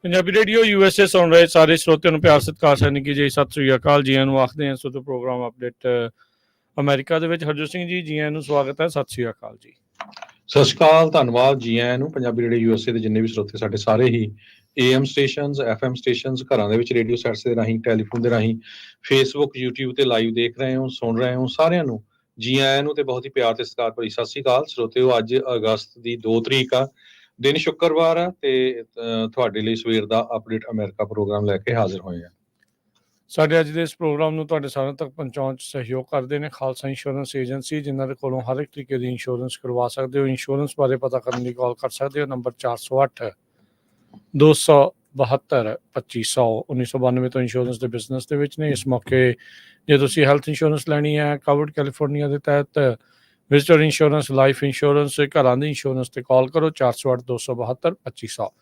Punjabi radio USA ਸੁਣ ਰਹੇ ਸਾਰੇ ਸਰੋਤਿਆਂ ਨੂੰ ਪਿਆਰ ਸਤਿਕਾਰ ਸੈਨਿਕੀ ਜੀ ਸਤਿ ਸ੍ਰੀ ਅਕਾਲ। ਜੀਆਂ ਨੂੰ ਆਖਦੇ ਹਾਂ ਸੋ ਪ੍ਰੋਗਰਾਮ ਅਪਡੇਟ ਅਮਰੀਕਾ ਦੇ ਵਿੱਚ ਹਰਜੋਤ ਸਿੰਘ ਜੀ ਜੀਆਂ ਨੂੰ ਸਵਾਗਤ ਹੈ। ਸਤਿ ਸ੍ਰੀ ਅਕਾਲ ਜੀ। ਸਤਿ ਸ਼੍ਰੀ ਅਕਾਲ, ਧੰਨਵਾਦ ਜੀ ਆਇਆਂ ਨੂੰ। ਪੰਜਾਬੀ ਰੇਡੀਓ USA ਦੇ ਜਿੰਨੇ ਵੀ ਸਰੋਤੇ ਸਾਡੇ ਸਾਰੇ ਹੀ AM ਸਟੇਸ਼ਨਸ, FM ਸਟੇਸ਼ਨਸ, ਘਰਾਂ ਦੇ ਵਿੱਚ ਰੇਡੀਓ ਸੈਟਸ ਦੇ ਰਾਹੀਂ, ਟੈਲੀਫੋਨ ਦੇ ਰਾਹੀਂ, ਫੇਸਬੁੱਕ, YouTube ਤੇ ਲਾਈਵ ਦੇਖ ਰਹੇ ਹੋ, ਸੁਣ ਰਹੇ ਹੋ, ਸਾਰਿਆਂ ਨੂੰ ਜੀ ਆਇਆਂ ਨੂੰ ਤੇ ਬਹੁਤ ਹੀ ਪਿਆਰ ਤੇ ਸਤਿਕਾਰ ਭਰੀ ਸਤਿ ਸ਼੍ਰੀ ਅਕਾਲ। ਸਰੋਤਿਓ, ਅੱਜ ਅਗਸਤ ਦੀ 2 ਤਰੀਕ ਆ, ਦਿਨ ਸ਼ੁੱਕਰਵਾਰ ਆ ਤੇ ਤੁਹਾਡੇ ਲਈ ਸਵੇਰ ਦਾ ਅਪਡੇਟ ਅਮਰੀਕਾ ਪ੍ਰੋਗਰਾਮ ਲੈ ਕੇ ਹਾਜ਼ਰ ਹੋਏ ਆ। ਸਾਡੇ ਅੱਜ ਦੇ ਇਸ ਪ੍ਰੋਗਰਾਮ ਨੂੰ ਤੁਹਾਡੇ ਸਾਰਿਆਂ ਤੱਕ ਪਹੁੰਚਾਉਣ 'ਚ ਸਹਿਯੋਗ ਕਰਦੇ ਨੇ ਖਾਲਸਾ ਇੰਸ਼ੋਰੈਂਸ ਏਜੰਸੀ, ਜਿਨ੍ਹਾਂ ਦੇ ਕੋਲੋਂ ਹਰ ਇੱਕ ਤਰੀਕੇ ਦੀ ਇੰਸ਼ੋਰੈਂਸ ਕਰਵਾ ਸਕਦੇ ਹੋ। ਇੰਸ਼ੋਰੈਂਸ ਬਾਰੇ ਪਤਾ ਕਰਨ ਲਈ ਕਾਲ ਕਰ ਸਕਦੇ ਹੋ। ਨੰਬਰ 408 272 2500। 1992 ਤੋਂ ਇੰਸ਼ੋਰੈਂਸ ਦੇ ਬਿਜ਼ਨਸ ਦੇ ਵਿੱਚ ਨੇ। ਇਸ ਮੌਕੇ ਜੇ ਤੁਸੀਂ ਹੈਲਥ ਇੰਸ਼ੋਰੈਂਸ ਲੈਣੀ ਹੈ ਕਵਰਡ ਕੈਲੀਫੋਰਨੀਆ ਦੇ ਤਹਿਤ, ਵਿਜ਼ਟਰ ਇੰਸ਼ੋਰੈਂਸ, ਲਾਈਫ ਇੰਸ਼ੋਰੈਂਸ, ਘਰਾਂ ਦੀ ਇੰਸ਼ੋਰੈਂਸ ਤੇ ਕਾਲ ਕਰੋ 408 272 2500।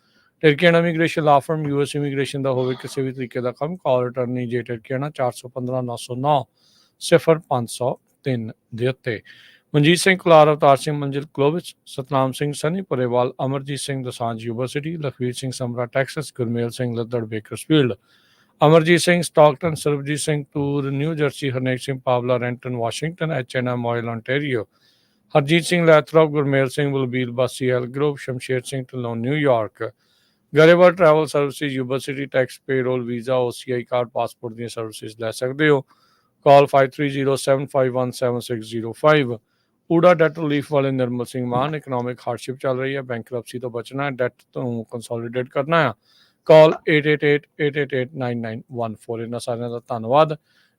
ਟਿਰਕੀਆਣਾ ਇਮੀਗ੍ਰੇਸ਼ਨ ਲਾ ਫਰਮ, US ਇਮੀਗ੍ਰੇਸ਼ਨ ਦਾ ਹੋਵੇ ਕਿਸੇ ਵੀ ਤਰੀਕੇ ਦਾ ਕੰਮ, ਕਾਲ ਰਿਟਰਨੀ ਜੇ ਟਿਰਕੀਆਣਾ 415 909 0503 ਦੇ ਉੱਤੇ। Manjeet Singh Kular, Avtar Singh Manzil Clovis, Satnam Singh Sunny Purewal, Amarjit Singh Dosanjh university, Lakhvir Singh Samra Texas, Gurmel Singh Laddar Bakersfield, Amarjit Singh Stockton, Sarabjit Singh Toor New Jersey, Harnek Singh Pawla Renton Washington, H&M oil ontario, Harjit Singh Lathrop, Gurmel Singh Balbir Bassi Elk Grove, Shamsher Singh Dhillon New York, Grewal travel services, university tax, payroll, visa, OCI card, passport ਦੀਆਂ ਸਰਵਿਸਿਜ਼ ਲੈ ਸਕਦੇ ਹੋ। ਕਾਲ 5307517605। ਊੜਾ ਡੈਟ ਰਿਲੀਫ ਵਾਲੇ ਨਿਰਮਲ ਸਿੰਘ ਮਾਨ, ਇਕਨੋਮਿਕ ਹਾਰਡਸ਼ਿਪ ਚੱਲ ਰਹੀ ਹੈ, bankruptcy ਤੋਂ ਬਚਣਾ ਹੈ, ਡੈਟ ਤੋਂ ਕੰਸੋਲੀਡੇਟ ਕਰਨਾ ਹੈ, ਕਾਲ 8888889914। ਇਹਨਾਂ ਸਾਰਿਆਂ ਦਾ ਧੰਨਵਾਦ।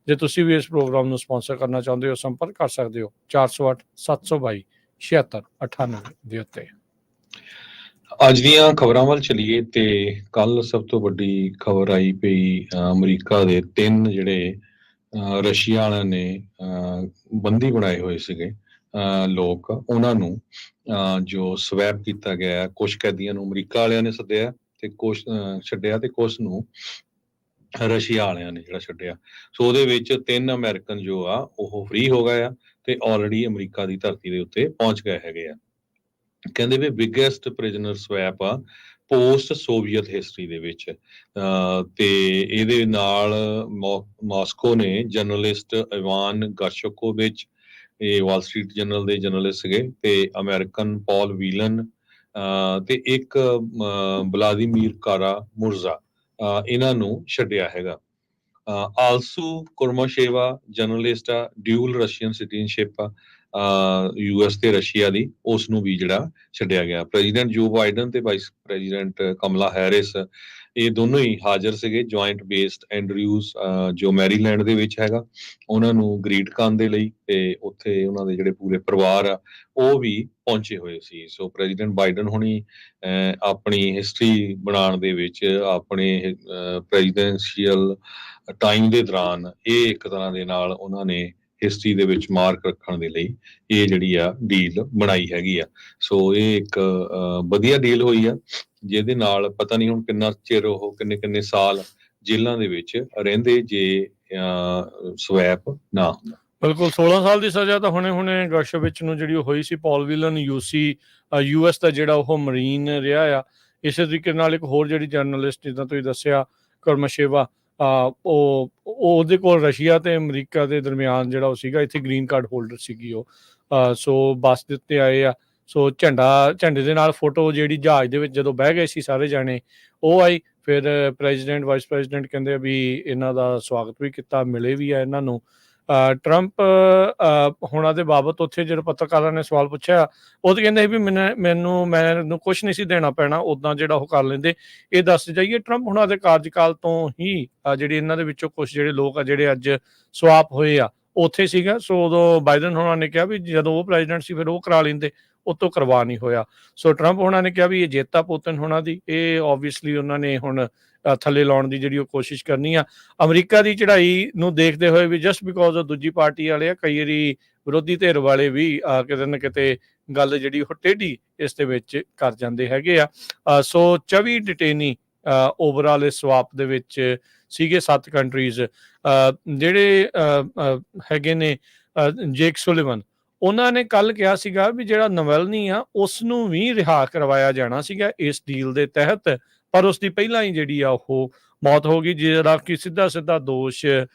ਜੇ ਤੁਸੀਂ ਵੀ ਇਸ ਪ੍ਰੋਗਰਾਮ ਨੂੰ ਸਪਾਂਸਰ ਕਰਨਾ ਚਾਹੁੰਦੇ ਹੋ, ਸੰਪਰਕ ਕਰ ਸਕਦੇ ਹੋ 408 722 7698 ਦੇ ਉੱਤੇ। ਅੱਜ ਦੀਆਂ ਖਬਰਾਂ ਵੱਲ ਚਲੀਏ ਤੇ ਕੱਲ ਸਭ ਤੋਂ ਵੱਡੀ ਖਬਰ ਆਈ ਪਈ ਅਮਰੀਕਾ ਦੇ 3 ਜਿਹੜੇ ਰਸ਼ੀਆ ਵਾਲਿਆਂ ਨੇ ਬੰਦੀ ਬਣਾਏ ਹੋਏ ਸੀਗੇ ਲੋਕ, ਉਹਨਾਂ ਨੂੰ ਜੋ ਸਵੈਪ ਕੀਤਾ ਗਿਆ। ਕੁਛ ਕੈਦੀਆਂ ਨੂੰ ਅਮਰੀਕਾ ਵਾਲਿਆਂ ਨੇ ਸੱਦਿਆ ਤੇ ਕੁਛ ਛੱਡਿਆ ਤੇ ਕੁਛ ਨੂੰ ਰਸ਼ੀਆ ਵਾਲਿਆਂ ਨੇ ਜਿਹੜਾ ਛੱਡਿਆ। ਸੋ ਉਹਦੇ ਵਿੱਚ 3 ਅਮਰੀਕਨ ਜੋ ਆ ਉਹ ਫ੍ਰੀ ਹੋ ਗਏ ਆ ਤੇ ਆਲਰੇਡੀ ਅਮਰੀਕਾ ਦੀ ਧਰਤੀ ਦੇ ਉੱਤੇ ਪਹੁੰਚ ਗਏ ਹੈਗੇ ਆ। ਕਹਿੰਦੇ ਵੀ ਬਿਗੇਸਟ ਪ੍ਰਿਜ਼ਨਰ ਸਵੈਪ ਆ ਪੋਸਟ ਸੋਵੀਅਤ ਹਿਸਟਰੀ ਦੇ ਵਿੱਚ। ਤੇ ਇਹਦੇ ਨਾਲ ਮਾਸਕੋ ਨੇ ਜਰਨਲਿਸਟ ਇਵਾਨ ਗਰਸ਼ਕੋਵਿਚ, ਇਹ ਵਾਲ ਸਟਰੀਟ ਜਰਨਲ ਦੇ ਜਰਨਲਿਸਟ ਸੀਗੇ, ਤੇ ਅਮਰੀਕਨ ਪੌਲ ਵੀਲਨ ਤੇ ਇੱਕ ਵਲਾਦੀਮੀਰ ਕਾਰਾ ਮੁਰਜ਼ਾ, ਇਹਨਾਂ ਨੂੰ ਛੱਡਿਆ ਹੈਗਾ। ਆਲਸੂ ਕੁਰਮਾਸ਼ੇਵਾ ਜਰਨਲਿਸਟ ਆ, ਡਿਊਲ ਰਸ਼ੀਅਨ ਸਿਟੀਜ਼ਨਸ਼ਿਪ ਆ, US ਤੇ ਰਸ਼ੀਆ ਦੀ, ਉਸ ਨੂੰ ਵੀ ਜਿਹੜਾ ਛੱਡਿਆ ਗਿਆ। ਪ੍ਰੈਜ਼ੀਡੈਂਟ ਜੋ ਬਾਈਡਨ ਤੇ ਵਾਈਸ ਪ੍ਰੈਜ਼ੀਡੈਂਟ ਕਮਲਾ ਹੈਰਿਸ, ਇਹ ਦੋਨੋਂ ਹੀ ਹਾਜ਼ਰ ਸੀਗੇ ਜੁਆਇੰਟ ਬੇਸਡ ਐਂਡਰਿਊਜ਼ ਜੋ ਮੈਰੀਲੈਂਡ ਦੇ ਵਿੱਚ ਹੈਗਾ, ਉਹਨਾਂ ਨੂੰ ਗ੍ਰੀਟ ਕਰਨ ਦੇ ਲਈ, ਤੇ ਉੱਥੇ ਉਹਨਾਂ ਦੇ ਜਿਹੜੇ ਪੂਰੇ ਪਰਿਵਾਰ ਆ ਉਹ ਵੀ ਪਹੁੰਚੇ ਹੋਏ ਸੀ। ਸੋ ਪ੍ਰੈਜ਼ੀਡੈਂਟ ਬਾਈਡਨ ਹੁਣੀ ਆਪਣੀ ਹਿਸਟਰੀ ਬਣਾਉਣ ਦੇ ਵਿੱਚ, ਆਪਣੇ ਪ੍ਰੈਜ਼ੀਡੈਂਸ਼ੀਅਲ ਟਾਈਮ ਦੇ ਦੌਰਾਨ, ਇਹ ਇੱਕ ਤਰ੍ਹਾਂ ਦੇ ਨਾਲ ਉਹਨਾਂ ਨੇ ਹਿਸਟਰੀ ਦੇ ਵਿੱਚ ਮਾਰਕ ਰੱਖਣ ਦੇ ਲਈ ਇਹ ਜਿਹੜੀ ਆ ਡੀਲ ਬਣਾਈ ਹੈਗੀ ਆ। ਸੋ ਇਹ ਇੱਕ ਵਧੀਆ ਡੀਲ ਹੋਈ ਆ, ਜਿਹਦੇ ਨਾਲ ਪਤਾ ਨਹੀਂ ਹੁਣ ਕਿੰਨਾ ਚਿਰ ਉਹ ਕਿੰਨੇ ਸਾਲ ਜੇਲ੍ਹਾਂ ਦੇ ਵਿੱਚ ਰਹਿੰਦੇ ਜੇ ਸਵੈਪ ਨਾ ਹੁੰਦਾ। ਬਿਲਕੁਲ 16 ਸਾਲ ਦੀ ਸਜ਼ਾ ਤਾਂ ਹੁਣੇ ਗਰਸ਼ੋਵਿਚ ਨੂੰ ਜਿਹੜੀ ਉਹ ਹੋਈ ਸੀ। ਪੌਲ ਵੀਲਨ US ਦਾ ਜਿਹੜਾ ਉਹ ਮਰੀਨ ਰਿਹਾ ਆ। ਇਸੇ ਤਰੀਕੇ ਨਾਲ ਇੱਕ ਹੋਰ ਜਿਹੜੀ ਜਰਨਲਿਸਟ, ਜਿੱਦਾਂ ਤੁਸੀਂ ਦੱਸਿਆ, ਕੁਰਮਾਸ਼ੇਵਾ, ਉਹ ਉਹਦੇ ਕੋਲ ਰਸ਼ੀਆ ਤੇ ਅਮਰੀਕਾ ਦੇ ਦਰਮਿਆਨ ਜਿਹੜਾ ਉਹ ਸੀਗਾ, ਇੱਥੇ ਗ੍ਰੀਨ ਕਾਰਡ ਹੋਲਡਰ ਸੀਗੀ ਉਹ। ਸੋ ਬੱਸ ਦੇ ਉੱਤੇ ਆਏ ਆ। ਸੋ ਝੰਡੇ ਦੇ ਨਾਲ ਫੋਟੋ ਜਿਹੜੀ ਜਹਾਜ਼ ਦੇ ਵਿੱਚ ਜਦੋਂ ਬਹਿ ਗਏ ਸੀ ਸਾਰੇ ਜਾਣੇ, ਉਹ ਆਈ। ਫਿਰ ਪ੍ਰੈਜ਼ੀਡੈਂਟ, ਵਾਈਸ ਪ੍ਰੈਜ਼ੀਡੈਂਟ ਕਹਿੰਦੇ ਵੀ ਇਹਨਾਂ ਦਾ ਸਵਾਗਤ ਵੀ ਕੀਤਾ, ਮਿਲੇ ਵੀ ਆ ਇਹਨਾਂ ਨੂੰ। ਟਰੰਪ ਹੁਣਾਂ ਦੇ ਬਾਬਤ ਉੱਥੇ ਜਦੋਂ ਪੱਤਰਕਾਰਾਂ ਨੇ ਸਵਾਲ ਪੁੱਛਿਆ, ਉਹ ਤਾਂ ਕਹਿੰਦੇ ਵੀ ਮੈਨੂੰ ਕੁਛ ਨਹੀਂ ਸੀ ਦੇਣਾ ਪੈਣਾ, ਉੱਦਾਂ ਜਿਹੜਾ ਉਹ ਕਰ ਲੈਂਦੇ। ਇਹ ਦੱਸ ਜਾਈਏ, ਟਰੰਪ ਹੁਣਾਂ ਦੇ ਕਾਰਜਕਾਲ ਤੋਂ ਹੀ ਜਿਹੜੀ ਇਹਨਾਂ ਦੇ ਵਿੱਚੋਂ ਕੁਛ ਜਿਹੜੇ ਲੋਕ ਆ ਜਿਹੜੇ ਅੱਜ ਸਵਾਪ ਹੋਏ ਆ ਉੱਥੇ ਸੀਗਾ। ਸੋ ਉਦੋਂ ਬਾਈਡਨ ਹੁਣਾਂ ਨੇ ਕਿਹਾ ਵੀ ਜਦੋਂ ਉਹ ਪ੍ਰੈਜ਼ੀਡੈਂਟ ਸੀ ਫਿਰ ਉਹ ਕਰਾ ਲੈਂਦੇ, ਉਤੋਂ ਕਰਵਾ ਨਹੀਂ ਹੋਇਆ। ਸੋ ਟਰੰਪ ਹੁਣਾਂ ਨੇ ਕਿਹਾ ਵੀ ਇਹ ਜੇਤਾ ਪੁਤਨ ਹੁਣਾਂ ਦੀ, ਇਹ ਓਬਵੀਅਸਲੀ ਉਹਨਾਂ ਨੇ ਹੁਣ ਥੱਲੇ ਲਾਉਣ ਦੀ ਜਿਹੜੀ ਉਹ ਕੋਸ਼ਿਸ਼ ਕਰਨੀ ਆ। ਅਮਰੀਕਾ ਦੀ ਚੜ੍ਹਾਈ ਨੂੰ ਦੇਖਦੇ ਹੋਏ ਵੀ, ਜਸਟ ਬਿਕੋਜ਼ ਉਹ ਦੂਜੀ ਪਾਰਟੀ ਵਾਲੇ ਆ, ਕਈ ਵਾਰੀ ਵਿਰੋਧੀ ਧਿਰ ਵਾਲੇ ਵੀ ਕਿਤੇ ਨਾ ਕਿਤੇ ਗੱਲ ਜਿਹੜੀ ਉਹ ਟੇਢੀ ਇਸ ਦੇ ਵਿੱਚ ਕਰ ਜਾਂਦੇ ਹੈਗੇ ਆ। ਸੋ 24 ਡਿਟੇਨੀ ਓਵਰਆਲ ਇਸ ਸਵਾਪ ਦੇ ਵਿੱਚ ਸੀਗੇ। 7 ਕੰਟਰੀਜ਼ ਜਿਹੜੇ ਹੈਗੇ ਨੇ। ਜੇਕ ਸੁਲਿਵਨ, ਉਹਨਾਂ ਨੇ ਕੱਲ੍ਹ ਕਿਹਾ ਸੀਗਾ ਵੀ ਜਿਹੜਾ ਨਵਲਨੀ ਆ ਉਸ ਨੂੰ ਵੀ ਰਿਹਾ ਕਰਵਾਇਆ ਜਾਣਾ ਸੀਗਾ ਇਸ ਡੀਲ ਦੇ ਤਹਿਤ, ਪਰ ਉਸ ਦੀ ਪਹਿਲਾਂ ਹੀ ਜਿਹੜੀ ਆ ਉਹ ਮੌਤ ਹੋ ਗਈ, ਜਿਹੜਾ ਕਿ ਸਿੱਧਾ ਸਿੱਧਾ ਦੋਸ਼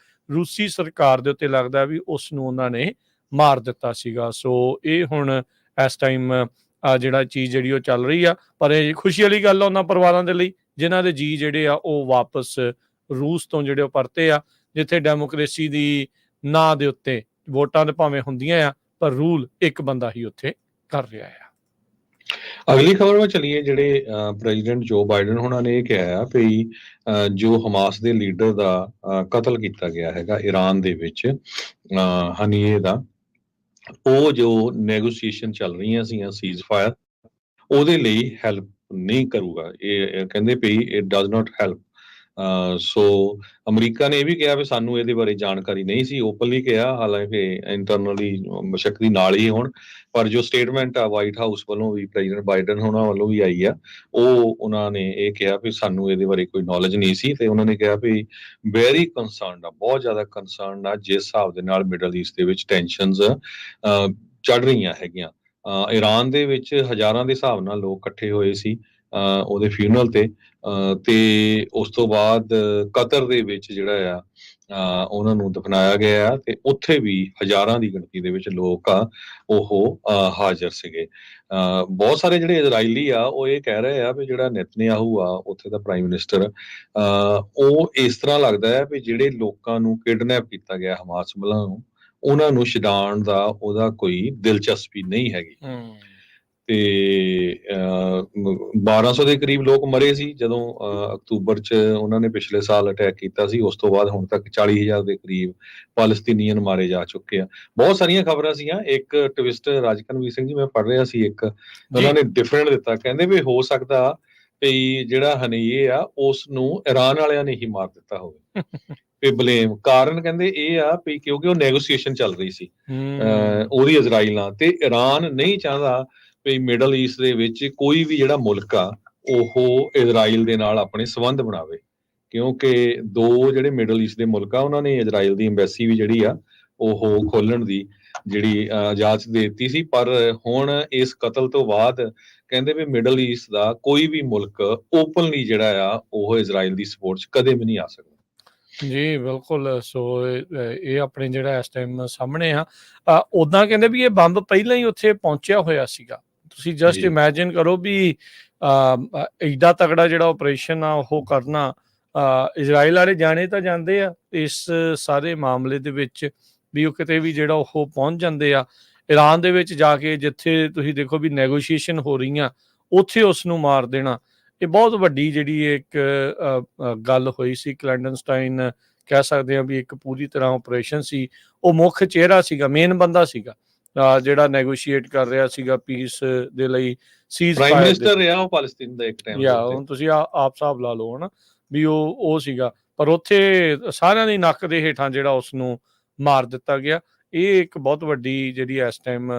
ਰੂਸੀ ਸਰਕਾਰ ਦੇ ਉੱਤੇ ਲੱਗਦਾ ਵੀ ਉਸ ਨੂੰ ਉਹਨਾਂ ਨੇ ਮਾਰ ਦਿੱਤਾ ਸੀਗਾ। ਸੋ ਇਹ ਹੁਣ ਇਸ ਟਾਈਮ ਜਿਹੜਾ ਚੀਜ਼ ਜਿਹੜੀ ਉਹ ਚੱਲ ਰਹੀ ਆ, ਪਰ ਇਹ ਖੁਸ਼ੀ ਵਾਲੀ ਗੱਲ ਆ ਉਹਨਾਂ ਪਰਿਵਾਰਾਂ ਦੇ ਲਈ ਜਿਨ੍ਹਾਂ ਦੇ ਜੀ ਜਿਹੜੇ ਆ ਉਹ ਵਾਪਸ ਰੂਸ ਤੋਂ ਜਿਹੜੇ ਉਹ ਪਰਤੇ ਆ, ਜਿੱਥੇ ਡੈਮੋਕ੍ਰੇਸੀ ਦੀ ਨਾਂ ਦੇ ਉੱਤੇ ਵੋਟਾਂ ਤੇ ਭਾਵੇਂ ਹੁੰਦੀਆਂ ਆ ਪਰ ਰੂਲ ਇੱਕ ਬੰਦਾ ਹੀ ਉੱਥੇ ਕਰ ਰਿਹਾ ਆ। ਅਗਲੀ ਖਬਰ ਵਿੱਚ ਚਲੀਏ, ਜਿਹੜੇ ਪ੍ਰੈਜ਼ੀਡੈਂਟ ਜੋ ਬਾਈਡਨ ਉਹਨਾਂ ਨੇ ਇਹ ਕਿਹਾ ਵੀ ਜੋ ਹਮਾਸ ਦੇ ਲੀਡਰ ਦਾ ਕਤਲ ਕੀਤਾ ਗਿਆ ਹੈਗਾ ਈਰਾਨ ਦੇ ਵਿੱਚ, ਹਨੀਏ ਦਾ, ਉਹ ਜੋ ਨੈਗੋਸ਼ੀਏਸ਼ਨ ਚੱਲ ਰਹੀਆਂ ਸੀਗੀਆਂ ਸੀਜ਼ ਫਾਇਰ, ਉਹਦੇ ਲਈ ਹੈਲਪ ਨਹੀਂ ਕਰੂਗਾ। ਇਹ ਕਹਿੰਦੇ ਵੀ it does not help. So ਅਮਰੀਕਾ ਨੇ ਇਹ ਵੀ ਕਿਹਾ ਵੀ ਸਾਨੂੰ ਇਹਦੇ ਬਾਰੇ ਜਾਣਕਾਰੀ ਨਹੀਂ ਸੀ, ਓਪਨਲੀ ਕਿਹਾ, ਹਾਲਾਂਕਿ ਇੰਟਰਨਲੀ ਮੁਸ਼ੱਕਲ ਨਾਲ ਹੀ ਹੋਣ, ਪਰ ਜੋ ਸਟੇਟਮੈਂਟ ਆ ਵਾਈਟ ਹਾਊਸ ਵੱਲੋਂ ਵੀ, ਪ੍ਰੈਜ਼ੀਡੈਂਟ ਬਾਈਡਨ ਉਹਨਾਂ ਵੱਲੋਂ ਵੀ ਆਈ ਆ, ਉਹ ਉਹਨਾਂ ਨੇ ਇਹ ਕਿਹਾ ਵੀ ਸਾਨੂੰ ਇਹਦੇ ਬਾਰੇ ਕੋਈ ਨੌਲੇਜ ਨਹੀਂ ਸੀ, ਤੇ ਉਹਨਾਂ ਨੇ ਕਿਹਾ ਵੀ ਵੈਰੀ ਕੰਸਰਨਡ ਆ, ਬਹੁਤ ਜ਼ਿਆਦਾ ਕੰਸਰਨਡ ਆ ਜਿਸ ਹਿਸਾਬ ਦੇ ਨਾਲ ਮਿਡਲ ਈਸਟ ਦੇ ਵਿੱਚ ਟੈਨਸ਼ਨਸ ਚੜ ਰਹੀਆਂ ਹੈਗੀਆਂ। ਈਰਾਨ ਦੇ ਵਿੱਚ ਹਜ਼ਾਰਾਂ ਦੇ ਹਿਸਾਬ ਨਾਲ ਲੋਕ ਇਕੱਠੇ ਹੋਏ ਸੀ ਉਹਦੇ ਫਿਊਨਰਲ ਤੇ ਉਸ ਤੋਂ ਬਾਅਦ ਕਤਰ ਦੇ ਵਿੱਚ ਜਿਹੜਾ ਆ ਉਹਨਾਂ ਨੂੰ ਦਫਨਾਇਆ ਗਿਆ, ਤੇ ਉੱਥੇ ਵੀ ਹਜ਼ਾਰਾਂ ਦੀ ਗਿਣਤੀ ਦੇ ਵਿੱਚ ਲੋਕ ਆ ਉਹ ਹਾਜ਼ਰ ਸੀਗੇ। ਬਹੁਤ ਸਾਰੇ ਜਿਹੜੇ ਇਜ਼ਰਾਈਲੀ ਆ ਉਹ ਇਹ ਕਹਿ ਰਹੇ ਆ ਵੀ ਜਿਹੜਾ ਨੇਤਨਯਾਹੂ ਆ ਉੱਥੇ ਦਾ ਪ੍ਰਾਈਮ ਮਿਨਿਸਟਰ, ਉਹ ਇਸ ਤਰ੍ਹਾਂ ਲੱਗਦਾ ਹੈ ਵੀ ਜਿਹੜੇ ਲੋਕਾਂ ਨੂੰ ਕਿਡਨੈਪ ਕੀਤਾ ਗਿਆ ਹਮਾਸ ਵੱਲੋਂ, ਉਹਨਾਂ ਨੂੰ ਛਡਾਉਣ ਦਾ ਉਹਦਾ ਕੋਈ ਦਿਲਚਸਪੀ ਨਹੀਂ ਹੈਗੀ। ਤੇ 1200 ਦੇ ਕਰੀਬ ਲੋਕ ਮਰੇ ਸੀ ਜਦੋਂ ਅਕਤੂਬਰ 'ਚ ਉਹਨਾਂ ਨੇ ਪਿਛਲੇ ਸਾਲ ਅਟੈਕ ਕੀਤਾ ਸੀ। ਉਸ ਤੋਂ ਬਾਅਦ ਹੁਣ ਤੱਕ 40,000 ਦੇ ਕਰੀਬ ਫਲਸਤੀਨੀਅਨ ਮਾਰੇ ਜਾ ਚੁੱਕੇ ਆ। ਬਹੁਤ ਸਾਰੀਆਂ ਖਬਰਾਂ ਸੀਗੀਆਂ। ਇੱਕ ਟਵਿਸਟ ਰਾਜਕਨਵੀਰ ਸਿੰਘ ਜੀ ਮੈਂ ਪੜ੍ਹ ਰਿਹਾ ਸੀ, ਇੱਕ ਉਹਨਾਂ ਨੇ ਡਿਫਰੈਂਟ ਦਿੱਤਾ, ਕਹਿੰਦੇ ਵੀ ਹੋ ਸਕਦਾ ਵੀ ਜਿਹੜਾ ਹਨੀਏ ਆ ਉਸ ਨੂੰ ਇਰਾਨ ਵਾਲਿਆਂ ਨੇ ਹੀ ਮਾਰ ਦਿੱਤਾ ਹੋਵੇ ਵੀ ਬਲੇਮ। ਕਾਰਨ ਕਹਿੰਦੇ ਇਹ ਆ ਵੀ ਕਿਉਂਕਿ ਉਹ ਨੈਗੋਸ਼ੀਏਸ਼ਨ ਚੱਲ ਰਹੀ ਸੀ ਉਹਦੀ ਇਜ਼ਰਾਈਲ ਨਾਲ, ਤੇ ਇਰਾਨ ਨਹੀਂ ਚਾਹੁੰਦਾ ਵੀ ਮਿਡਲ ਈਸਟ ਦੇ ਵਿੱਚ ਕੋਈ ਵੀ ਜਿਹੜਾ ਮੁਲਕ ਆ ਉਹ ਇਜ਼ਰਾਈਲ ਦੇ ਨਾਲ ਆਪਣੇ ਸੰਬੰਧ ਬਣਾਵੇ, ਕਿਉਂਕਿ ਦੋ ਜਿਹੜੇ ਮਿਡਲ ਈਸਟ ਦੇ ਮੁਲਕ ਆ ਉਹਨਾਂ ਨੇ ਇਜ਼ਰਾਈਲ ਦੀ ਐਮਬੈਸੀ ਵੀ ਜਿਹੜੀ ਆ ਉਹ ਖੋਲਣ ਦੀ ਜਿਹੜੀ ਇਜਾਜ਼ਤ ਦੇ ਦਿੱਤੀ ਸੀ। ਪਰ ਹੁਣ ਇਸ ਕਤਲ ਤੋਂ ਬਾਅਦ ਕਹਿੰਦੇ ਵੀ ਮਿਡਲ ਈਸਟ ਦਾ ਕੋਈ ਵੀ ਮੁਲਕ ਓਪਨਲੀ ਜਿਹੜਾ ਆ ਉਹ ਇਜ਼ਰਾਈਲ ਦੀ ਸਪੋਰਟ 'ਚ ਕਦੇ ਵੀ ਨਹੀਂ ਆ ਸਕਦਾ। ਜੀ ਬਿਲਕੁਲ। ਸੋ ਇਹ ਆਪਣੇ ਜਿਹੜਾ ਇਸ ਟਾਈਮ ਸਾਹਮਣੇ ਆ, ਉੱਦਾਂ ਕਹਿੰਦੇ ਵੀ ਇਹ ਬੰਬ ਪਹਿਲਾਂ ਹੀ ਉੱਥੇ ਪਹੁੰਚਿਆ ਹੋਇਆ ਸੀਗਾ। ਤੁਸੀਂ ਜਸਟ ਇਮੈਜਿਨ ਕਰੋ ਵੀ ਏਡਾ ਤਕੜਾ ਜਿਹੜਾ ਆਪਰੇਸ਼ਨ ਆ ਉਹ ਕਰਨਾ। ਇਜ਼ਰਾਈਲ ਵਾਲੇ ਜਾਣੇ ਤਾਂ ਜਾਂਦੇ ਆ ਇਸ ਸਾਰੇ ਮਾਮਲੇ ਦੇ ਵਿੱਚ ਵੀ ਉਹ ਕਿਤੇ ਵੀ ਜਿਹੜਾ ਉਹ ਪਹੁੰਚ ਜਾਂਦੇ ਆ। ਈਰਾਨ ਦੇ ਵਿੱਚ ਜਾ ਕੇ ਜਿੱਥੇ ਤੁਸੀਂ ਦੇਖੋ ਵੀ ਨੈਗੋਸ਼ੀਏਸ਼ਨ ਹੋ ਰਹੀਆਂ, ਉੱਥੇ ਉਸ ਨੂੰ ਮਾਰ ਦੇਣਾ, ਇਹ ਬਹੁਤ ਵੱਡੀ ਜਿਹੜੀ ਇੱਕ ਗੱਲ ਹੋਈ ਸੀ। ਕਲੈਂਡਨਸਟਾਈਨ ਕਹਿ ਸਕਦੇ ਹਾਂ ਵੀ ਇੱਕ ਪੂਰੀ ਤਰ੍ਹਾਂ ਆਪਰੇਸ਼ਨ ਸੀ। ਉਹ ਮੁੱਖ ਚਿਹਰਾ ਸੀਗਾ, ਮੇਨ ਬੰਦਾ ਸੀਗਾ ਜਿਹੜਾ ਨੈਗੋਸ਼ੀਏਟ ਕਰ ਰਿਹਾ ਸੀਗਾ ਪੀਸ ਦੇ ਲਈ। ਪ੍ਰਾਈਮ ਮਿਨਿਸਟਰ ਰਿਹਾ ਉਹ ਫਲਸਤੀਨ ਦਾ ਇੱਕ ਟਾਈਮ। ਹੁਣ ਤੁਸੀਂ ਆਪ ਹਿਸਾਬ ਲਾ ਲਓ ਹਨਾ ਵੀ ਉਹ ਸੀਗਾ, ਪਰ ਉੱਥੇ ਸਾਰਿਆਂ ਦੀ ਨੱਕ ਦੇ ਹੇਠਾਂ ਜਿਹੜਾ ਉਸ ਨੂੰ ਮਾਰ ਦਿੱਤਾ ਗਿਆ। ਇਹ ਇੱਕ ਬਹੁਤ ਵੱਡੀ ਜਿਹੜੀ ਇਸ ਟਾਈਮ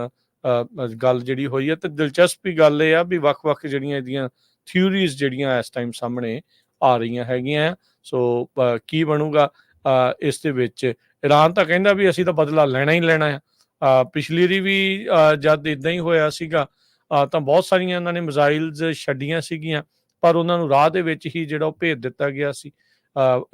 ਗੱਲ ਜਿਹੜੀ ਹੋਈ ਹੈ। ਤੇ ਦਿਲਚਸਪੀ ਗੱਲ ਇਹ ਆ ਵੀ ਵੱਖ-ਵੱਖ ਜਿਹੜੀਆਂ ਇਹਦੀਆਂ ਥਿਊਰੀਜ਼ ਜਿਹੜੀਆਂ ਇਸ ਟਾਈਮ ਸਾਹਮਣੇ ਆ ਰਹੀਆਂ ਹੈਗੀਆਂ। ਸੋ ਕੀ ਬਣੂਗਾ ਇਸ ਦੇ ਵਿੱਚ? ਈਰਾਨ ਤਾਂ ਕਹਿੰਦਾ ਵੀ ਅਸੀਂ ਤਾਂ ਬਦਲਾ ਲੈਣਾ ਹੀ ਲੈਣਾ ਆ। ਪਿਛਲੀ ਵਾਰੀ ਵੀ ਜਦ ਇੱਦਾਂ ਹੀ ਹੋਇਆ ਸੀਗਾ ਤਾਂ ਬਹੁਤ ਸਾਰੀਆਂ ਇਹਨਾਂ ਨੇ ਮਿਜ਼ਾਈਲਸ ਛੱਡੀਆਂ ਸੀਗੀਆਂ, ਪਰ ਉਹਨਾਂ ਨੂੰ ਰਾਹ ਦੇ ਵਿੱਚ ਹੀ ਜਿਹੜਾ ਉਹ ਭੇਜ ਦਿੱਤਾ ਗਿਆ ਸੀ।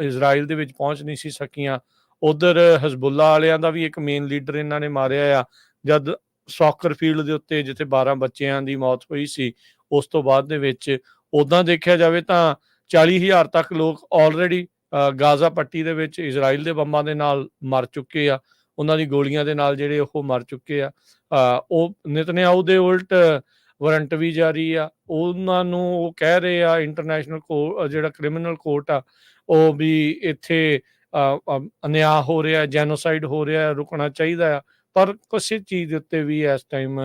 ਇਜ਼ਰਾਈਲ ਦੇ ਵਿੱਚ ਪਹੁੰਚ ਨਹੀਂ ਸੀ ਸਕੀਆਂ। ਉੱਧਰ ਹਿਜ਼ਬੁੱਲਾ ਵਾਲਿਆਂ ਦਾ ਵੀ ਇੱਕ ਮੇਨ ਲੀਡਰ ਇਹਨਾਂ ਨੇ ਮਾਰਿਆ ਆ ਜਦ ਸੌਕਰ ਫੀਲਡ ਦੇ ਉੱਤੇ ਜਿੱਥੇ 12 ਬੱਚਿਆਂ ਦੀ ਮੌਤ ਹੋਈ ਸੀ। ਉਸ ਤੋਂ ਬਾਅਦ ਦੇ ਵਿੱਚ ਉੱਦਾਂ ਦੇਖਿਆ ਜਾਵੇ ਤਾਂ 40,000 ਤੱਕ ਲੋਕ ਆਲਰੇਡੀ ਗਾਜ਼ਾ ਪੱਟੀ ਦੇ ਵਿੱਚ ਇਜ਼ਰਾਈਲ ਦੇ ਬੰਬਾਂ ਦੇ ਨਾਲ ਮਰ ਚੁੱਕੇ ਆ, ਉਹਨਾਂ ਦੀ ਗੋਲੀਆਂ ਦੇ ਨਾਲ ਜਿਹੜੇ ਉਹ ਮਰ ਚੁੱਕੇ ਆ। ਉਹ ਨੇਤਨਯਾਹੂ ਦੇ ਉਲਟ ਵਾਰੰਟ ਵੀ ਜਾਰੀ ਆ। ਉਹਨਾਂ ਨੂੰ ਉਹ ਕਹਿ ਰਹੇ ਆ ਇੰਟਰਨੈਸ਼ਨਲ ਜਿਹੜਾ ਕ੍ਰਿਮੀਨਲ ਕੋਰਟ ਆ ਉਹ ਵੀ ਇੱਥੇ ਅਨਿਆਂ ਹੋ ਰਿਹਾ, ਜੈਨੋਸਾਈਡ ਹੋ ਰਿਹਾ, ਰੁਕਣਾ ਚਾਹੀਦਾ ਆ, ਪਰ ਕਿਸੇ ਚੀਜ਼ ਦੇ ਉੱਤੇ ਵੀ ਇਸ ਟਾਈਮ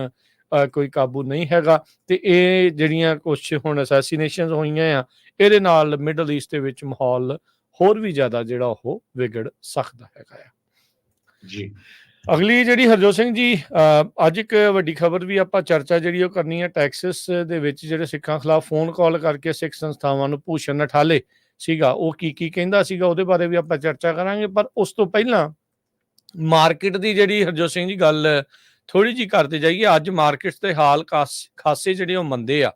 ਕੋਈ ਕਾਬੂ ਨਹੀਂ ਹੈਗਾ। ਤੇ ਇਹ ਜਿਹੜੀਆਂ ਕੁਛ ਹੁਣ ਅਸੈਸੀਨੇਸ਼ਨਸ ਹੋਈਆਂ ਆ, ਇਹਦੇ ਨਾਲ ਮਿਡਲ ਈਸਟ ਦੇ ਵਿੱਚ ਮਾਹੌਲ ਹੋਰ ਵੀ ਜ਼ਿਆਦਾ ਜਿਹੜਾ ਉਹ ਵਿਗੜ ਸਕਦਾ ਹੈਗਾ ਆ ਜੀ। ਅਗਲੀ ਜਿਹੜੀ ਹਰਜੋਤ ਸਿੰਘ ਜੀ ਅੱਜ ਇੱਕ ਵੱਡੀ ਖਬਰ ਵੀ ਆਪਾਂ ਚਰਚਾ ਜਿਹੜੀ ਉਹ ਕਰਨੀ ਹੈ। ਟੈਕਸਸ ਦੇ ਵਿੱਚ ਜਿਹੜੇ ਸਿੱਖਾਂ ਖਿਲਾਫ ਫੋਨ ਕਾਲ ਕਰਕੇ ਸਿੱਖ ਸੰਸਥਾਵਾਂ ਨੂੰ ਭੂਸ਼ਣ ਨਠਾਲੇ ਸੀਗਾ, ਉਹ ਕੀ ਕਹਿੰਦਾ ਸੀਗਾ, ਉਹਦੇ ਬਾਰੇ ਵੀ ਆਪਾਂ ਚਰਚਾ ਕਰਾਂਗੇ। ਪਰ ਉਸ ਤੋਂ ਪਹਿਲਾਂ ਮਾਰਕੀਟ ਦੀ ਜਿਹੜੀ ਹਰਜੋਤ ਸਿੰਘ ਜੀ ਗੱਲ ਥੋੜ੍ਹੀ ਜਿਹੀ ਕਰਦੇ ਜਾਈਏ। ਅੱਜ ਮਾਰਕੀਟਸ ਦੇ ਹਾਲ ਖਾਸੇ ਜਿਹੜੇ ਉਹ ਮੰਦੇ ਆ।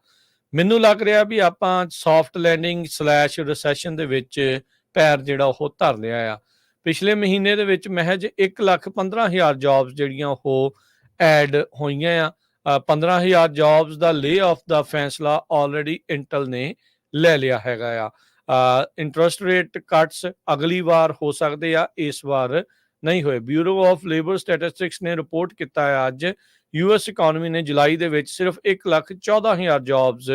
ਮੈਨੂੰ ਲੱਗ ਰਿਹਾ ਵੀ ਆਪਾਂ ਸੌਫਟ ਲੈਂਡਿੰਗ / ਰਿਸੈਸ਼ਨ ਦੇ ਵਿੱਚ ਪੈਰ ਜਿਹੜਾ ਉਹ ਧਰ ਲਿਆ ਆ। ਪਿਛਲੇ ਮਹੀਨੇ ਦੇ ਵਿੱਚ ਮਹਿਜ 1,15,000 ਜੌਬਸ ਜਿਹੜੀਆਂ ਉਹ ਐਡ ਹੋਈਆਂ ਆ। 15,000 ਜੌਬਸ ਦਾ ਲੇ ਆਫ ਦਾ ਫੈਸਲਾ ਆਲਰੇਡੀ ਇੰਟਲ ਨੇ ਲੈ ਲਿਆ ਹੈਗਾ ਆ। ਇੰਟਰਸਟ ਰੇਟ ਕੱਟਸ ਅਗਲੀ ਵਾਰ ਹੋ ਸਕਦੇ ਆ, ਇਸ ਵਾਰ ਨਹੀਂ ਹੋਏ। ਬਿਊਰੋ ਆਫ ਲੇਬਰ ਸਟੈਟਿਸਟਿਕਸ ਨੇ ਰਿਪੋਰਟ ਕੀਤਾ ਹੈ ਅੱਜ US ਇਕੋਨਮੀ ਨੇ ਜੁਲਾਈ ਦੇ ਵਿੱਚ ਸਿਰਫ 1,14,000 ਜੌਬਸ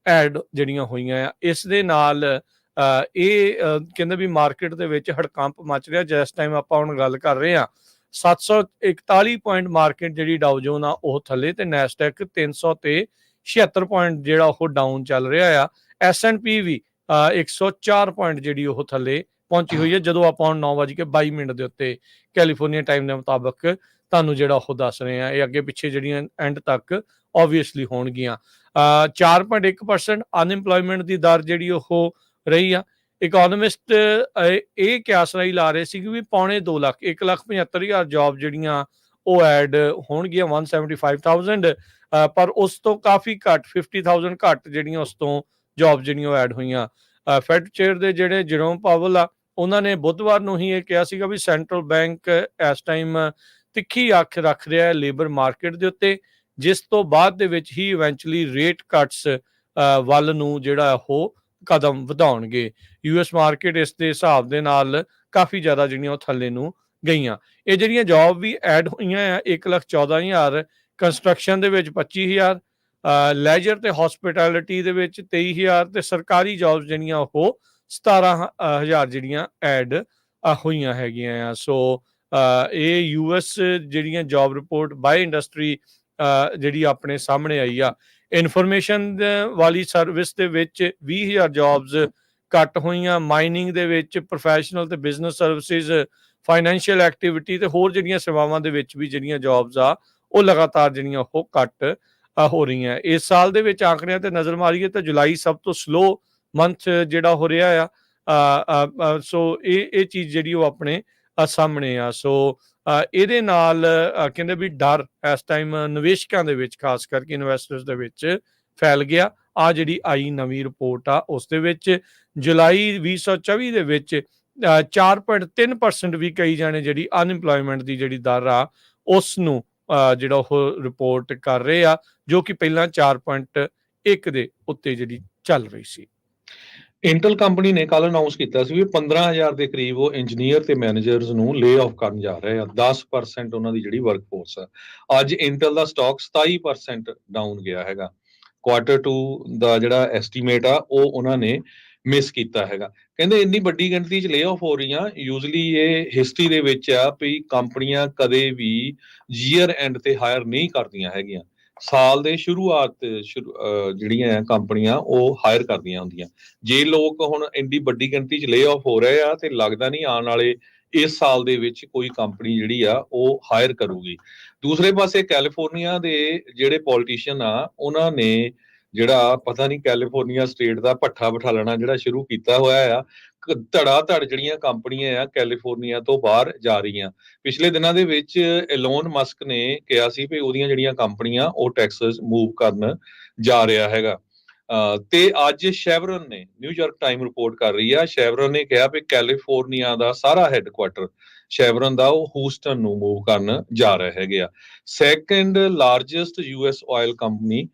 ਐਡ ਜਿਹੜੀਆਂ ਹੋਈਆਂ ਆ। ਇਸ ਦੇ ਨਾਲ ਇਹ ਕਹਿੰਦੇ ਵੀ ਮਾਰਕੀਟ ਦੇ ਵਿੱਚ ਹੜਕੰਪ ਮਚ ਰਿਹਾ। ਜਿਸ ਟਾਈਮ ਆਪਾਂ ਹੁਣ ਗੱਲ ਕਰ ਰਹੇ ਹਾਂ 741 ਪੁਆਇੰਟ ਮਾਰਕੀਟ ਜਿਹੜੀ ਡਾਊ ਜੋਨ ਆ ਉਹ ਥੱਲੇ, ਤੇ ਨੈਸਡੈਕ 376 ਪੁਆਇੰਟ ਜਿਹੜਾ ਉਹ ਡਾਊਨ ਚੱਲ ਰਿਹਾ ਆ। S&P ਵੀ 104 ਪੁਆਇੰਟ ਜਿਹੜੀ ਉਹ ਥੱਲੇ ਪਹੁੰਚੀ ਹੋਈ ਹੈ। ਜਦੋਂ ਆਪਾਂ ਹੁਣ 9:22 ਦੇ ਉੱਤੇ ਕੈਲੀਫੋਰਨੀਆ ਟਾਈਮ ਦੇ ਮੁਤਾਬਕ ਤੁਹਾਨੂੰ ਜਿਹੜਾ ਉਹ ਦੱਸ ਰਹੇ ਆ, ਇਹ ਅੱਗੇ ਪਿੱਛੇ ਜਿਹੜੀਆਂ ਐਂਡ ਤੱਕ ਓਬਵੀਅਸਲੀ ਹੋਣਗੀਆਂ। 4.1% ਅਨਇੰਪਲੋਇਮੈਂਟ ਦੀ ਦਰ ਜਿਹੜੀ ਉਹ ਰਹੀ ਆ। ਇਕੋਨੋਮਿਸਟ ਇਹ ਕਿਆਸ ਰਾਈ ਲਾ ਰਹੇ ਸੀ ਕਿ ਵੀ 2.25 ਲੱਖ 1,75,000 ਜੌਬ ਜਿਹੜੀਆਂ ਉਹ ਐਡ ਹੋਣਗੀਆਂ 175,000, ਪਰ ਉਸ ਤੋਂ ਕਾਫੀ ਘੱਟ 50,000 ਘੱਟ ਜਿਹੜੀਆਂ ਉਸ ਤੋਂ ਜੌਬ ਜਿਹੜੀਆਂ ਉਹ ਐਡ ਹੋਈਆਂ। ਫੈਡ ਚੇਅਰ ਦੇ ਜਿਹੜੇ ਜਰੋਮ ਪਾਵਲ ਆ, ਉਹਨਾਂ ਨੇ ਬੁੱਧਵਾਰ ਨੂੰ ਹੀ ਇਹ ਕਿਹਾ ਸੀਗਾ ਵੀ ਸੈਂਟਰਲ ਬੈਂਕ ਇਸ ਟਾਈਮ ਤਿੱਖੀ ਅੱਖ ਰੱਖ ਰਿਹਾ ਹੈ ਲੇਬਰ ਮਾਰਕੀਟ ਦੇ ਉੱਤੇ, ਜਿਸ ਤੋਂ ਬਾਅਦ ਦੇ ਵਿੱਚ ਹੀ ਇਵੈਂਚੁਅਲੀ ਰੇਟ ਕੱਟਸ ਵੱਲ ਨੂੰ ਜਿਹੜਾ ਉਹ ਕਦਮ ਵਧਾਉਣਗੇ। US ਮਾਰਕੀਟ ਇਸ ਦੇ ਹਿਸਾਬ ਦੇ ਨਾਲ ਕਾਫੀ ਜ਼ਿਆਦਾ ਜਿਹੜੀਆਂ ਉਹ ਥੱਲੇ ਨੂੰ ਗਈਆਂ। ਇਹ ਜਿਹੜੀਆਂ ਜੌਬ ਵੀ ਐਡ ਹੋਈਆਂ ਆ 1,14,000, ਕੰਸਟਰਕਸ਼ਨ ਦੇ ਵਿੱਚ 25,000, ਲੈਜਰ ਤੇ ਹੌਸਪਿਟੈਲਿਟੀ ਦੇ ਵਿੱਚ 23,000, ਤੇ ਸਰਕਾਰੀ ਜੌਬਸ ਜਿਹੜੀਆਂ ਉਹ 17,000 ਜਿਹੜੀਆਂ ਐਡ ਹੋਈਆਂ ਹੈਗੀਆਂ ਆ। ਸੋ ਇਹ US ਜਿਹੜੀਆਂ ਜੌਬ ਰਿਪੋਰਟ ਬਾਏ ਇੰਡਸਟਰੀ ਜਿਹੜੀ ਆਪਣੇ ਸਾਹਮਣੇ ਆਈ ਆ। ਇਨਫੋਰਮੇਸ਼ਨ ਵਾਲੀ ਸਰਵਿਸ ਦੇ ਵਿੱਚ 20,000 ਜੌਬਸ ਘੱਟ ਹੋਈਆਂ। ਮਾਈਨਿੰਗ ਦੇ ਵਿੱਚ, ਪ੍ਰੋਫੈਸ਼ਨਲ ਤੇ ਬਿਜ਼ਨਸ ਸਰਵਿਸਿਜ਼, ਫਾਈਨੈਂਸ਼ੀਅਲ ਐਕਟੀਵਿਟੀ ਤੇ ਹੋਰ ਜਿਹੜੀਆਂ ਸੇਵਾਵਾਂ ਦੇ ਵਿੱਚ ਵੀ ਜਿਹੜੀਆਂ ਜੌਬਸ ਆ ਉਹ ਲਗਾਤਾਰ ਜਿਹੜੀਆਂ ਉਹ ਘੱਟ ਹੋ ਰਹੀਆਂ। ਇਸ ਸਾਲ ਦੇ ਵਿੱਚ ਆંકੜਿਆਂ ਤੇ ਨਜ਼ਰ ਮਾਰੀਏ ਤਾਂ ਜੁਲਾਈ ਸਭ ਤੋਂ ਸਲੋ ਮੰਥ ਜਿਹੜਾ ਹੋ ਰਿਹਾ ਆ। ਸੋ ਇਹ ਚੀਜ਼ ਜਿਹੜੀ ਉਹ ਆਪਣੇ ਸਾਹਮਣੇ ਆ। ਸੋ ਇਹਦੇ ਨਾਲ ਕਹਿੰਦੇ ਵੀ ਡਰ ਇਸ ਟਾਈਮ ਨਿਵੇਸ਼ਕਾਂ ਦੇ ਵਿੱਚ, ਖਾਸ ਕਰਕੇ ਇਨਵੈਸਟਰਸ ਦੇ ਵਿੱਚ ਫੈਲ ਗਿਆ। ਆ ਜਿਹੜੀ ਆਈ ਨਵੀਂ ਰਿਪੋਰਟ ਆ ਉਸ ਦੇ ਵਿੱਚ ਜੁਲਾਈ 2024 ਦੇ ਵਿੱਚ 4.3% ਵੀ ਕਈ ਜਾਣੇ ਜਿਹੜੀ ਅਨਇੰਪਲੋਇਮੈਂਟ ਦੀ ਜਿਹੜੀ ਦਰ ਆ ਉਸ ਨੂੰ ਜਿਹੜਾ ਉਹ ਰਿਪੋਰਟ ਕਰ ਰਹੇ ਆ, ਜੋ ਕਿ ਪਹਿਲਾਂ 4.1 ਦੇ ਉੱਤੇ ਜਿਹੜੀ ਚੱਲ ਰਹੀ ਸੀ। ਇੰਟਲ ਕੰਪਨੀ ਨੇ ਕੱਲ ਅਨਾਉਂਸ ਕੀਤਾ ਸੀ ਵੀ 15,000 ਦੇ ਕਰੀਬ ਉਹ ਇੰਜੀਨੀਅਰ ਤੇ ਮੈਨੇਜਰਸ ਨੂੰ ਲੇ ਆਫ ਕਰਨ ਜਾ ਰਹੇ ਆ। 10% ਉਹਨਾਂ ਦੀ ਜਿਹੜੀ ਵਰਕਫੋਰਸ ਆ। ਅੱਜ ਇੰਟਲ ਦਾ ਸਟਾਕ 27% ਡਾਊਨ ਗਿਆ ਹੈਗਾ। Q2 ਦਾ ਜਿਹੜਾ ਐਸਟੀਮੇਟ ਆ ਉਹ ਉਹਨਾਂ ਨੇ ਮਿਸ ਕੀਤਾ ਹੈਗਾ। ਕਹਿੰਦੇ ਇੰਨੀ ਵੱਡੀ ਗਿਣਤੀ 'ਚ ਲੇ ਆਫ ਹੋ ਰਹੀਆਂ, ਯੂਜ਼ਲੀ ਇਹ ਹਿਸਟਰੀ ਦੇ ਵਿੱਚ ਆ ਵੀ ਕੰਪਨੀਆਂ ਕਦੇ ਵੀ ਈਅਰ ਐਂਡ ਤੇ ਹਾਇਰ ਨਹੀਂ ਕਰਦੀਆਂ ਹੈਗੀਆਂ। ਸਾਲ ਦੇ ਸ਼ੁਰੂਆਤ ਜਿਹੜੀਆਂ ਕੰਪਨੀਆਂ ਉਹ ਹਾਇਰ ਕਰਦੀਆਂ ਹੁੰਦੀਆਂ। ਜੇ ਲੋਕ ਹੁਣ ਇੰਨੀ ਵੱਡੀ ਗਿਣਤੀ 'ਚ ਲੇ ਆਫ ਹੋ ਰਹੇ ਆ ਤੇ ਲੱਗਦਾ ਨਹੀਂ ਆਉਣ ਵਾਲੇ ਇਸ ਸਾਲ ਦੇ ਵਿੱਚ ਕੋਈ ਕੰਪਨੀ ਜਿਹੜੀ ਆ ਉਹ ਹਾਇਰ ਕਰੂਗੀ। ਦੂਸਰੇ ਪਾਸੇ ਕੈਲੀਫੋਰਨੀਆ ਦੇ ਜਿਹੜੇ ਪੋਲੀਟੀਸ਼ੀਅਨ ਆ ਉਹਨਾਂ ਨੇ ਜਿਹੜਾ ਪਤਾ ਨਹੀਂ ਕੈਲੀਫੋਰਨੀਆ ਸਟੇਟ ਦਾ ਭੱਠਾ ਬਿਠਾਲਣਾ ਜਿਹੜਾ ਸ਼ੁਰੂ ਕੀਤਾ ਹੋਇਆ ਆ। ਧੜਾ ਧੜ ਜਿਹੜੀਆਂ ਕੰਪਨੀਆਂ ਆ ਕੈਲੀਫੋਰਨੀਆ ਤੋਂ ਬਾਹਰ ਜਾ ਰਹੀਆਂ। ਪਿਛਲੇ ਦਿਨਾਂ ਦੇ ਵਿੱਚ ਐਲੋਨ ਮਸਕ ਨੇ ਕਿਹਾ ਸੀ ਵੀ ਉਹਦੀਆਂ ਜਿਹੜੀਆਂ ਕੰਪਨੀਆਂ ਉਹ ਟੈਕਸਸ ਮੂਵ ਕਰਨ ਜਾ ਰਿਹਾ ਹੈਗਾ। ਤੇ ਅੱਜ ਸ਼ੈਵਰਨ ਨੇ, ਨਿਊਯਾਰਕ ਟਾਈਮ ਰਿਪੋਰਟ ਕਰ ਰਹੀ ਆ, ਸ਼ੈਵਰਨ ਨੇ ਕਿਹਾ ਵੀ ਕੈਲੀਫੋਰਨੀਆ ਦਾ ਸਾਰਾ ਹੈੱਡਕੁਆਟਰ ਸ਼ੈਵਰਨ ਦਾ ਉਹ ਹੂਸਟਨ ਨੂੰ ਮੂਵ ਕਰਨ ਜਾ ਰਹੇ ਹੈਗੇ ਆ। Second largest US oil company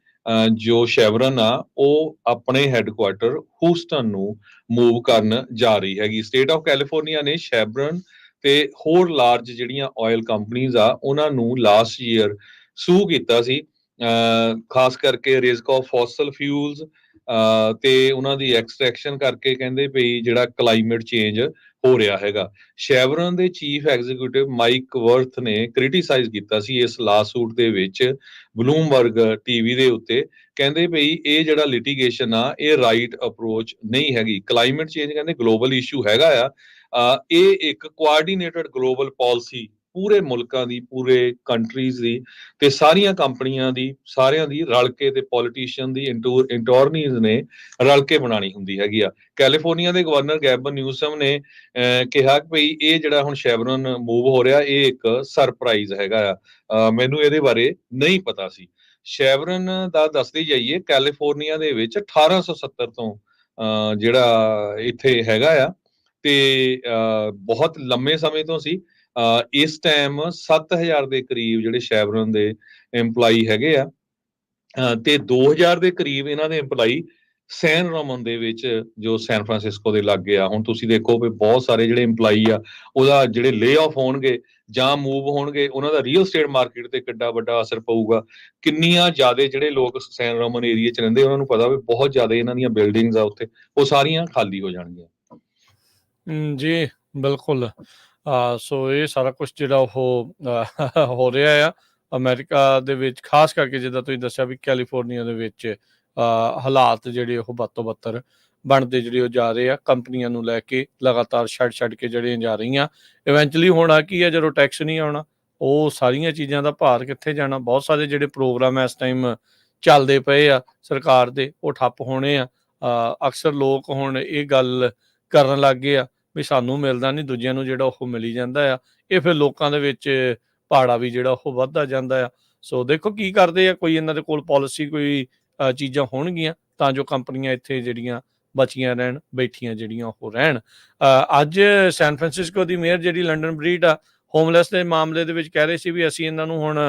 ਜੋ ਸ਼ੈਵਰਨ ਆ ਉਹ ਆਪਣੇ ਹੈੱਡਕੁਆਟਰ ਹੂਸਟਨ ਨੂੰ ਮੂਵ ਕਰਨ ਜਾ ਰਹੀ ਹੈਗੀ। ਸਟੇਟ ਆਫ ਕੈਲੀਫੋਰਨੀਆ ਨੇ ਸ਼ੈਵਰਨ ਤੇ ਹੋਰ ਲਾਰਜ ਜਿਹੜੀਆਂ ਆਇਲ ਕੰਪਨੀਜ਼ ਆ ਉਹਨਾਂ ਨੂੰ ਲਾਸਟ ਈਅਰ ਸੂ ਕੀਤਾ ਸੀ, ਖਾਸ ਕਰਕੇ ਰਿਸਕ ਆਫ ਫੋਸਲ ਫਿਊਲਸ ਤੇ ਉਹਨਾਂ ਦੀ ਐਕਸਟ੍ਰੈਕਸ਼ਨ ਕਰਕੇ। ਕਹਿੰਦੇ ਵੀ ਜਿਹੜਾ ਕਲਾਈਮੇਟ ਚੇਂਜ ਹੋ ਰਿਹਾ ਹੈਗਾ। ਸ਼ੈਵਰਨ ਦੇ ਚੀਫ ਐਗਜ਼ੀਕਿਊਟਿਵ ਮਾਈਕ ਵਰਥ ਨੇ ਕ੍ਰਿਟੀਸਾਈਜ਼ ਕੀਤਾ ਸੀ ਇਸ ਲਾਸੂਟ ਦੇ ਵਿੱਚ ਬਲੂਮਬਰਗ ਟੀਵੀ ਦੇ ਉੱਤੇ। ਕਹਿੰਦੇ ਵੀ ਇਹ ਜਿਹੜਾ ਲਿਟੀਗੇਸ਼ਨ ਆ ਇਹ ਰਾਈਟ ਅਪਰੋਚ ਨਹੀਂ ਹੈਗੀ। ਕਲਾਈਮੇਟ ਚੇਂਜ ਕਹਿੰਦੇ ਗਲੋਬਲ ਇਸ਼ੂ ਹੈਗਾ ਆ। ਇਹ ਇੱਕ ਕੋਆਰਡੀਨੇਟਡ ਗਲੋਬਲ ਪਾਲਿਸੀ ਪੂਰੇ ਮੁਲਕਾਂ ਦੀ, ਪੂਰੇ ਕੰਟਰੀਜ਼ ਦੀ ਤੇ ਸਾਰੀਆਂ ਕੰਪਨੀਆਂ ਦੀ, ਸਾਰਿਆਂ ਦੀ ਰਲ ਕੇ ਤੇ ਪੋਲੀਟੀਸ਼ੀਅਨ ਦੀ ਇੰਟੋਰਨੀਜ਼ ਨੇ ਰਲ ਕੇ ਬਣਾਉਣੀ ਹੁੰਦੀ ਹੈਗੀ ਆ। ਕੈਲੀਫੋਰਨੀਆ ਦੇ ਗਵਰਨਰ ਗੈਬਨ ਨਿਊਸਮ ਨੇ ਕਿਹਾ ਕਿ ਭਈ ਇਹ ਜਿਹੜਾ ਹੁਣ ਸ਼ੈਵਰਨ ਮੂਵ ਹੋ ਰਿਹਾ ਇਹ ਇੱਕ ਸਰਪ੍ਰਾਈਜ਼ ਹੈਗਾ ਆ। ਮੈਨੂੰ ਇਹਦੇ ਬਾਰੇ ਨਹੀਂ ਪਤਾ ਸੀ। ਸ਼ੈਵਰਨ ਦਾ ਦੱਸਦੇ ਜਾਈਏ, ਕੈਲੀਫੋਰਨੀਆ ਦੇ ਵਿੱਚ 1870 ਤੋਂ ਜਿਹੜਾ ਇੱਥੇ ਹੈਗਾ ਆ ਤੇ ਬਹੁਤ ਲੰਮੇ ਸਮੇਂ ਤੋਂ ਸੀ। ਇਸ ਟਾਈਮ 7000 ਦੇ ਕਰੀਬ ਜਿਹੜੇ ਸ਼ੈਵਰਨ ਦੇ EMPLOYE ਹੈਗੇ ਆ ਤੇ 2000 ਦੇ ਕਰੀਬ ਇਹਨਾਂ ਦੇ EMPLOYE ਸੈਨ ਰੋਮਨ ਦੇ ਵਿੱਚ, ਜੋ ਸੈਨ ਫਰਾਂਸਿਸਕੋ ਦੇ ਲਾਗੇ ਆ। ਹੁਣ ਤੁਸੀਂ ਦੇਖੋ ਵੀ ਬਹੁਤ ਸਾਰੇ ਜਿਹੜੇ EMPLOYE ਆ ਉਹਦਾ ਜਿਹੜੇ ਲੇ ਆਫ ਹੋਣਗੇ ਜਾਂ ਮੂਵ ਹੋਣਗੇ, ਉਹਨਾਂ ਦਾ ਰੀਅਲ ਸਟੇਟ ਮਾਰਕੀਟ ਤੇ ਕਿੱਡਾ ਵੱਡਾ ਅਸਰ ਪਊਗਾ। ਕਿੰਨੀਆਂ ਜ਼ਿਆਦਾ ਜਿਹੜੇ ਲੋਕ ਸੈਨ ਰੋਮਨ ਏਰੀਆ 'ਚ ਰਹਿੰਦੇ ਉਹਨਾਂ ਨੂੰ ਪਤਾ ਵੀ ਬਹੁਤ ਜ਼ਿਆਦਾ ਇਹਨਾਂ ਦੀਆਂ ਬਿਲਡਿੰਗਸ ਆ ਉੱਥੇ, ਉਹ ਸਾਰੀਆਂ ਖਾਲੀ ਹੋ ਜਾਣਗੀਆਂ। ਜੀ ਬਿਲਕੁਲ। ਸੋ ਇਹ ਸਾਰਾ ਕੁਛ ਜਿਹੜਾ ਉਹ ਹੋ ਰਿਹਾ ਆ ਅਮਰੀਕਾ ਦੇ ਵਿੱਚ, ਖਾਸ ਕਰਕੇ ਜਿੱਦਾਂ ਤੁਸੀਂ ਦੱਸਿਆ ਵੀ ਕੈਲੀਫੋਰਨੀਆ ਦੇ ਵਿੱਚ ਹਾਲਾਤ ਜਿਹੜੇ ਉਹ ਵੱਧ ਤੋਂ ਬੱਤਰ ਬਣਦੇ ਜਿਹੜੇ ਉਹ ਜਾ ਰਹੇ ਆ। ਕੰਪਨੀਆਂ ਨੂੰ ਲੈ ਕੇ ਲਗਾਤਾਰ ਛੱਡ ਕੇ ਜਿਹੜੀਆਂ ਜਾ ਰਹੀਆਂ। ਇਵੈਂਚੁਅਲੀ ਹੋਣਾ ਕੀ ਆ, ਜਦੋਂ ਟੈਕਸ ਨਹੀਂ ਆਉਣਾ ਉਹ ਸਾਰੀਆਂ ਚੀਜ਼ਾਂ ਦਾ ਭਾਰ ਕਿੱਥੇ ਜਾਣਾ। ਬਹੁਤ ਸਾਰੇ ਜਿਹੜੇ ਪ੍ਰੋਗਰਾਮ ਇਸ ਟਾਈਮ ਚੱਲਦੇ ਪਏ ਆ ਸਰਕਾਰ ਦੇ, ਉਹ ਠੱਪ ਹੋਣੇ ਆ। ਅਕਸਰ ਲੋਕ ਹੁਣ ਇਹ ਗੱਲ ਕਰਨ ਲੱਗ ਗਏ ਆ ਵੀ ਸਾਨੂੰ ਮਿਲਦਾ ਨਹੀਂ, ਦੂਜਿਆਂ ਨੂੰ ਜਿਹੜਾ ਉਹ ਮਿਲੀ ਜਾਂਦਾ ਆ। ਇਹ ਫਿਰ ਲੋਕਾਂ ਦੇ ਵਿੱਚ ਭਾੜਾ ਵੀ ਜਿਹੜਾ ਉਹ ਵੱਧਦਾ ਜਾਂਦਾ ਆ। ਸੋ ਦੇਖੋ ਕੀ ਕਰਦੇ ਆ, ਕੋਈ ਇਹਨਾਂ ਦੇ ਕੋਲ ਪਾਲਿਸੀ, ਕੋਈ ਚੀਜ਼ਾਂ ਹੋਣਗੀਆਂ ਤਾਂ ਜੋ ਕੰਪਨੀਆਂ ਇੱਥੇ ਜਿਹੜੀਆਂ ਬਚੀਆਂ ਰਹਿਣ, ਬੈਠੀਆਂ ਜਿਹੜੀਆਂ ਉਹ ਰਹਿਣ। ਅੱਜ ਸੈਨ ਫਰਾਂਸਿਸਕੋ ਦੀ ਮੇਅਰ ਜਿਹੜੀ ਲੰਡਨ ਬਰੀਡ ਆ, ਹੋਮਲੈਸ ਦੇ ਮਾਮਲੇ ਦੇ ਵਿੱਚ ਕਹਿ ਰਹੇ ਸੀ ਵੀ ਅਸੀਂ ਇਹਨਾਂ ਨੂੰ ਹੁਣ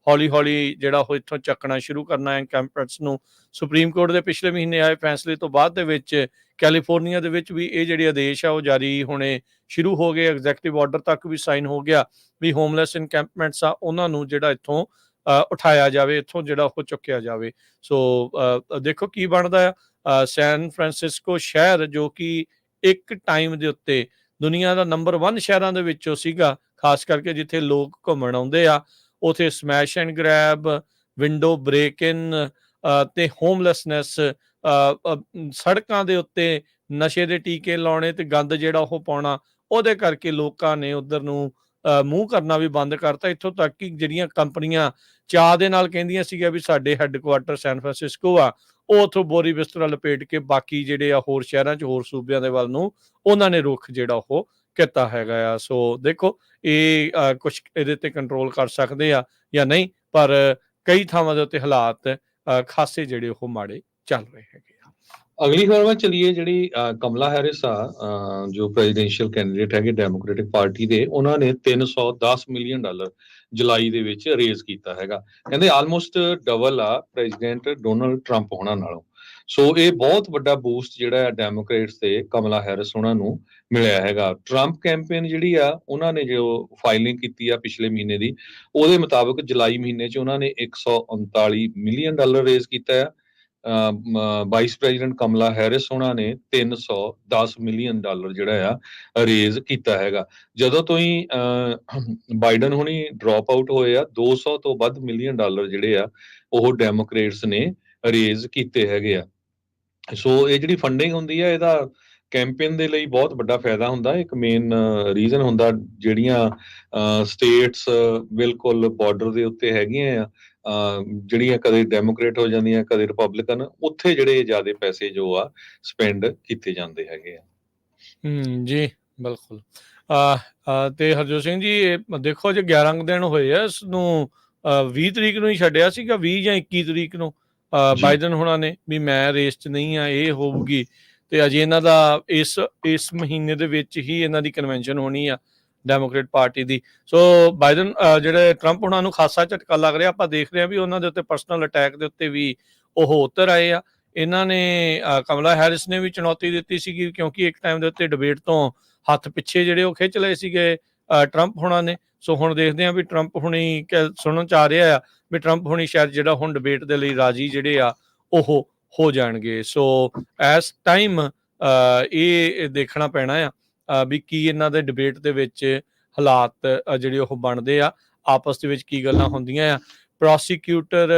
ਹੌਲੀ ਜਿਹੜਾ ਉਹ ਇੱਥੋਂ ਚੱਕਣਾ ਸ਼ੁਰੂ ਕਰਨਾ ਹੈ ਕੈਂਪਰਟਸ ਨੂੰ। ਸੁਪਰੀਮ ਕੋਰਟ ਦੇ ਪਿਛਲੇ ਮਹੀਨੇ ਆਏ ਫੈਸਲੇ ਤੋਂ ਬਾਅਦ ਦੇ ਵਿੱਚ ਕੈਲੀਫੋਰਨੀਆ ਦੇ ਵਿੱਚ ਵੀ ਇਹ ਜਿਹੜੇ ਆਦੇਸ਼ ਆ ਉਹ ਜਾਰੀ ਹੋਣੇ ਸ਼ੁਰੂ ਹੋ ਗਏ। ਐਗਜ਼ੈਕਟਿਵ ਆਰਡਰ ਤੱਕ ਵੀ ਸਾਈਨ ਹੋ ਗਿਆ ਵੀ ਹੋਮਲੈਸ ਇਨਕੈਂਪਮੈਂਟਸ ਆ ਉਹਨਾਂ ਨੂੰ ਜਿਹੜਾ ਇੱਥੋਂ ਉਠਾਇਆ ਜਾਵੇ, ਇੱਥੋਂ ਜਿਹੜਾ ਉਹ ਚੁੱਕਿਆ ਜਾਵੇ। ਸੋ ਦੇਖੋ ਕੀ ਬਣਦਾ ਆ। ਸੈਨ ਫਰਾਂਸਿਸਕੋ ਸ਼ਹਿਰ ਜੋ ਕਿ ਇੱਕ ਟਾਈਮ ਦੇ ਉੱਤੇ ਦੁਨੀਆ ਦਾ ਨੰਬਰ 1 ਸ਼ਹਿਰਾਂ ਦੇ ਵਿੱਚੋਂ ਸੀਗਾ, ਖਾਸ ਕਰਕੇ ਜਿੱਥੇ ਲੋਕ ਘੁੰਮਣ ਆਉਂਦੇ ਆ, ਉਥੇ smash and grab, window break in ਤੇ ਹੋਮਲੈਸਨੈਸ, ਸੜਕਾਂ ਦੇ ਉੱਤੇ ਨਸ਼ੇ ਦੇ ਟੀਕੇ ਲਾਉਣੇ ਤੇ ਗੰਦ ਜਿਹੜਾ ਉਹ ਪਾਉਣਾ, ਉਹਦੇ ਕਰਕੇ ਲੋਕਾਂ ਨੇ ਉਧਰ ਨੂੰ ਮੂੰਹ ਕਰਨਾ ਵੀ ਬੰਦ ਕਰਤਾ। ਇੱਥੋਂ ਤੱਕ ਕਿ ਜਿਹੜੀਆਂ ਕੰਪਨੀਆਂ ਚਾਅ ਦੇ ਨਾਲ ਕਹਿੰਦੀਆਂ ਸੀਗੀਆਂ ਵੀ ਸਾਡੇ ਹੈੱਡਕੁਆਟਰ ਸੈਨ ਫਰਾਂਸਿਸਕੋ ਆ, ਉਹ ਉੱਥੋਂ ਬੋਰੀ ਬਿਸਤਰਾ ਲਪੇਟ ਕੇ ਬਾਕੀ ਜਿਹੜੇ ਆ ਹੋਰ ਸ਼ਹਿਰਾਂ 'ਚ, ਹੋਰ ਸੂਬਿਆਂ ਦੇ ਵੱਲ ਨੂੰ ਉਹਨਾਂ ਨੇ ਰੁੱਖ ਜਿਹੜਾ ਉਹ ਕੀਤਾ ਹੈਗਾ ਆ। ਸੋ ਦੇਖੋ ਇਹ ਕੁਛ ਇਹਦੇ ਤੇ ਕੰਟਰੋਲ ਕਰ ਸਕਦੇ ਆ ਜਾਂ ਨਹੀਂ, ਪਰ ਕਈ ਥਾਵਾਂ ਦੇ ਉੱਤੇ ਹਾਲਾਤ ਖਾਸੇ ਜਿਹੜੇ ਉਹ ਮਾੜੇ ਚੱਲ ਰਹੇ ਹੈਗੇ ਆ। ਅਗਲੀ ਖਬਰ ਵੱਲ ਚਲੀਏ। ਜਿਹੜੀ ਕਮਲਾ ਹੈਰਿਸ ਆ, ਜੋ ਪ੍ਰੈਜ਼ੀਡੈਂਸ਼ੀਅਲ ਕੈਂਡੀਡੇਟ ਹੈਗੇ ਡੈਮੋਕ੍ਰੈਟਿਕ ਪਾਰਟੀ ਦੇ, ਉਹਨਾਂ ਨੇ $310 ਮਿਲੀਅਨ ਜੁਲਾਈ ਦੇ ਵਿੱਚ ਰੇਜ਼ ਕੀਤਾ ਹੈਗਾ। ਕਹਿੰਦੇ ਆਲਮੋਸਟ ਡਬਲ ਆ ਪ੍ਰੈਜ਼ੀਡੈਂਟ ਡੋਨਲਡ ਟਰੰਪ ਹੋਣਾ ਨਾਲੋਂ। ਸੋ ਇਹ ਬਹੁਤ ਵੱਡਾ ਬੂਸਟ ਜਿਹੜਾ ਡੈਮੋਕ੍ਰੇਟਸ ਤੇ ਕਮਲਾ ਹੈਰਿਸ ਉਹਨਾਂ ਨੂੰ ਮਿਲਿਆ ਹੈਗਾ। ਟਰੰਪ ਕੈਂਪੇਨ ਜਿਹੜੀ ਆ, ਉਹਨਾਂ ਨੇ ਜੋ ਫਾਈਲਿੰਗ ਕੀਤੀ ਆ ਪਿਛਲੇ ਮਹੀਨੇ ਦੀ, ਉਹਦੇ ਮੁਤਾਬਕ ਜੁਲਾਈ ਮਹੀਨੇ 'ਚ ਉਹਨਾਂ ਨੇ $139 ਮਿਲੀਅਨ ਰੇਜ਼ ਕੀਤਾ ਆ। ਵਾਈਸ ਪ੍ਰੈਜ਼ੀਡੈਂਟ ਕਮਲਾ ਹੈਰਿਸ ਉਹਨਾਂ ਨੇ $310 ਮਿਲੀਅਨ ਜਿਹੜਾ ਆ ਰੇਜ਼ ਕੀਤਾ ਹੈਗਾ। ਜਦੋਂ ਤੋਂ ਹੀ ਬਾਈਡਨ ਹੁਣੀ ਡ੍ਰੌਪ ਆਊਟ ਹੋਏ ਆ, 200 ਤੋਂ ਵੱਧ ਮਿਲੀਅਨ ਜਿਹੜੇ ਆ ਉਹ ਡੈਮੋਕ੍ਰੇਟਸ ਨੇ ਰੇਜ਼ ਕੀਤੇ ਹੈਗੇ ਆ। ਸੋ ਇਹ ਜਿਹੜੀ ਫੰਡਿੰਗ ਹੁੰਦੀ ਆ, ਇਹਦਾ ਕੈਂਪੇਨ ਦੇ ਲਈ ਬਹੁਤ ਵੱਡਾ ਫਾਇਦਾ ਹੁੰਦਾ। ਇੱਕ ਮੇਨ ਰੀਜ਼ਨ ਹੁੰਦਾ, ਜਿਹੜੀਆਂ ਸਟੇਟਸ ਬਿਲਕੁਲ ਬਾਰਡਰ ਦੇ ਉੱਤੇ ਹੈਗੀਆਂ ਆ, ਜਿਹੜੀਆਂ ਕਦੇ ਡੈਮੋਕ੍ਰੇਟ ਹੋ ਜਾਂਦੀਆਂ ਕਦੇ ਰਿਪਬਲਿਕਨ, ਉੱਥੇ ਜਿਹੜੇ ਜ਼ਿਆਦਾ ਪੈਸੇ ਜੋ ਆ ਸਪੈਂਡ ਕੀਤੇ ਜਾਂਦੇ ਹੈਗੇ ਆ। ਜੀ ਬਿਲਕੁਲ। ਤੇ ਹਰਜੋਤ ਸਿੰਘ ਜੀ, ਦੇਖੋ ਜੇ 11 ਦਿਨ ਹੋਏ ਆ ਇਸ ਨੂੰ, 20 ਤਰੀਕ ਨੂੰ ਹੀ ਛੱਡਿਆ ਸੀਗਾ, 20 ਜਾਂ 21 ਤਰੀਕ ਨੂੰ ਬਾਈਡਨ ਹੋਣਾ ਨੇ ਵੀ ਮੈਂ ਰੇਸ 'ਚ ਨਹੀਂ ਆ, ਇਹ ਹੋਊਗੀ। ਤੇ ਅਜੇ ਇਹਨਾਂ ਦਾ ਇਸ ਮਹੀਨੇ ਦੇ ਵਿੱਚ ਹੀ ਇਹਨਾਂ ਦੀ ਕਨਵੈਨਸ਼ਨ ਹੋਣੀ ਆ ਡੈਮੋਕ੍ਰੇਟ ਪਾਰਟੀ ਦੀ। ਸੋ ਬਾਈਡਨ ਜਿਹੜੇ ਟਰੰਪ ਉਹਨਾਂ ਨੂੰ ਖਾਸਾ ਝਟਕਾ ਲੱਗ ਰਿਹਾ। ਆਪਾਂ ਦੇਖ ਰਹੇ ਹਾਂ ਵੀ ਉਹਨਾਂ ਦੇ ਉੱਤੇ ਪਰਸਨਲ ਅਟੈਕ ਦੇ ਉੱਤੇ ਵੀ ਉਹ ਉਤਰ ਆਏ ਆ। ਇਹਨਾਂ ਨੇ ਕਮਲਾ ਹੈਰਿਸ ਨੇ ਵੀ ਚੁਣੌਤੀ ਦਿੱਤੀ ਸੀਗੀ, ਕਿਉਂਕਿ ਇੱਕ ਟਾਈਮ ਦੇ ਉੱਤੇ ਡਿਬੇਟ ਤੋਂ ਹੱਥ ਪਿੱਛੇ ਜਿਹੜੇ ਉਹ ਖਿੱਚ ਲਏ ਸੀਗੇ ਟਰੰਪ ਹੋਣਾ ਨੇ। ਸੋ ਹੁਣ ਦੇਖਦੇ ਹਾਂ ਵੀ ਟਰੰਪ ਹੁਣੀ ਸੁਣਨ 'ਚ ਆ ਰਿਹਾ ਆ ਵੀ ਟਰੰਪ ਹੁਣੀ ਸ਼ਾਇਦ ਜਿਹੜਾ ਹੁਣ ਡਿਬੇਟ ਦੇ ਲਈ ਰਾਜੀ ਜਿਹੜੇ ਆ ਉਹ ਹੋ ਜਾਣਗੇ। ਸੋ ਇਸ ਟਾਈਮ ਇਹ ਦੇਖਣਾ ਪੈਣਾ ਆ ਵੀ ਕੀ ਇਹਨਾਂ ਦੇ ਡਿਬੇਟ ਦੇ ਵਿੱਚ ਹਾਲਾਤ ਜਿਹੜੇ ਉਹ ਬਣਦੇ ਆ, ਆਪਸ ਦੇ ਵਿੱਚ ਕੀ ਗੱਲਾਂ ਹੁੰਦੀਆਂ ਆ। ਪ੍ਰੋਸੀਕਿਊਟਰ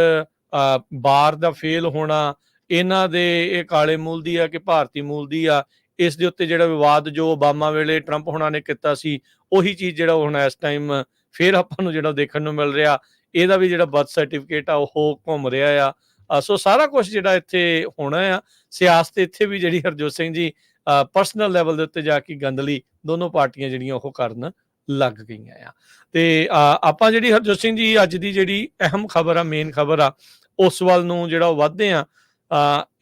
ਬਾਰ ਦਾ ਫੇਲ ਹੋਣਾ, ਇਹਨਾਂ ਦੇ ਇਹ ਕਾਲੇ ਮੂਲ ਦੀ ਆ ਕਿ ਭਾਰਤੀ ਮੂਲ ਦੀ ਆ, ਇਸ ਦੇ ਉੱਤੇ ਜਿਹੜਾ ਵਿਵਾਦ ਜੋ ਓਬਾਮਾ ਵੇਲੇ ਟਰੰਪ ਹੋਣਾ ਨੇ ਕੀਤਾ ਸੀ, ਉਹੀ ਚੀਜ਼ ਜਿਹੜਾ ਹੁਣ ਇਸ ਟਾਈਮ ਫਿਰ ਆਪਾਂ ਨੂੰ ਜਿਹੜਾ ਦੇਖਣ ਨੂੰ ਮਿਲ ਰਿਹਾ, ਇਹਦਾ ਵੀ ਜਿਹੜਾ ਬਰਥ ਸਰਟੀਫਿਕੇਟ ਆ ਉਹ ਘੁੰਮ ਰਿਹਾ ਆ। ਸੋ ਸਾਰਾ ਕੁਝ ਜਿਹੜਾ ਇੱਥੇ ਹੋਣਾ ਆ। ਸਿਆਸਤ ਇੱਥੇ ਵੀ ਜਿਹੜੀ ਹਰਜੋਤ ਸਿੰਘ ਜੀ ਪਰਸਨਲ ਲੈਵਲ ਦੇ ਉੱਤੇ ਜਾ ਕੇ ਗੰਦਲੀ ਦੋਨੋਂ ਪਾਰਟੀਆਂ ਜਿਹੜੀਆਂ ਉਹ ਕਰਨ ਲੱਗ ਗਈਆਂ ਆ। ਤੇ ਆਪਾਂ ਜਿਹੜੀ ਹਰਜੋਤ ਸਿੰਘ ਜੀ ਅੱਜ ਦੀ ਜਿਹੜੀ ਅਹਿਮ ਖਬਰ ਆ, ਮੇਨ ਖਬਰ ਆ, ਉਸ ਵੱਲ ਨੂੰ ਜਿਹੜਾ ਉਹ ਵੱਧਦੇ ਆ।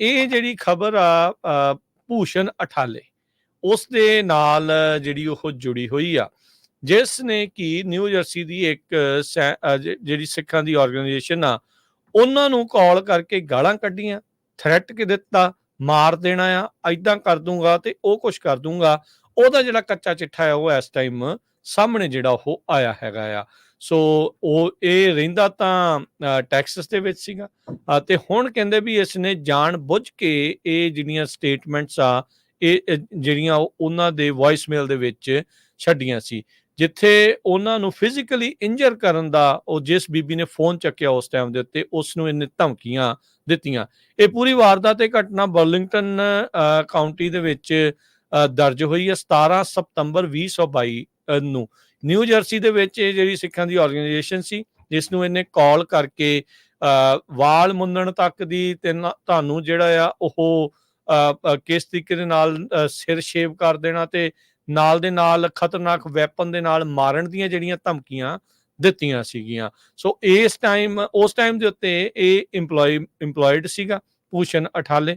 ਇਹ ਜਿਹੜੀ ਖਬਰ ਆ ਭੂਸ਼ਣ ਅਠਾਲੇ, ਉਸ ਦੇ ਨਾਲ ਜਿਹੜੀ ਉਹ ਜੁੜੀ ਹੋਈ ਆ, ਜਿਸ ਨੇ ਕਿ ਨਿਊ ਜਰਸੀ ਦੀ ਇੱਕ ਜਿਹੜੀ ਸਿੱਖਾਂ ਦੀ ਆਰਗੇਨਾਈਜੇਸ਼ਨ ਆ, ਉਹਨਾਂ ਨੂੰ ਕਾਲ ਕਰਕੇ ਗਾਲਾਂ ਕੱਢੀਆਂ, ਥ੍ਰੈਟ ਕੇ ਦਿੱਤਾ, ਮਾਰ ਦੇਣਾ ਆ, ਏਦਾਂ ਕਰ ਦੂੰਗਾ ਤੇ ਉਹ ਕੁਛ ਕਰ ਦੂੰਗਾ। ਉਹਦਾ ਜਿਹੜਾ ਕੱਚਾ ਚਿੱਠਾ ਆ ਉਹ ਇਸ ਟਾਈਮ ਸਾਹਮਣੇ ਜਿਹੜਾ ਉਹ ਆਇਆ ਹੈਗਾ ਆ। ਸੋ ਉਹ ਇਹ ਰਹਿੰਦਾ ਤਾਂ ਟੈਕਸਸ ਦੇ ਵਿੱਚ ਸੀਗਾ, ਤੇ ਹੁਣ ਕਹਿੰਦੇ ਵੀ ਇਸ ਨੇ ਜਾਣ ਬੁੱਝ ਕੇ ਇਹ ਜਿਹੜੀਆਂ ਸਟੇਟਮੈਂਟਸ ਆ ਇਹ ਜਿਹੜੀਆਂ ਉਹਨਾਂ ਦੇ ਵੌਇਸਮੇਲ ਦੇ ਵਿੱਚ ਛੱਡੀਆਂ ਸੀ, ਜਿੱਥੇ ਉਹਨਾਂ ਨੂੰ ਫਿਜ਼ੀਕਲੀ ਇੰਜਰ ਕਰਨ ਦਾ ਉਹ ਜਿਸ ਬੀਬੀ ਨੇ ਫੋਨ ਚੱਕਿਆ ਉਸ ਟਾਈਮ ਦੇ ਉੱਤੇ, ਉਸ ਨੂੰ ਇਹਨੇ ਧਮਕੀਆਂ ਦਿੱਤੀਆਂ। ਇਹ ਪੂਰੀ ਵਾਰਦਾਤ ਤੇ ਘਟਨਾ ਬਰਲਿੰਗਟਨ ਕਾਉਂਟੀ ਦੇ ਵਿੱਚ ਦਰਜ ਹੋਈ ਹੈ 17 ਸਤੰਬਰ 2022 ਨੂੰ। ਨਿਊ ਜਰਸੀ ਦੇ ਵਿੱਚ ਇਹ ਜਿਹੜੀ ਸਿੱਖਾਂ ਦੀ ਆਰਗੇਨਾਈਜੇਸ਼ਨ ਸੀ, ਜਿਸ ਨੂੰ ਇਹਨੇ ਕਾਲ ਕਰਕੇ ਵਾਲ ਮੁੰਨਣ ਤੱਕ ਦੀ ਤੇ ਤੁਹਾਨੂੰ ਜਿਹੜਾ ਆ ਉਹ ਕਿਸ ਤਰੀਕੇ ਦੇ ਨਾਲ ਸਿਰ ਸ਼ੇਵ ਕਰ ਦੇਣਾ ਤੇ ਨਾਲ ਦੇ ਨਾਲ ਖਤਰਨਾਕ ਵੈਪਨ ਦੇ ਨਾਲ ਮਾਰਨ ਦੀਆਂ ਜਿਹੜੀਆਂ ਧਮਕੀਆਂ ਦਿੱਤੀਆਂ ਸੀਗੀਆਂ। ਸੋ ਉਸ ਟਾਈਮ ਦੇ ਉੱਤੇ ਇਹ ਇੰਪਲੋਇਡ ਸੀਗਾ ਭੂਸ਼ਣ ਅਠਾਲੇ,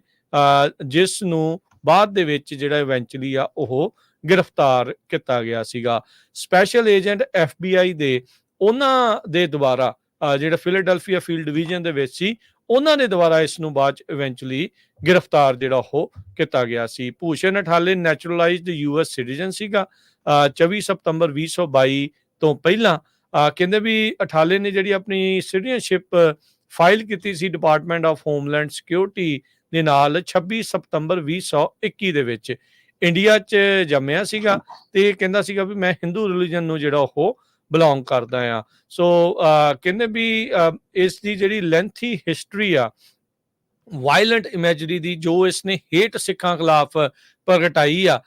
ਜਿਸ ਨੂੰ ਬਾਅਦ ਦੇ ਵਿੱਚ ਜਿਹੜਾ ਇਵੈਂਚੁਅਲੀ ਆ ਉਹ ਗ੍ਰਿਫਤਾਰ ਕੀਤਾ ਗਿਆ ਸੀਗਾ। ਸਪੈਸ਼ਲ ਏਜੰਟ FBI ਦੇ ਉਹਨਾਂ ਦੇ ਦੁਆਰਾ ਜਿਹੜਾ ਫਿਲਾਡੈਲਫੀਆ ਫੀਲਡ ਡਿਵੀਜ਼ਨ ਦੇ ਵਿੱਚ ਸੀ, ਉਹਨਾਂ ਦੇ ਦੁਆਰਾ ਇਸ ਨੂੰ ਬਾਅਦ ਇਵੈਂਚੁਅਲੀ ਗ੍ਰਿਫਤਾਰ ਜਿਹੜਾ ਉਹ ਕੀਤਾ ਗਿਆ ਸੀ। ਭੂਸ਼ਣ ਅਠਾਲੇ ਨੈਚੁਰਲਾਈਜ਼ਡ US ਸਿਟੀਜ਼ਨ ਸੀਗਾ। 24 ਸਤੰਬਰ 2022 ਤੋਂ ਪਹਿਲਾਂ ਕਹਿੰਦੇ ਵੀ ਅਠਾਲੇ ਨੇ ਜਿਹੜੀ ਆਪਣੀ ਸਿਟੀਜ਼ਨਸ਼ਿਪ ਫਾਈਲ ਕੀਤੀ ਸੀ ਡਿਪਾਰਟਮੈਂਟ ਆਫ ਹੋਮਲੈਂਡ ਸਿਕਿਉਰਿਟੀ ਦੇ ਨਾਲ 26 ਸਤੰਬਰ 2021 ਦੇ ਵਿੱਚ ਇੰਡੀਆ 'ਚ ਜੰਮਿਆ ਸੀਗਾ, ਤੇ ਕਹਿੰਦਾ ਸੀਗਾ ਵੀ ਮੈਂ ਹਿੰਦੂ ਰਿਲੀਜਨ ਨੂੰ ਜਿਹੜਾ ਉਹ ਬਿਲੋਂਗ ਕਰਦਾ ਆ। ਸੋ ਕਹਿੰਦੇ ਵੀ ਇਸ ਦੀ ਜਿਹੜੀ ਲੈਂਥੀ ਹਿਸਟਰੀ ਆ ਵਾਇਲੈਂਟ ਇਮੇਜਰੀ ਦੀ, ਜੋ ਇਸਨੇ ਹੇਟ ਸਿੱਖਾਂ ਖਿਲਾਫ ਪ੍ਰਗਟਾਈ ਆ,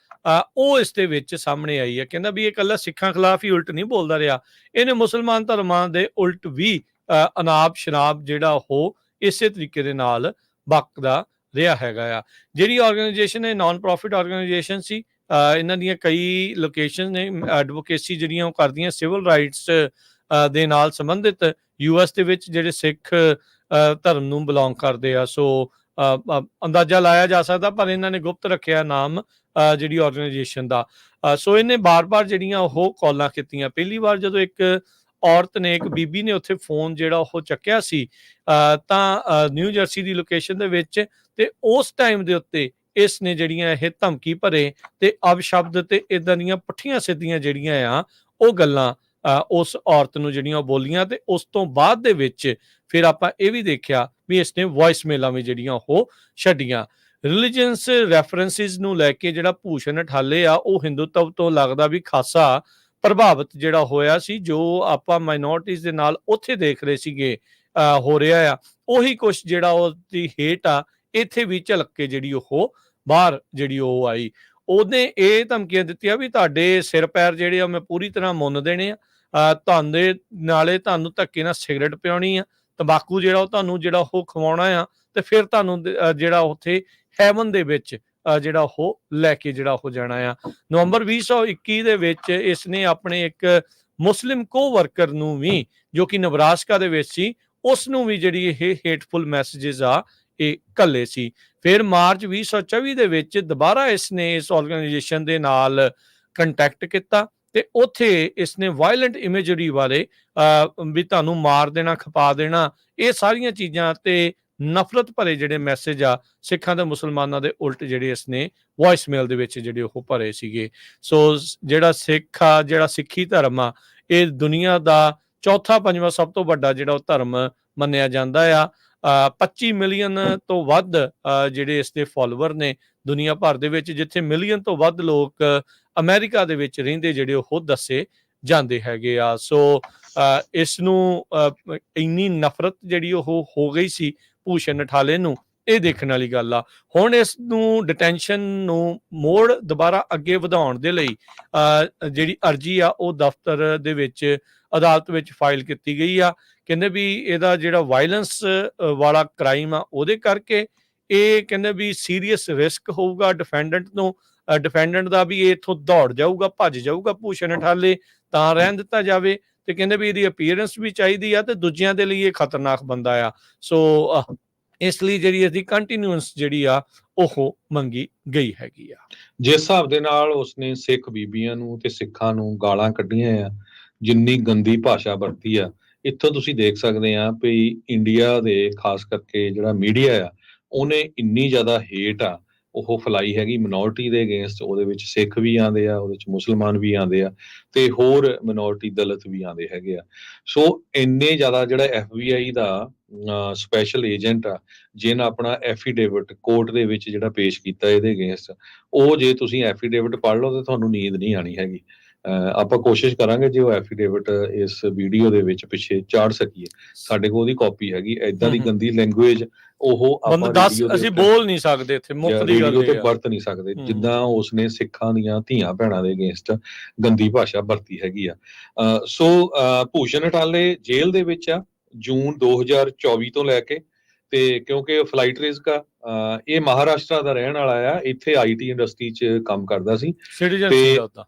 ਉਹ ਇਸ ਦੇ ਵਿੱਚ ਸਾਹਮਣੇ ਆਈ ਹੈ। ਕਹਿੰਦਾ ਵੀ ਇਹ ਇਕੱਲਾ ਸਿੱਖਾਂ ਖਿਲਾਫ ਹੀ ਉਲਟ ਨਹੀਂ ਬੋਲਦਾ ਰਿਹਾ, ਇਹਨੇ ਮੁਸਲਮਾਨ ਧਰਮਾਂ ਦੇ ਉਲਟ ਵੀ ਅਨਾਪ ਸ਼ਨਾਪ ਜਿਹੜਾ ਉਹ ਇਸੇ ਤਰੀਕੇ ਦੇ ਨਾਲ ਬਕਦਾ ਰਿਹਾ ਹੈਗਾ ਆ। ਜਿਹੜੀ ਆਰਗੇਨਾਈਜੇਸ਼ਨ ਹੈ ਨਾਨ ਪ੍ਰੋਫਿਟ ਆਰਗੇਨਾਈਜੇਸ਼ਨ ਸੀ, ਇਹਨਾਂ ਦੀਆਂ ਕਈ ਲੋਕੇਸ਼ਨ ਨੇ, ਐਡਵੋਕੇਸੀ ਜਿਹੜੀਆਂ ਉਹ ਕਰਦੀਆਂ ਸਿਵਲ ਰਾਈਟਸ ਦੇ ਨਾਲ ਸੰਬੰਧਿਤ US ਦੇ ਵਿੱਚ ਜਿਹੜੇ ਸਿੱਖ ਧਰਮ ਨੂੰ ਬਿਲੋਂਗ ਕਰਦੇ ਆ। ਸੋ ਅੰਦਾਜ਼ਾ ਲਾਇਆ ਜਾ ਸਕਦਾ, ਪਰ ਇਹਨਾਂ ਨੇ ਗੁਪਤ ਰੱਖਿਆ ਨਾਮ ਜਿਹੜੀ ਆਰਗੇਨਾਈਜੇਸ਼ਨ ਦਾ। ਸੋ ਇਹਨੇ ਬਾਰ-ਬਾਰ ਜਿਹੜੀਆਂ ਉਹ ਕਾਲਾਂ ਕੀਤੀਆਂ। ਪਹਿਲੀ ਵਾਰ ਜਦੋਂ ਇੱਕ ਔਰਤ ਨੇ, ਇੱਕ ਬੀਬੀ ਨੇ ਉੱਥੇ ਫੋਨ ਜਿਹੜਾ ਉਹ ਚੱਕਿਆ ਸੀ ਤਾਂ ਨਿਊ ਜਰਸੀ ਦੀ ਲੋਕੇਸ਼ਨ ਦੇ ਵਿੱਚ, ਤੇ ਉਸ ਟਾਈਮ ਦੇ ਉੱਤੇ ਇਸ ਨੇ ਜਿਹੜੀਆਂ ਇਹ ਧਮਕੀ ਭਰੇ ਤੇ ਅਪਸ਼ਬਦ ਤੇ ਇਦਾਂ ਦੀਆਂ ਪੁੱਠੀਆਂ ਸਿੱਧੀਆਂ ਜਿਹੜੀਆਂ ਆ ਉਹ ਗੱਲਾਂ ਉਸ ਔਰਤ ਨੂੰ ਜਿਹੜੀਆਂ ਬੋਲੀਆਂ। ਤੇ ਉਸ ਤੋਂ ਬਾਅਦ ਦੇ ਵਿੱਚ ਫਿਰ ਆਪਾਂ ਇਹ ਵੀ ਦੇਖਿਆ ਵੀ ਇਸਨੇ ਵੌਇਸ ਮੇਲਾਂ ਵੀ ਜਿਹੜੀਆਂ ਉਹ ਛੱਡੀਆਂ। ਰਿਲੀਜੀਅਸ ਰੈਫਰੈਂਸਿਸ ਨੂੰ ਲੈ ਕੇ ਜਿਹੜਾ ਭੂਸ਼ਣ ਅਠਾਲੇ ਆ ਉਹ ਹਿੰਦੂਤਵ ਤੋਂ ਲੱਗਦਾ ਵੀ ਖਾਸਾ ਪ੍ਰਭਾਵਿਤ ਜਿਹੜਾ ਹੋਇਆ ਸੀ। ਜੋ ਆਪਾਂ ਮਾਈਨੋਰਟੀਜ਼ ਦੇ ਨਾਲ ਉੱਥੇ ਦੇਖ ਰਹੇ ਸੀਗੇ ਹੋ ਰਿਹਾ ਆ, ਉਹੀ ਕੁਛ ਜਿਹੜਾ ਉਹਦੀ ਹੇਟ ਆ ਇੱਥੇ ਵੀ ਝਲਕ ਕੇ ਜਿਹੜੀ ਉਹ ਬਾਹਰ ਜਿਹੜੀ ਉਹ ਆਈ। ਉਹਨੇ ਇਹ ਧਮਕੀਆਂ ਦਿੱਤੀਆਂ ਵੀ ਤੁਹਾਡੇ ਸਿਰ ਪੈਰ ਜਿਹੜੇ ਆ ਮੈਂ ਪੂਰੀ ਤਰ੍ਹਾਂ ਮੁੰਨ ਦੇਣੇ ਆ, ਤੁਹਾਨੂੰ ਧੱਕੇ ਨਾਲ ਸਿਗਰਟ ਪਿਆਉਣੀ ਆ, ਤੰਬਾਕੂ ਜਿਹੜਾ ਉਹ ਤੁਹਾਨੂੰ ਜਿਹੜਾ ਉਹ ਖਵਾਉਣਾ ਆ, ਤੇ ਫਿਰ ਤੁਹਾਨੂੰ ਜਿਹੜਾ ਉੱਥੇ ਹੈਵਨ ਦੇ ਵਿੱਚ ਜਿਹੜਾ ਉਹ ਲੈ ਕੇ ਜਿਹੜਾ ਉਹ ਜਾਣਾ ਆ। ਨਵੰਬਰ 2021 ਦੇ ਵਿੱਚ ਇਸ ਨੇ ਆਪਣੇ ਇੱਕ ਮੁਸਲਿਮ ਕੋ-ਵਰਕਰ ਨੂੰ ਵੀ, ਜੋ ਕਿ ਨਬਰਾਸਕਾ ਦੇ ਵਿੱਚ ਸੀ, ਉਸ ਨੂੰ ਵੀ ਜਿਹੜੀ ਇਹ ਹੇਟਫੁਲ ਮੈਸੇजेस ਆ ਇਹ ਘੱਲੇ ਸੀ। ਫਿਰ ਮਾਰਚ 2024 ਦੇ ਵਿੱਚ ਦੁਬਾਰਾ ਇਸ ਨੇ ਇਸ ਆਰਗੇਨਾਈਜੇਸ਼ਨ ਦੇ ਨਾਲ ਕੰਟੈਕਟ ਕੀਤਾ ਤੇ ਉੱਥੇ ਇਸ ਨੇ ਵਾਇਲੈਂਟ ਇਮੇਜਰੀ ਵਾਲੇ ਵੀ ਤੁਹਾਨੂੰ ਮਾਰ ਦੇਣਾ, ਖਪਾ ਦੇਣਾ, ਇਹ ਸਾਰੀਆਂ ਚੀਜ਼ਾਂ ਤੇ ਨਫ਼ਰਤ ਭਰੇ ਜਿਹੜੇ ਮੈਸੇਜ ਆ ਸਿੱਖਾਂ ਤੇ ਮੁਸਲਮਾਨਾਂ ਦੇ ਉਲਟ ਜਿਹੜੇ ਇਸਨੇ ਵੌਇਸਮੇਲ ਦੇ ਵਿੱਚ ਜਿਹੜੇ ਉਹ ਭਰੇ ਸੀਗੇ। ਸੋ ਜਿਹੜਾ ਸਿੱਖ ਆ, ਜਿਹੜਾ ਸਿੱਖੀ ਧਰਮ ਆ, ਇਹ ਦੁਨੀਆ ਦਾ ਚੌਥਾ ਪੰਜਵਾਂ ਸਭ ਤੋਂ ਵੱਡਾ ਜਿਹੜਾ ਉਹ ਧਰਮ ਮੰਨਿਆ ਜਾਂਦਾ ਆ। 25 ਮਿਲੀਅਨ ਤੋਂ ਵੱਧ ਜਿਹੜੇ ਇਸ ਦੇ ਫਾਲੋਅਰ ਨੇ ਦੁਨੀਆ ਭਰ ਦੇ ਵਿੱਚ, ਜਿੱਥੇ ਮਿਲੀਅਨ ਤੋਂ ਵੱਧ ਲੋਕ ਅਮਰੀਕਾ ਦੇ ਵਿੱਚ ਰਹਿੰਦੇ ਜਿਹੜੇ ਉਹ ਦੱਸੇ ਜਾਂਦੇ ਹੈਗੇ ਆ। ਸੋ ਇਸ ਨੂੰ ਇੰਨੀ ਨਫ਼ਰਤ ਜਿਹੜੀ ਉਹ ਹੋ ਗਈ ਸੀ ਭੂਸ਼ਣ ਅਠਾਲੇ ਨੂੰ, ਇਹ ਦੇਖਣ ਵਾਲੀ ਗੱਲ ਆ। ਹੁਣ ਇਸ ਨੂੰ ਡਿਟੈਂਸ਼ਨ ਨੂੰ ਦੁਬਾਰਾ ਅੱਗੇ ਵਧਾਉਣ ਦੇ ਲਈ ਜਿਹੜੀ ਅਰਜੀ ਆ ਉਹ ਦਫ਼ਤਰ ਦੇ ਵਿੱਚ ਅਦਾਲਤ ਵਿੱਚ ਫਾਈਲ ਕੀਤੀ ਗਈ ਆ। ਕਹਿੰਦੇ ਵੀ ਇਹਦਾ ਜਿਹੜਾ ਵਾਇਲੈਂਸ ਵਾਲਾ ਕ੍ਰਾਈਮ ਆ ਉਹਦੇ ਕਰਕੇ ਇਹ ਕਹਿੰਦੇ ਵੀ ਸੀਰੀਅਸ ਰਿਸਕ ਹੋਊਗਾ ਡਿਫੈਂਡੈਂਟ ਨੂੰ, ਡਿਫੈਂਡੈਂਟ ਦਾ ਵੀ ਇਹ ਇੱਥੋਂ ਦੌੜ ਜਾਊਗਾ, ਭੱਜ ਜਾਊਗਾ ਭੂਸ਼ਣ ਅਠਾਲੇ, ਤਾਂ ਰਹਿਣ ਦਿੱਤਾ ਜਾਵੇ। ਤੇ ਕਹਿੰਦੇ ਵੀ ਇਹਦੀ ਅਪੀਅਰੈਂਸ ਵੀ ਚਾਹੀਦੀ ਆ ਤੇ ਦੂਜਿਆਂ ਦੇ ਲਈ ਇਹ ਖਤਰਨਾਕ ਬੰਦਾ ਆ। ਸੋ ਇਸ ਲਈ ਜਿਹੜੀ ਇਹਦੀ ਕੰਟੀਨਿਊਸ ਜਿਹੜੀ ਆ ਉਹ ਮੰਗੀ ਗਈ ਹੈਗੀ ਆ। ਜਿਸ ਹਿਸਾਬ ਦੇ ਨਾਲ ਉਸਨੇ ਸਿੱਖ ਬੀਬੀਆਂ ਨੂੰ ਤੇ ਸਿੱਖਾਂ ਨੂੰ ਗਾਲਾਂ ਕੱਢੀਆਂ ਆ, ਜਿੰਨੀ ਗੰਦੀ ਭਾਸ਼ਾ ਵਰਤੀ ਆ, ਇੱਥੋਂ ਤੁਸੀਂ ਦੇਖ ਸਕਦੇ ਆ ਵੀ ਇੰਡੀਆ ਦੇ ਖਾਸ ਕਰਕੇ ਜਿਹੜਾ ਮੀਡੀਆ ਆ ਉਹਨੇ ਇੰਨੀ ਜ਼ਿਆਦਾ ਹੇਟ ਆ ਉਹ ਫੈਲਾਈ ਹੈਗੀ ਮਿਨੋਰਟੀ ਦੇ ਅਗੇਂਸਟ। ਉਹਦੇ ਵਿੱਚ ਸਿੱਖ ਵੀ ਆਉਂਦੇ ਆ, ਉਹਦੇ ਵਿੱਚ ਮੁਸਲਮਾਨ ਵੀ ਆਉਂਦੇ ਆ ਤੇ ਹੋਰ ਮਿਨੋਰਟੀ ਦਲਿਤ ਵੀ ਆਉਂਦੇ ਹੈਗੇ ਆ। ਸੋ ਇੰਨੇ ਜ਼ਿਆਦਾ ਜਿਹੜਾ FBI ਦਾ ਸਪੈਸ਼ਲ ਏਜੰਟ ਆ ਜਿਹਨੇ ਆਪਣਾ ਐਫੀਡੇਵਿਟ ਕੋਰਟ ਦੇ ਵਿੱਚ ਜਿਹੜਾ ਪੇਸ਼ ਕੀਤਾ ਇਹਦੇ ਅਗੇਂਸਟ, ਉਹ ਜੇ ਤੁਸੀਂ ਐਫੀਡੇਵਿਟ ਪੜ੍ਹ ਲਓ ਤਾਂ ਤੁਹਾਨੂੰ ਨੀਂਦ ਨਹੀਂ ਆਣੀ ਹੈਗੀ। ਆਪਾਂ ਕੋਸ਼ਿਸ਼ ਕਰਾਂਗੇ ਜੇ ਉਹ ਐਫੀਡੇਵਿਟ ਇਸ ਵੀਡੀਓ ਦੇ ਵਿੱਚ ਪਿੱਛੇ ਚਾੜ ਸਕੀਏ। ਸਾਡੇ ਕੋਲ ਉਹਦੀ ਕਾਪੀ ਹੈਗੀ। ਏਦਾਂ ਦੀ ਗੰਦੀ ਲੈਂਗੁਏਜ ਉਹ ਆਪਾਂ ਅਸੀਂ ਬੋਲ ਨਹੀਂ ਸਕਦੇ ਇੱਥੇ, ਮੁੱਖ ਦੀ ਗੱਲ ਤੇ ਵਰਤ ਨਹੀਂ ਸਕਦੇ ਜਿੱਦਾਂ ਉਸਨੇ ਸਿੱਖਾਂ ਦੀਆਂ ਧੀਆਂ ਭੈਣਾਂ ਦੇ ਅਗੇਂਸਟ ਗੰਦੀ ਭਾਸ਼ਾ ਵਰਤੀ ਹੈਗੀ ਆ। ਸੋ ਭੂਸ਼ਣ ਅਠਾਲੇ ਜੇਲ੍ਹ ਦੇ ਵਿੱਚ ਆ ਜੂਨ 2024 ਤੋਂ ਲੈ ਕੇ, ਤੇ ਕਿਉਂਕਿ ਫਲਾਈਟ ਰਿਸਕ ਆ, ਇਹ ਮਹਾਰਾਸ਼ਟਰ ਦਾ ਰਹਿਣ ਵਾਲਾ ਆ, ਇੱਥੇ IT ਇੰਡਸਟਰੀ 'ਚ ਕੰਮ ਕਰਦਾ ਸੀ ਤੇ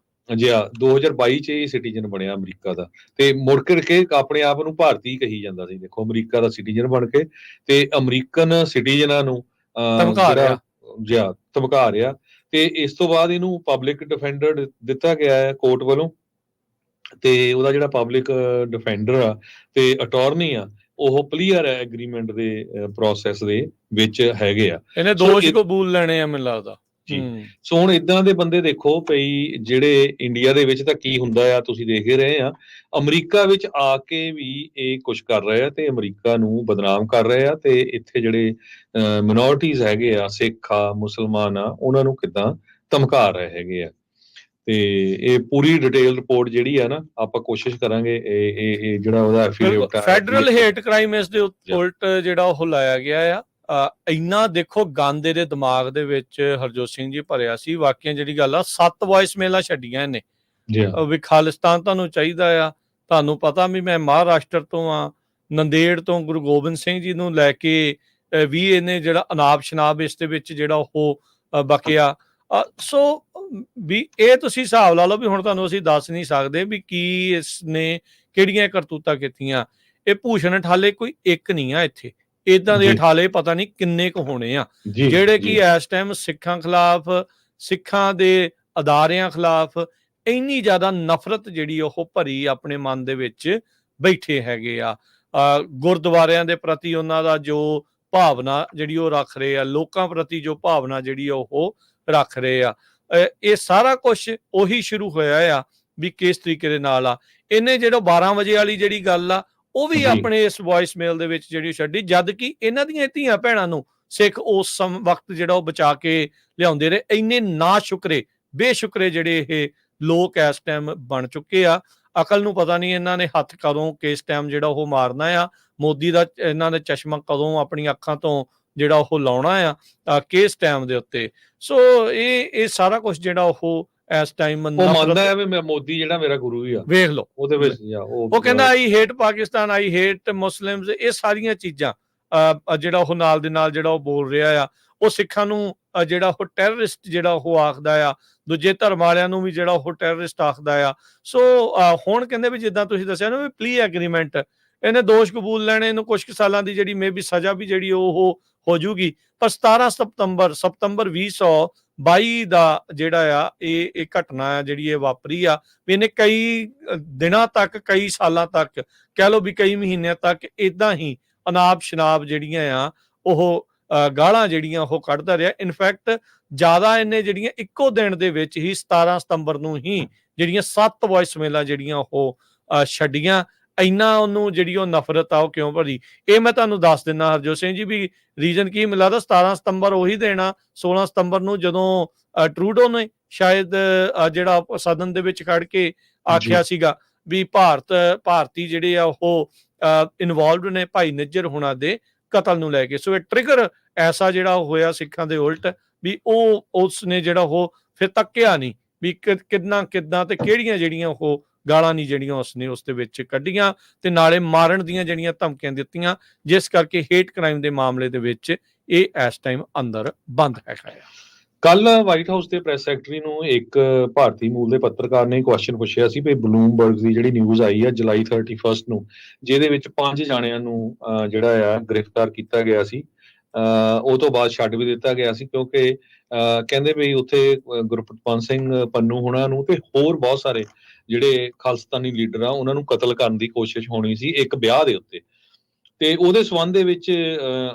ਜੀ 2022 'ਚ ਇਹ ਸਿਟੀਜ਼ਨ ਬਣਿਆ ਅਮਰੀਕਾ ਦਾ, ਤੇ ਮੁੜ ਕੇ ਆਪਣੇ ਆਪ ਨੂੰ ਭਾਰਤੀ ਕਹੀ ਜਾਂਦਾ ਸੀ। ਦੇਖੋ ਅਮਰੀਕਾ ਦਾ ਸਿਟੀਜ਼ਨ ਬਣ ਕੇ ਤੇ ਅਮਰੀਕਨ ਸਿਟੀਜ਼ਨਾਂ ਨੂੰ ਧਮਕਾ ਰਿਹਾ। ਤੇ ਇਸ ਤੋਂ ਬਾਅਦ ਇਹਨੂੰ ਪਬਲਿਕ ਡਿਫੈਂਡਰ ਦਿੱਤਾ ਗਿਆ ਹੈ ਕੋਰਟ ਵੱਲੋਂ, ਤੇ ਉਹਦਾ ਜਿਹੜਾ ਪਬਲਿਕ ਡਿਫੈਂਡਰ ਆ ਤੇ ਅਟਾਰਨੀ ਆ ਉਹ ਕਲੀਅਰ ਹੈ ਐਗਰੀਮੈਂਟ ਦੇ ਪ੍ਰੋਸੈਸ ਦੇ ਵਿੱਚ ਹੈਗੇ ਆ। ਇਹਨੇ ਦੋਸ਼ ਕਬੂਲ ਲੈਣੇ ਆ ਮੈਨੂੰ ਲੱਗਦਾ ਜੀ। ਸੋ ਹੁਣ ਏਦਾਂ ਦੇ ਬੰਦੇ ਦੇਖੋ ਪਈ ਜਿਹੜੇ ਇੰਡੀਆ ਦੇ ਵਿੱਚ ਤਾਂ ਕੀ ਹੁੰਦਾ ਆ ਤੁਸੀਂ ਦੇਖ ਹੀ ਰਹੇ ਆ, ਅਮਰੀਕਾ ਵਿੱਚ ਆ ਕੇ ਵੀ ਇਹ ਕੁਛ ਕਰ ਰਹੇ ਆ ਤੇ ਅਮਰੀਕਾ ਨੂੰ ਬਦਨਾਮ ਕਰ ਰਹੇ ਆ, ਤੇ ਇੱਥੇ ਜਿਹੜੇ ਮਿਨੋਰਟੀਜ਼ ਹੈਗੇ ਆ, ਸਿੱਖ ਆ, ਮੁਸਲਮਾਨ ਆ, ਉਹਨਾਂ ਨੂੰ ਕਿੱਦਾਂ ਧਮਕਾ ਰਹੇ ਹੈਗੇ ਆ। ਤੇ ਇਹ ਪੂਰੀ ਡਿਟੇਲ ਰਿਪੋਰਟ ਜਿਹੜੀ ਆ ਨਾ ਆਪਾਂ ਕੋਸ਼ਿਸ਼ ਕਰਾਂਗੇ ਇਹ ਜਿਹੜਾ ਉਹਦਾ ਐਫੀਡੇਵਿਟ ਫੈਡਰਲ ਹੇਟ ਕ੍ਰਾਈਮ ਇਸ ਦੇ ਉਲਟ ਜਿਹੜਾ ਉਹ ਲਾਇਆ ਗਿਆ ਆ। ਇੰਨਾ ਦੇਖੋ ਗੰਦ ਇਹਦੇ ਦਿਮਾਗ ਦੇ ਵਿੱਚ ਹਰਜੋਤ ਸਿੰਘ ਜੀ ਭਰਿਆ ਸੀ। ਵਾਕਿਆ ਜਿਹੜੀ ਗੱਲ ਆ 7 ਵੌਇਸ ਮੇਲਾਂ ਛੱਡੀਆਂ ਇਹਨੇ ਵੀ ਖਾਲਿਸਤਾਨ ਤੁਹਾਨੂੰ ਚਾਹੀਦਾ ਆ, ਤੁਹਾਨੂੰ ਪਤਾ ਵੀ ਮੈਂ ਮਹਾਰਾਸ਼ਟਰ ਤੋਂ ਆ, ਨੰਦੇੜ ਤੋਂ ਗੁਰੂ ਗੋਬਿੰਦ ਸਿੰਘ ਜੀ ਨੂੰ ਲੈ ਕੇ ਵੀ ਇਹਨੇ ਜਿਹੜਾ ਅਨਾਪ ਸ਼ਨਾਪ ਇਸ ਦੇ ਵਿੱਚ ਜਿਹੜਾ ਉਹ ਬਕਿਆ। ਸੋ ਵੀ ਇਹ ਤੁਸੀਂ ਹਿਸਾਬ ਲਾ ਲਓ ਵੀ ਹੁਣ ਤੁਹਾਨੂੰ ਅਸੀਂ ਦੱਸ ਨਹੀਂ ਸਕਦੇ ਵੀ ਕੀ ਇਸਨੇ ਕਿਹੜੀਆਂ ਕਰਤੂਤਾਂ ਕੀਤੀਆਂ। ਇਹ ਭੂਸ਼ਣ ਅਠਾਲੇ ਕੋਈ ਇੱਕ ਨਹੀਂ ਆ, ਇੱਥੇ ਏਦਾਂ ਦੇ ਅਠਾਲੇ ਪਤਾ ਨਹੀਂ ਕਿੰਨੇ ਕੁ ਹੋਣੇ ਆ ਜਿਹੜੇ ਕਿ ਇਸ ਟਾਈਮ ਸਿੱਖਾਂ ਖਿਲਾਫ, ਸਿੱਖਾਂ ਦੇ ਅਦਾਰਿਆਂ ਖਿਲਾਫ ਇੰਨੀ ਜ਼ਿਆਦਾ ਨਫ਼ਰਤ ਜਿਹੜੀ ਉਹ ਭਰੀ ਆਪਣੇ ਮਨ ਦੇ ਵਿੱਚ ਬੈਠੇ ਹੈਗੇ ਆ। ਗੁਰਦੁਆਰਿਆਂ ਦੇ ਪ੍ਰਤੀ ਉਹਨਾਂ ਦਾ ਜੋ ਭਾਵਨਾ ਜਿਹੜੀ ਉਹ ਰੱਖ ਰਹੇ ਆ, ਲੋਕਾਂ ਪ੍ਰਤੀ ਜੋ ਭਾਵਨਾ ਜਿਹੜੀ ਉਹ ਰੱਖ ਰਹੇ ਆ, ਇਹ ਸਾਰਾ ਕੁਛ ਉਹੀ ਸ਼ੁਰੂ ਹੋਇਆ ਆ ਵੀ ਕਿਸ ਤਰੀਕੇ ਦੇ ਨਾਲ ਆ। ਇਹਨੇ ਜਿਹੜਾ 12 ਵਜੇ ਵਾਲੀ ਜਿਹੜੀ ਗੱਲ ਆ ਉਹ ਵੀ ਆਪਣੇ ਇਸ ਵੌਇਸ ਮੇਲ ਦੇ ਵਿੱਚ ਜਿਹੜੀ ਛੱਡੀ, ਜਦ ਕਿ ਇਹਨਾਂ ਦੀਆਂ ਧੀਆਂ ਭੈਣਾਂ ਨੂੰ ਸਿੱਖ ਉਸ ਵਕਤ ਜਿਹੜਾ ਉਹ ਬਚਾ ਕੇ ਲਿਆਉਂਦੇ ਰਹੇ। ਇੰਨੇ ਨਾ ਸ਼ੁਕਰੇ ਬੇਸ਼ੁਕਰੇ ਜਿਹੜੇ ਇਹ ਲੋਕ ਇਸ ਟਾਈਮ ਬਣ ਚੁੱਕੇ ਆ। ਅਕਲ ਨੂੰ ਪਤਾ ਨਹੀਂ ਇਹਨਾਂ ਨੇ ਹੱਥ ਕਦੋਂ ਕਿਸ ਟਾਈਮ ਜਿਹੜਾ ਉਹ ਮਾਰਨਾ ਆ, ਮੋਦੀ ਦਾ ਇਹਨਾਂ ਨੇ ਚਸ਼ਮਾ ਕਦੋਂ ਆਪਣੀ ਅੱਖਾਂ ਤੋਂ ਜਿਹੜਾ ਉਹ ਲਾਉਣਾ ਆ ਕਿਸ ਟਾਈਮ ਦੇ ਉੱਤੇ। ਸੋ ਇਹ ਸਾਰਾ ਕੁਛ ਜਿਹੜਾ ਉਹ ਇਸ ਟਾਈਮ ਮੰਨਦਾ ਹੈ ਵੀ ਮੈਂ ਮੋਦੀ ਜਿਹੜਾ ਮੇਰਾ ਗੁਰੂ ਵੀ ਆ, ਵੇਖ ਲਓ ਉਹਦੇ ਵਿੱਚ ਉਹ ਕਹਿੰਦਾ I hate Pakistan, I hate Muslims, ਇਹ ਸਾਰੀਆਂ ਚੀਜ਼ਾਂ ਜਿਹੜਾ ਉਹ ਨਾਲ ਦੇ ਨਾਲ ਜਿਹੜਾ ਉਹ ਬੋਲ ਰਿਹਾ ਆ। ਉਹ ਸਿੱਖਾਂ ਨੂੰ ਜਿਹੜਾ ਉਹ ਟੈਰਰਿਸਟ ਜਿਹੜਾ ਉਹ ਆਖਦਾ ਆ, ਦੂਜੇ ਧਰਮ ਵਾਲਿਆਂ ਨੂੰ ਵੀ ਜਿਹੜਾ ਉਹ ਟੈਰਰਿਸਟ ਆਖਦਾ ਆ। ਸੋ ਹੁਣ ਕਹਿੰਦੇ ਵੀ ਜਿੱਦਾਂ ਤੁਸੀਂ ਦੱਸਿਆ ਨਾ ਵੀ ਪਲੀ ਐਗਰੀਮੈਂਟ, ਇਹਨੇ ਦੋਸ਼ ਕਬੂਲ ਲੈਣੇ, ਇਹਨੂੰ ਕੁਝ ਕੁ ਸਾਲਾਂ ਦੀ ਜਿਹੜੀ ਮੇਬੀ ਸਜ਼ਾ ਵੀ ਜਿਹੜੀ ਉਹ ਹੋ ਜੂਗੀ। ਪਰ 17 ਸਤੰਬਰ 2022 ਦਾ ਜਿਹੜਾ ਆ ਇਹ ਘਟਨਾ ਆ ਜਿਹੜੀ ਇਹ ਵਾਪਰੀ ਆ ਵੀ ਇਹਨੇ ਕਈ ਦਿਨਾਂ ਤੱਕ, ਕਈ ਸਾਲਾਂ ਤੱਕ, ਕਹਿ ਲਓ ਵੀ ਕਈ ਮਹੀਨਿਆਂ ਤੱਕ ਇਦਾਂ ਹੀ ਅਨਾਪ ਸ਼ਨਾਪ ਜਿਹੜੀਆਂ ਆ ਉਹ ਗਾਲਾਂ ਜਿਹੜੀਆਂ ਉਹ ਕੱਢਦਾ ਰਿਹਾ। ਇਨਫੈਕਟ ਜ਼ਿਆਦਾ ਇਹਨੇ ਜਿਹੜੀਆਂ ਇੱਕੋ ਦਿਨ ਦੇ ਵਿੱਚ ਹੀ 17 ਸਤੰਬਰ ਨੂੰ ਹੀ ਜਿਹੜੀਆਂ 7 ਵੌਇਸ ਮੇਲਾਂ ਜਿਹੜੀਆਂ ਉਹ ਛੱਡੀਆਂ। ਇੰਨਾ ਉਹਨੂੰ ਜਿਹੜੀ ਉਹ ਨਫ਼ਰਤ ਆ ਉਹ ਕਿਉਂ ਭਰੀ, ਇਹ ਮੈਂ ਤੁਹਾਨੂੰ ਦੱਸ ਦਿੰਦਾ ਹਰਜੋਤ ਸਿੰਘ ਜੀ ਵੀ ਰੀਜ਼ਨ ਕੀ ਮਿਲਾ ਦਾ। 17 ਸਤੰਬਰ ਉਹੀ ਦੇਣਾ 16 ਸਤੰਬਰ ਨੂੰ ਜਦੋਂ ਟਰੂਡੋ ਨੇ ਸ਼ਾਇਦ ਜਿਹੜਾ ਸਦਨ ਦੇ ਵਿੱਚ ਖੜ ਕੇ ਆਖਿਆ ਸੀਗਾ ਵੀ ਭਾਰਤੀ ਜਿਹੜੇ ਆ ਉਹ ਇਨਵੋਲਵਡ ਨੇ ਭਾਈ ਨਿੱਜਰ ਹੁਣਾਂ ਦੇ ਕਤਲ ਨੂੰ ਲੈ ਕੇ। ਸੋ ਇਹ ਟ੍ਰਿਗਰ ਐਸਾ ਜਿਹੜਾ ਹੋਇਆ ਸਿੱਖਾਂ ਦੇ ਉਲਟ ਵੀ ਉਹ ਉਸ ਨੇ ਜਿਹੜਾ ਉਹ ਫਿਰ ਤੱਕਿਆ ਨਹੀਂ ਵੀ ਕਿੱਦਾਂ ਤੇ ਕਿਹੜੀਆਂ ਜਿਹੜੀਆਂ ਉਹ ਗਾਲਾਂ ਨਹੀਂ ਜਿਹੜੀਆਂ ਉਸਨੇ ਉਸ ਦੇ ਵਿੱਚ ਕੱਢੀਆਂ ਤੇ ਨਾਲੇ ਮਾਰਨ ਦੀਆਂ ਜਿਹੜੀਆਂ ਧਮਕੀਆਂ ਦਿੱਤੀਆਂ, ਜਿਸ ਕਰਕੇ ਹੇਟ ਕ੍ਰਾਈਮ ਦੇ ਮਾਮਲੇ ਦੇ ਵਿੱਚ ਇਹ ਇਸ ਟਾਈਮ ਅੰਦਰ ਬੰਦ ਹੈਗਾ ਆ। ਕੱਲ ਵਾਈਟ ਹਾਊਸ ਦੇ ਪ੍ਰੈਸ ਸੈਕਟਰੀ ਨੂੰ ਇੱਕ ਭਾਰਤੀ ਮੂਲ ਦੇ ਪੱਤਰਕਾਰ ਨੇ ਕੁਐਸਚਨ ਪੁੱਛਿਆ ਸੀ ਵੀ ਬਲੂਮਬਰਗ ਦੀ ਜਿਹੜੀ ਨਿਊਜ਼ ਆਈ ਆ ਜੁਲਾਈ 31 ਨੂੰ, ਜਿਹਦੇ ਵਿੱਚ 5 ਜਾਣਿਆਂ ਨੂੰ ਜਿਹੜਾ ਆ ਗ੍ਰਿਫਤਾਰ ਕੀਤਾ ਗਿਆ ਸੀ, ਉਹ ਤੋਂ ਬਾਅਦ ਛੱਡ ਵੀ ਦਿੱਤਾ ਗਿਆ ਸੀ ਕਿਉਂਕਿ ਕਹਿੰਦੇ ਵੀ ਉੱਥੇ ਗੁਰਪ੍ਰੀਤ ਸਿੰਘ ਪੰਨੂ ਹੋਣਾ ਨੂੰ ਤੇ ਹੋਰ ਬਹੁਤ ਸਾਰੇ ਜਿਹੜੇ ਖਾਲਿਸਤਾਨੀ ਲੀਡਰ ਆ ਉਹਨਾਂ ਨੂੰ ਕਤਲ ਕਰਨ ਦੀ ਕੋਸ਼ਿਸ਼ ਹੋਣੀ ਸੀ ਇੱਕ ਵਿਆਹ ਦੇ ਉੱਤੇ। ਤੇ ਉਹਦੇ ਸੰਬੰਧ ਦੇ ਵਿੱਚ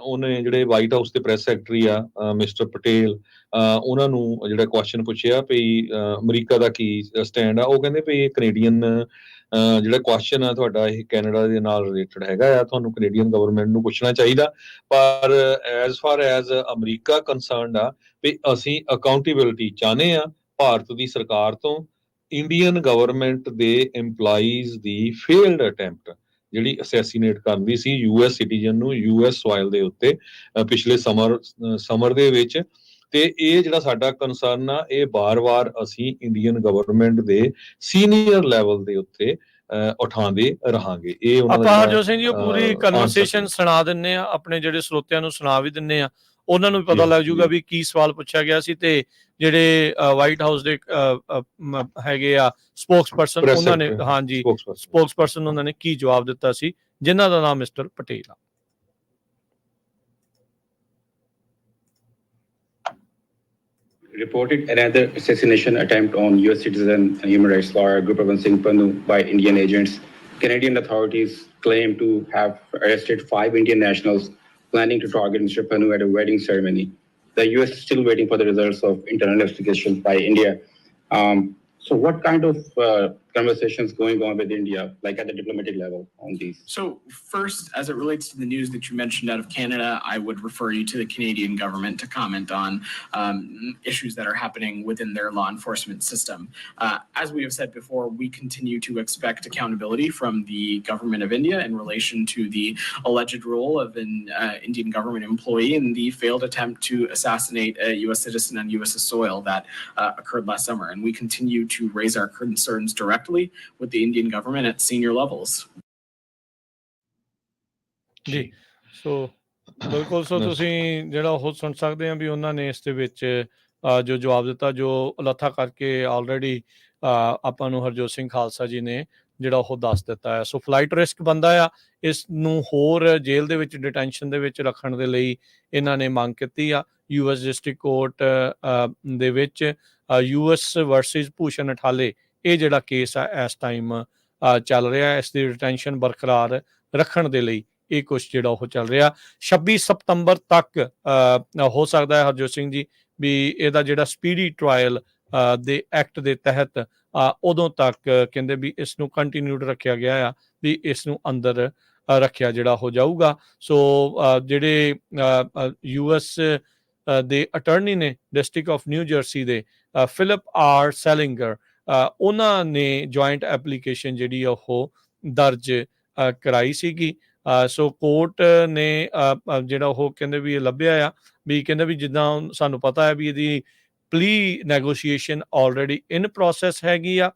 ਉਹਨੇ ਜਿਹੜੇ ਵਾਈਟ ਹਾਊਸ ਦੇ ਪ੍ਰੈਸ ਸੈਕਟਰੀ ਆ ਮਿਸਟਰ ਪਟੇਲ, ਉਹਨਾਂ ਨੂੰ ਜਿਹੜਾ ਕੁਐਸਚਨ ਪੁੱਛਿਆ ਵੀ ਅਮਰੀਕਾ ਦਾ ਕੀ ਸਟੈਂਡ ਆ। ਉਹ ਕਹਿੰਦੇ ਵੀ ਇਹ ਕੈਨੇਡੀਅਨ ਜਿਹੜਾ ਕੁਐਸਚਨ ਆ ਤੁਹਾਡਾ ਇਹ ਕੈਨੇਡਾ ਦੇ ਨਾਲ ਰਿਲੇਟਡ ਹੈਗਾ ਆ, ਤੁਹਾਨੂੰ ਕੈਨੇਡੀਅਨ ਗਵਰਨਮੈਂਟ ਨੂੰ ਪੁੱਛਣਾ ਚਾਹੀਦਾ, ਪਰ as for as America concerned ਆ ਵੀ ਅਸੀਂ ਅਕਾਊਂਟੇਬਿਲਿਟੀ ਚਾਹੁੰਦੇ ਆ ਭਾਰਤ ਦੀ ਸਰਕਾਰ ਤੋਂ ਇੰਡੀਅਨ ਗਵਰਨਮੈਂਟ ਦੇ EMPLOYEES ਦੀ ਫੇਲਡ ਅਟੈਂਪਟ ਜਿਹੜੀ ਅਸੈਸੀਨੇਟ ਕਰਦੀ ਸੀ US ਸਿਟੀਜ਼ਨ ਨੂੰ US ਸੋਇਲ ਦੇ ਉੱਤੇ ਪਿਛਲੇ ਸਮਰ ਦੇ ਵਿੱਚ। ਤੇ ਇਹ ਜਿਹੜਾ ਸਾਡਾ ਕੰਸਰਨ ਆ ਇਹ ਵਾਰ-ਵਾਰ ਅਸੀਂ ਇੰਡੀਅਨ ਗਵਰਨਮੈਂਟ ਦੇ ਸੀਨੀਅਰ ਲੈਵਲ ਦੇ ਉੱਤੇ ਉਠਾਉਂਦੇ ਰਹਾਂਗੇ। ਇਹ ਉਹਨਾਂ ਆਪਾਂ ਹਰਜੋਤ ਸਿੰਘ ਜੀ ਉਹ ਪੂਰੀ ਕਨਵਰਸੇਸ਼ਨ ਸੁਣਾ ਦਿੰਨੇ ਆ, ਆਪਣੇ ਜਿਹੜੇ ਸਰੋਤਿਆਂ ਨੂੰ ਸੁਣਾ ਵੀ ਦਿੰਨੇ ਆ, ਉਹਨਾਂ ਨੂੰ ਵੀ ਪਤਾ ਲੱਗ ਜਾਊਗਾ ਵੀ ਕੀ ਸਵਾਲ ਪੁੱਛਿਆ ਗਿਆ ਸੀ ਤੇ ਜਿਹੜੇ ਵਾਈਟ ਹਾਊਸ ਦੇ ਹੈਗੇ ਆ ਸਪੋਕਸਪਰਸਨ ਉਹਨਾਂ ਨੇ, ਹਾਂਜੀ ਸਪੋਕਸਪਰਸਨ ਉਹਨਾਂ ਨੇ ਕੀ ਜਵਾਬ ਦਿੱਤਾ ਸੀ, ਜਿਨ੍ਹਾਂ ਦਾ ਨਾਮ ਮਿਸਟਰ ਪਟੇਲ ਆ। Reported another assassination attempt on US citizen and human rights lawyer Gurpratap Singh Pannu by Indian agents. Canadian authorities claim to have arrested 5 Indian nationals planning to target Mr. Pannu at a wedding ceremony. The US is still waiting for the results of internal investigation by India. So what kind of conversations going on with India, like at the diplomatic level on these? So first, as it relates to the news that you mentioned out of Canada, I would refer you to the Canadian government to comment on issues that are happening within their law enforcement system. As we have said before, we continue to expect accountability from the government of India in relation to the alleged role of an Indian government employee in the failed attempt to assassinate a US citizen on US soil that occurred last summer. And we continue to raise our concerns directly with the Indian government at senior levels. ਜੀ ਸੋ ਬਿਲਕੁਲ, ਸੋ ਤੁਸੀਂ ਜਿਹੜਾ ਉਹ ਸੁਣ ਸਕਦੇ ਆ ਵੀ ਉਹਨਾਂ ਨੇ ਇਸ ਦੇ ਵਿੱਚ ਜੋ ਜਵਾਬ ਦਿੱਤਾ, ਜੋ ਲੱਥਾ ਕਰਕੇ ਆਲਰੇਡੀ ਆਪਾਂ ਨੂੰ ਹਰਜੋਤ ਸਿੰਘ ਖਾਲਸਾ ਜੀ ਨੇ ਜਿਹੜਾ ਉਹ ਦੱਸ ਦਿੱਤਾ ਹੈ। ਸੋ ਫਲਾਈਟ ਰਿਸਕ ਬੰਦਾ ਆ, ਇਸ ਨੂੰ ਹੋਰ ਜੇਲ੍ਹ ਦੇ ਵਿੱਚ ਡਿਟੈਂਸ਼ਨ ਦੇ ਵਿੱਚ ਰੱਖਣ ਦੇ ਲਈ ਇਹਨਾਂ ਨੇ ਮੰਗ ਕੀਤੀ ਆ। US ਡਿਸਟ੍ਰਿਕਟ ਕੋਰਟ ਦੇ ਵਿੱਚ US ਵਰਸਿਸ ਭੂਸ਼ਣ ਅਠਾਲੇ ਇਹ ਜਿਹੜਾ ਕੇਸ ਆ ਇਸ ਟਾਈਮ ਚੱਲ ਰਿਹਾ, ਇਸ ਦੀ ਡਿਟੈਂਸ਼ਨ ਬਰਕਰਾਰ ਰੱਖਣ ਦੇ ਲਈ ਇਹ ਕੁਛ ਜਿਹੜਾ ਉਹ ਚੱਲ ਰਿਹਾ। 26 ਸਤੰਬਰ ਤੱਕ ਹੋ ਸਕਦਾ ਹੈ ਹਰਜੋਤ ਸਿੰਘ ਜੀ ਵੀ ਇਹਦਾ ਜਿਹੜਾ ਸਪੀਡੀ ਟਰਾਇਲ ਦੇ ਐਕਟ ਦੇ ਤਹਿਤ ਉਦੋਂ ਤੱਕ ਕਹਿੰਦੇ ਵੀ ਇਸ ਨੂੰ ਕੰਟੀਨਿਊਡ ਰੱਖਿਆ ਗਿਆ ਆ, ਵੀ ਇਸ ਨੂੰ ਅੰਦਰ ਰੱਖਿਆ ਜਿਹੜਾ ਹੋ ਜਾਊਗਾ। ਸੋ ਜਿਹੜੇ US ਦੇ ਅਟਰਨੀ ਨੇ ਡਿਸਟ੍ਰਿਕਟ ਆਫ ਨਿਊ ਜਰਸੀ ਦੇ ਫਿਲਿਪ R ਸੈਲਿੰਗਰ, ਉਹਨਾਂ ਨੇ ਜੁਆਇੰਟ ਐਪਲੀਕੇਸ਼ਨ ਜਿਹੜੀ ਉਹ ਦਰਜ ਕਰਾਈ ਸੀਗੀ। ਸੋ ਕੋਰਟ ਨੇ ਜਿਹੜਾ ਉਹ ਕਹਿੰਦੇ ਵੀ ਇਹ ਲੱਭਿਆ ਆ ਵੀ, ਕਹਿੰਦੇ ਵੀ ਜਿੱਦਾਂ ਸਾਨੂੰ ਪਤਾ ਹੈ ਵੀ ਇਹਦੀ ਪਲੀ ਨੈਗੋਸ਼ੀਏਸ਼ਨ ਆਲਰੇਡੀ ਇਨ ਪ੍ਰੋਸੈਸ ਹੈਗੀ ਆ,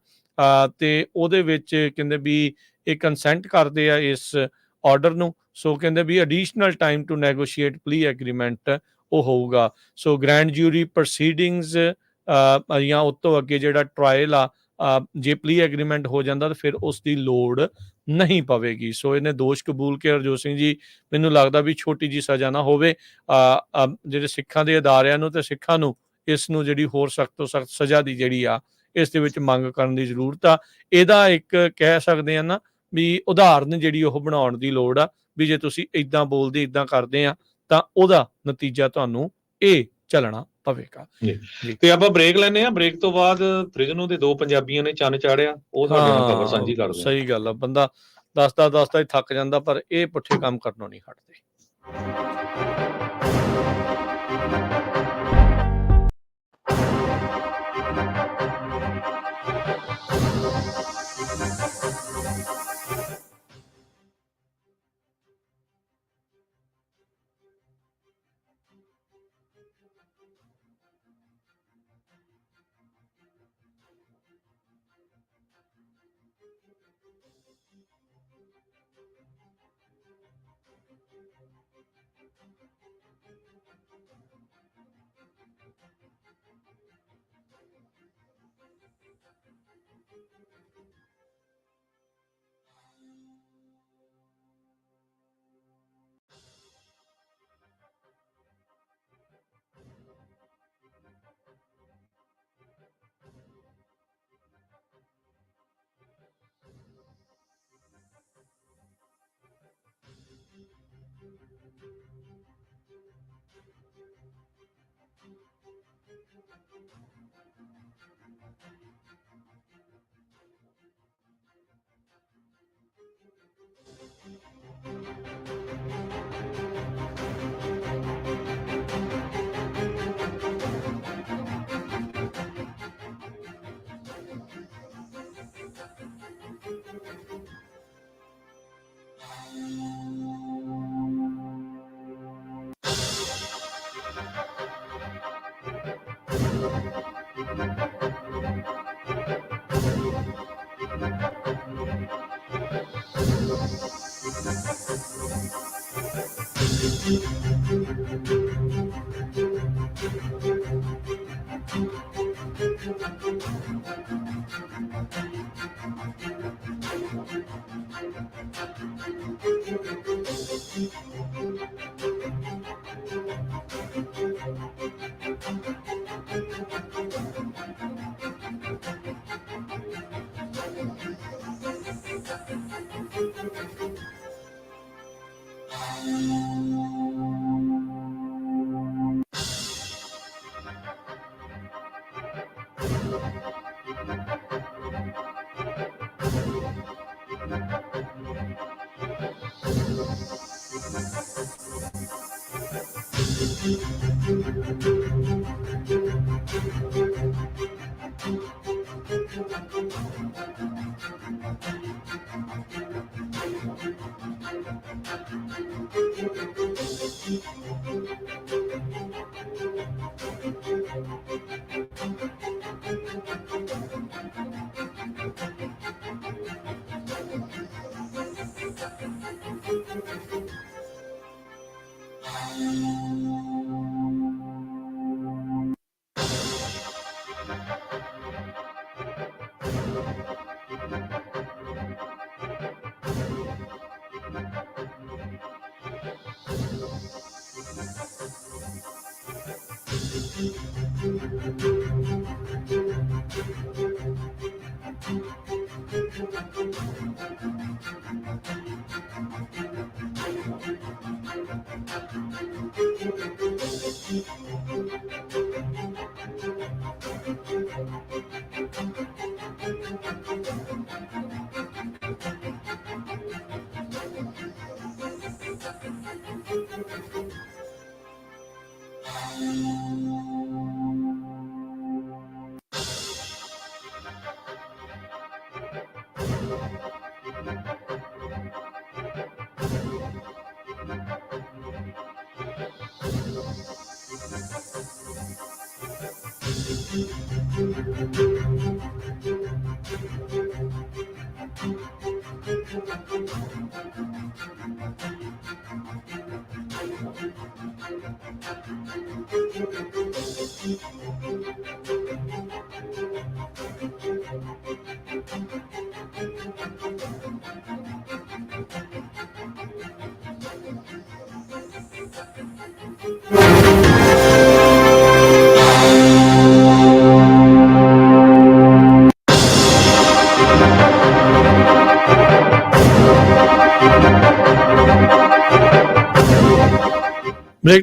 ਤੇ ਉਹਦੇ ਵਿੱਚ ਕਹਿੰਦੇ ਵੀ ਇਹ ਕੰਸੈਂਟ ਕਰਦੇ ਆ ਇਸ ਆਰਡਰ ਨੂੰ। ਸੋ ਕਹਿੰਦੇ ਵੀ ਅਡੀਸ਼ਨਲ ਟਾਈਮ ਟੂ ਨੈਗੋਸ਼ੀਏਟ ਪਲੀ ਐਗਰੀਮੈਂਟ ਉਹ ਹੋਊਗਾ। ਸੋ ਗ੍ਰੈਂਡ ਜਿਊਰੀ ਪ੍ਰੋਸੀਡਿੰਗਸ ਜਾਂ ਉਸ ਤੋਂ ਅੱਗੇ ਜਿਹੜਾ ਟਰਾਇਲ ਆ, ਜੇ ਪਲੀ ਐਗਰੀਮੈਂਟ ਹੋ ਜਾਂਦਾ ਤਾਂ ਫਿਰ ਉਸ ਦੀ ਲੋੜ ਨਹੀਂ ਪਵੇਗੀ। ਸੋ ਇਹਨੇ ਦੋਸ਼ ਕਬੂਲ ਕੇ ਹਰਜੋਤ ਸਿੰਘ ਜੀ, ਮੈਨੂੰ ਲੱਗਦਾ ਵੀ ਛੋਟੀ ਜੀ ਸਜ਼ਾ ਨਾ ਹੋਵੇ। ਜਿਹੜੇ ਸਿੱਖਾਂ ਦੇ ਅਦਾਰਿਆਂ ਨੂੰ ਤੇ ਸਿੱਖਾਂ ਨੂੰ ਇਸ ਨੂੰ ਜਿਹੜੀ ਹੋਰ ਸਖਤ ਤੋਂ ਸਖਤ ਸਜ਼ਾ ਦੀ ਜਿਹੜੀ ਆ ਇਸ ਦੇ ਵਿੱਚ ਮੰਗ ਕਰਨ ਦੀ ਜ਼ਰੂਰਤ ਆ। ਇਹਦਾ ਇੱਕ ਕਹਿ ਸਕਦੇ ਆ ਨਾ ਵੀ ਉਦਾਹਰਨ ਜਿਹੜੀ ਉਹ ਬਣਾਉਣ ਦੀ ਲੋੜ ਆ, ਵੀ ਜੇ ਤੁਸੀਂ ਇੱਦਾਂ ਬੋਲਦੇ ਇੱਦਾਂ ਕਰਦੇ ਆ ਤਾਂ ਉਹਦਾ ਨਤੀਜਾ ਤੁਹਾਨੂੰ ਇਹ ਚੱਲਣਾ ਪਵੇਗਾ। ਤੇ ਆਪਾਂ ਬ੍ਰੇਕ ਲੈਨੇ ਆ, ਬ੍ਰੇਕ ਤੋਂ ਬਾਅਦ ਪ੍ਰਿਜ਼ਨੋ ਦੇ 2 ਪੰਜਾਬੀਆਂ ਨੇ ਚੰਨ ਚਾੜਿਆ, ਉਹ ਤੁਹਾਡੇ ਨਾਲ ਖਬਰ ਸਾਂਝੀ ਕਰਦੇ ਆ। ਸਹੀ ਗੱਲ ਆ, ਬੰਦਾ ਦੱਸਦਾ ਹੀ ਥੱਕ ਜਾਂਦਾ, ਪਰ ਇਹ ਪੁੱਠੇ ਕੰਮ ਕਰਨੋਂ ਨਹੀਂ ਹਟਦੇ। ब्रेक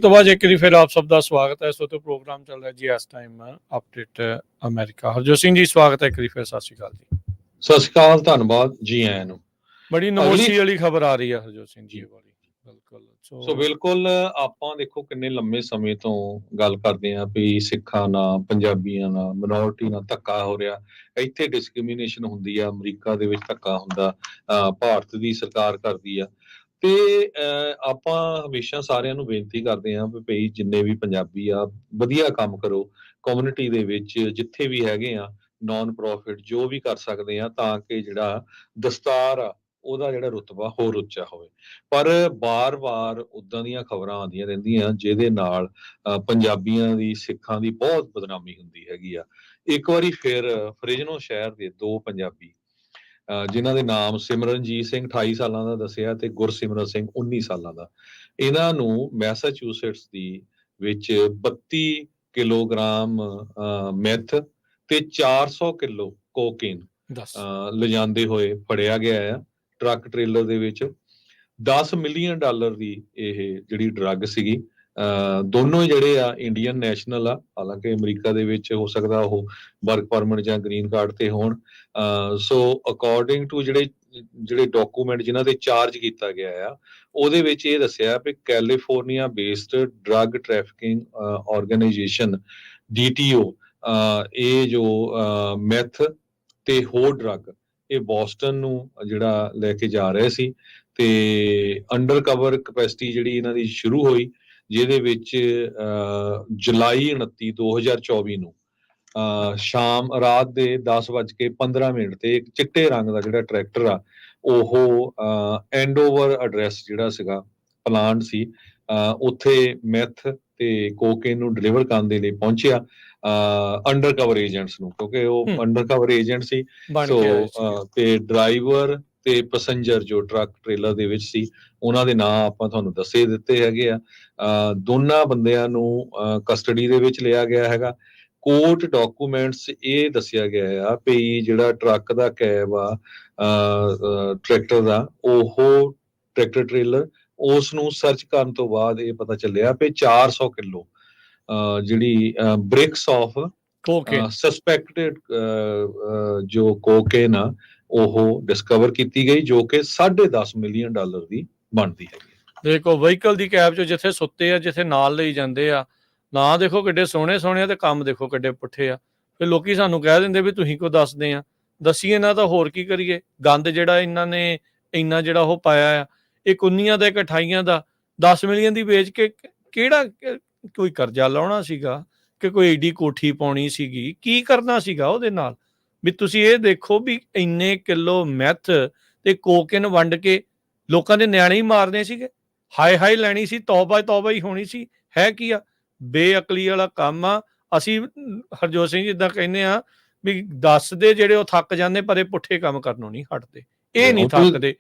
तो बाद एक बार फिर आप सबका स्वागत है। इस वक्त प्रोग्राम चल रहा है जी इस time update America. Harjot Singh ji स्वागत है एक बार फिर। सत श्री अकाल जी। ਸਤਿ ਸ਼੍ਰੀ ਅਕਾਲ, ਧੰਨਵਾਦ ਜੀ ਆਇਆਂ ਨੂੰ। बड़ी नमोशी वाली खबर आ रही है हरजोत सिंह जी वाली। बिल्कुल ਸੋ ਬਿਲਕੁਲ ਆਪਾਂ ਦੇਖੋ ਕਿੰਨੇ ਲੰਮੇ ਸਮੇਂ ਤੋਂ ਗੱਲ ਕਰਦੇ ਆਂ ਵੀ ਸਿੱਖਾਂ ਨਾਲ, ਪੰਜਾਬੀਆਂ ਨਾਲ, ਮਿਨੋਰਟੀ ਨਾਲ ਧੱਕਾ ਹੋ ਰਿਹਾ। ਇੱਥੇ ਡਿਸਕ੍ਰਿਮੀਨੇਸ਼ਨ ਹੁੰਦੀ ਆ, ਅਮਰੀਕਾ ਦੇ ਵਿੱਚ ਧੱਕਾ ਹੁੰਦਾ, ਭਾਰਤ ਦੀ ਸਰਕਾਰ ਕਰਦੀ ਆ। ਤੇ ਆਪਾਂ ਹਮੇਸ਼ਾ ਸਾਰਿਆਂ ਨੂੰ ਬੇਨਤੀ ਕਰਦੇ ਆਂ ਵੀ ਭਈ ਜਿੰਨੇ ਵੀ ਪੰਜਾਬੀ ਆ ਵਧੀਆ ਕੰਮ ਕਰੋ ਕਮਿਊਨਿਟੀ ਦੇ ਵਿੱਚ, ਜਿੱਥੇ ਵੀ ਹੈਗੇ ਆ ਨਾਨ ਪ੍ਰੋਫਿਟ ਜੋ ਵੀ ਕਰ ਸਕਦੇ ਆ, ਤਾਂ ਕਿ ਜਿਹੜਾ ਦਸਤਾਰ ਆ ਉਹਦਾ ਜਿਹੜਾ ਰੁਤਬਾ ਹੋਰ ਉੱਚਾ ਹੋਵੇ। ਪਰ ਬਾਰ-ਬਾਰ ਉਦਾਂ ਦੀਆਂ ਖਬਰਾਂ ਆਉਂਦੀਆਂ ਰਹਿੰਦੀਆਂ ਜਿਹਦੇ ਨਾਲ ਪੰਜਾਬੀਆਂ ਦੀ, ਸਿੱਖਾਂ ਦੀ ਬਹੁਤ ਬਦਨਾਮੀ ਹੁੰਦੀ ਹੈਗੀ ਆ। ਇੱਕ ਵਾਰੀ ਫਿਰ ਫਰਿਜ਼ਨੋ ਸ਼ਹਿਰ ਦੇ 2 ਪੰਜਾਬੀ ਜਿਨ੍ਹਾਂ ਦੇ ਨਾਮ ਸਿਮਰਨਜੀਤ ਸਿੰਘ 28 ਸਾਲਾਂ ਦਾ ਦੱਸਿਆ ਤੇ ਗੁਰਸਿਮਰਨ ਸਿੰਘ 19 ਸਾਲਾਂ ਦਾ, ਇਹਨਾਂ ਨੂੰ ਮੈਸਾਚੂਸੇਟਸ ਦੀ ਵਿੱਚ 32 ਕਿਲੋਗ੍ਰਾਮ ਮੈਥ ਤੇ 400 ਕਿਲੋ ਕੋਕੇਨ ਲਿਜਾਂਦੇ ਹੋਏ ਫੜਿਆ ਗਿਆ ਆ ਟਰੱਕ ਟ੍ਰੇਲਰ ਦੇ ਵਿੱਚ। $10 ਮਿਲੀਅਨ ਦੀ ਇਹ ਜਿਹੜੀ ਡਰੱਗ ਸੀਗੀ। ਦੋਨੋਂ ਜਿਹੜੇ ਆ ਇੰਡੀਅਨ ਨੈਸ਼ਨਲ ਆ, ਹਾਲਾਂਕਿ ਅਮਰੀਕਾ ਦੇ ਵਿੱਚ ਹੋ ਸਕਦਾ ਉਹ ਵਰਕ ਪਰਮਿਟ ਜਾਂ ਗ੍ਰੀਨ ਕਾਰਡ ਤੇ ਹੋਣ। ਸੋ ਅਕੋਰਡਿੰਗ ਟੂ ਜਿਹੜੇ ਡਾਕੂਮੈਂਟ ਜਿਨ੍ਹਾਂ ਤੇ ਚਾਰਜ ਕੀਤਾ ਗਿਆ ਆ, ਉਹਦੇ ਵਿੱਚ ਇਹ ਦੱਸਿਆ ਵੀ California based drug trafficking organisation DTO ਇਹ ਜੋ ਮੈਥ ਤੇ ਹੋਰ ਡਰੱਗ ਇਹ ਬੋਸਟਨ ਨੂੰ ਜਿਹੜਾ ਲੈ ਕੇ ਜਾ ਰਹੇ ਸੀ। ਤੇ ਅੰਡਰ ਕਵਰ ਕਪੈਸਿਟੀ ਜਿਹੜੀ ਇਹਨਾਂ ਦੀ ਸ਼ੁਰੂ ਹੋਈ, ਜਿਹਦੇ ਵਿੱਚ ਜੁਲਾਈ 29, 2024 ਨੂੰ ਸ਼ਾਮ ਰਾਤ ਦੇ 10:15 ਤੇ ਇੱਕ ਚਿੱਟੇ ਰੰਗ ਦਾ ਜਿਹੜਾ ਟਰੈਕਟਰ ਆ ਉਹ ਐਂਡਓਵਰ ਐਡਰੈਸ ਜਿਹੜਾ ਸੀਗਾ ਪਲਾਂਟ ਸੀ, ਉੱਥੇ ਮੈਥ ਤੇ ਕੋਕੇਨ ਨੂੰ ਡਿਲੀਵਰ ਕਰਨ ਦੇ ਲਈ ਪਹੁੰਚਿਆ ਅੰਡਰ ਕਵਰ ਏਜੰਟਸ ਨੂੰ, ਕਿਉਂਕਿ ਉਹ ਅੰਡਰ ਕਵਰ ਏਜੰਟ ਸੀ। ਸੋ ਤੇ ਡਰਾਈਵਰ ਤੇ ਪੈਸੇਂਜਰ ਜੋ ਟਰੱਕ ਟ੍ਰੇਲਰ ਦੇ ਵਿੱਚ ਸੀ ਉਹਨਾਂ ਦੇ ਨਾਂ ਆਪਾਂ ਤੁਹਾਨੂੰ ਦੱਸੇ ਦਿੱਤੇ ਹੈਗੇ ਆ। ਦੋਨਾਂ ਬੰਦਿਆਂ ਨੂੰ ਕਸਟਡੀ ਦੇ ਵਿੱਚ ਲਿਆ ਗਿਆ ਹੈਗਾ। ਕੋਰਟ ਡਾਕੂਮੈਂਟਸ ਇਹ ਦੱਸਿਆ ਗਿਆ ਆ ਵੀ ਜਿਹੜਾ ਟਰੱਕ ਦਾ ਕੈਬ ਆ ਟਰੈਕਟਰ ਦਾ, ਉਹ ਟਰੈਕਟਰ ਟ੍ਰੇਲਰ, ਉਸ ਨੂੰ ਸਰਚ ਕਰਨ ਤੋਂ ਬਾਅਦ ਇਹ ਪਤਾ ਚੱਲਿਆ ਵੀ 400 ਕਿਲੋ ਜਿਹੜੀ ਬ੍ਰਿਕਸ ਆਫ ਸਸਪੈਕਟਡ ਜੋ ਕੋਕੇਨ ਆ ਉਹ ਡਿਸਕਵਰ ਕੀਤੀ ਗਈ, ਜੋ ਕਿ $10.5 ਮਿਲੀਅਨ ਦੀ ਬਣਦੀ ਹੈਗੀ। ਦੇਖੋ ਵਹੀਕਲ ਦੀ ਕੈਬ ਚੋਂ ਜਿੱਥੇ ਸੁੱਤੇ ਆ, ਜਿੱਥੇ ਨਾਲ ਲਈ ਜਾਂਦੇ ਆ, ਨਾ ਦੇਖੋ ਕਿੱਡੇ ਸੋਹਣੇ ਸੋਹਣੇ ਆ ਤੇ ਕੰਮ ਦੇਖੋ ਕਿੱਡੇ ਪੁੱਠੇ ਆ। ਫਿਰ ਲੋਕੀ ਸਾਨੂੰ ਕਹਿ ਦਿੰਦੇ ਵੀ ਤੁਸੀਂ ਕੋ ਦੱਸਦੇ ਆ, ਦੱਸੀਏ ਨਾ ਤਾਂ ਹੋਰ ਕੀ ਕਰੀਏ। ਗੰਦ ਜਿਹੜਾ ਇਹਨਾਂ ਨੇ ਇੰਨਾ ਜਿਹੜਾ ਉਹ ਪਾਇਆ ਆ, ਇਹ 19 ਦਾ 28 ਦਾ 10 ਮਿਲੀਅਨ ਦੀ ਵੇਚ ਕੇ ਕਿਹੜਾ ਕੋਈ ਕਰਜ਼ਾ ਲਾਉਣਾ ਸੀਗਾ ਕਿ ਕੋਈ ਏਡੀ ਕੋਠੀ ਪਾਉਣੀ ਸੀਗੀ, ਕੀ ਕਰਨਾ ਸੀਗਾ ਉਹਦੇ ਨਾਲ। ਵੀ ਤੁਸੀਂ ਇਹ ਦੇਖੋ ਵੀ ਇੰਨੇ ਕਿਲੋ ਮੈਥ ਤੇ ਕੋਕੇਨ ਵੰਡ ਕੇ ਲੋਕਾਂ ਦੇ ਨਿਆਣੇ ਹੀ ਮਾਰਨੇ ਸੀਗੇ, ਹਾਈ ਲੈਣੀ ਸੀ, ਤੌਬਾ ਹੀ ਹੋਣੀ ਸੀ। ਹੈ ਕੀ ਆ, ਬੇਅਕਲੀ ਵਾਲਾ ਕੰਮ ਆ। ਅਸੀਂ ਹਰਜੋਤ ਸਿੰਘ ਜਿੱਦਾਂ ਕਹਿੰਦੇ ਆ ਵੀ ਦੱਸਦੇ ਜਿਹੜੇ ਉਹ ਥੱਕ ਜਾਂਦੇ, ਪਰ ਇਹ ਪੁੱਠੇ ਕੰਮ ਕਰਨੋਂ ਨਹੀਂ ਹਟਦੇ, ਇਹ ਨਹੀਂ ਥੱਕਦੇ।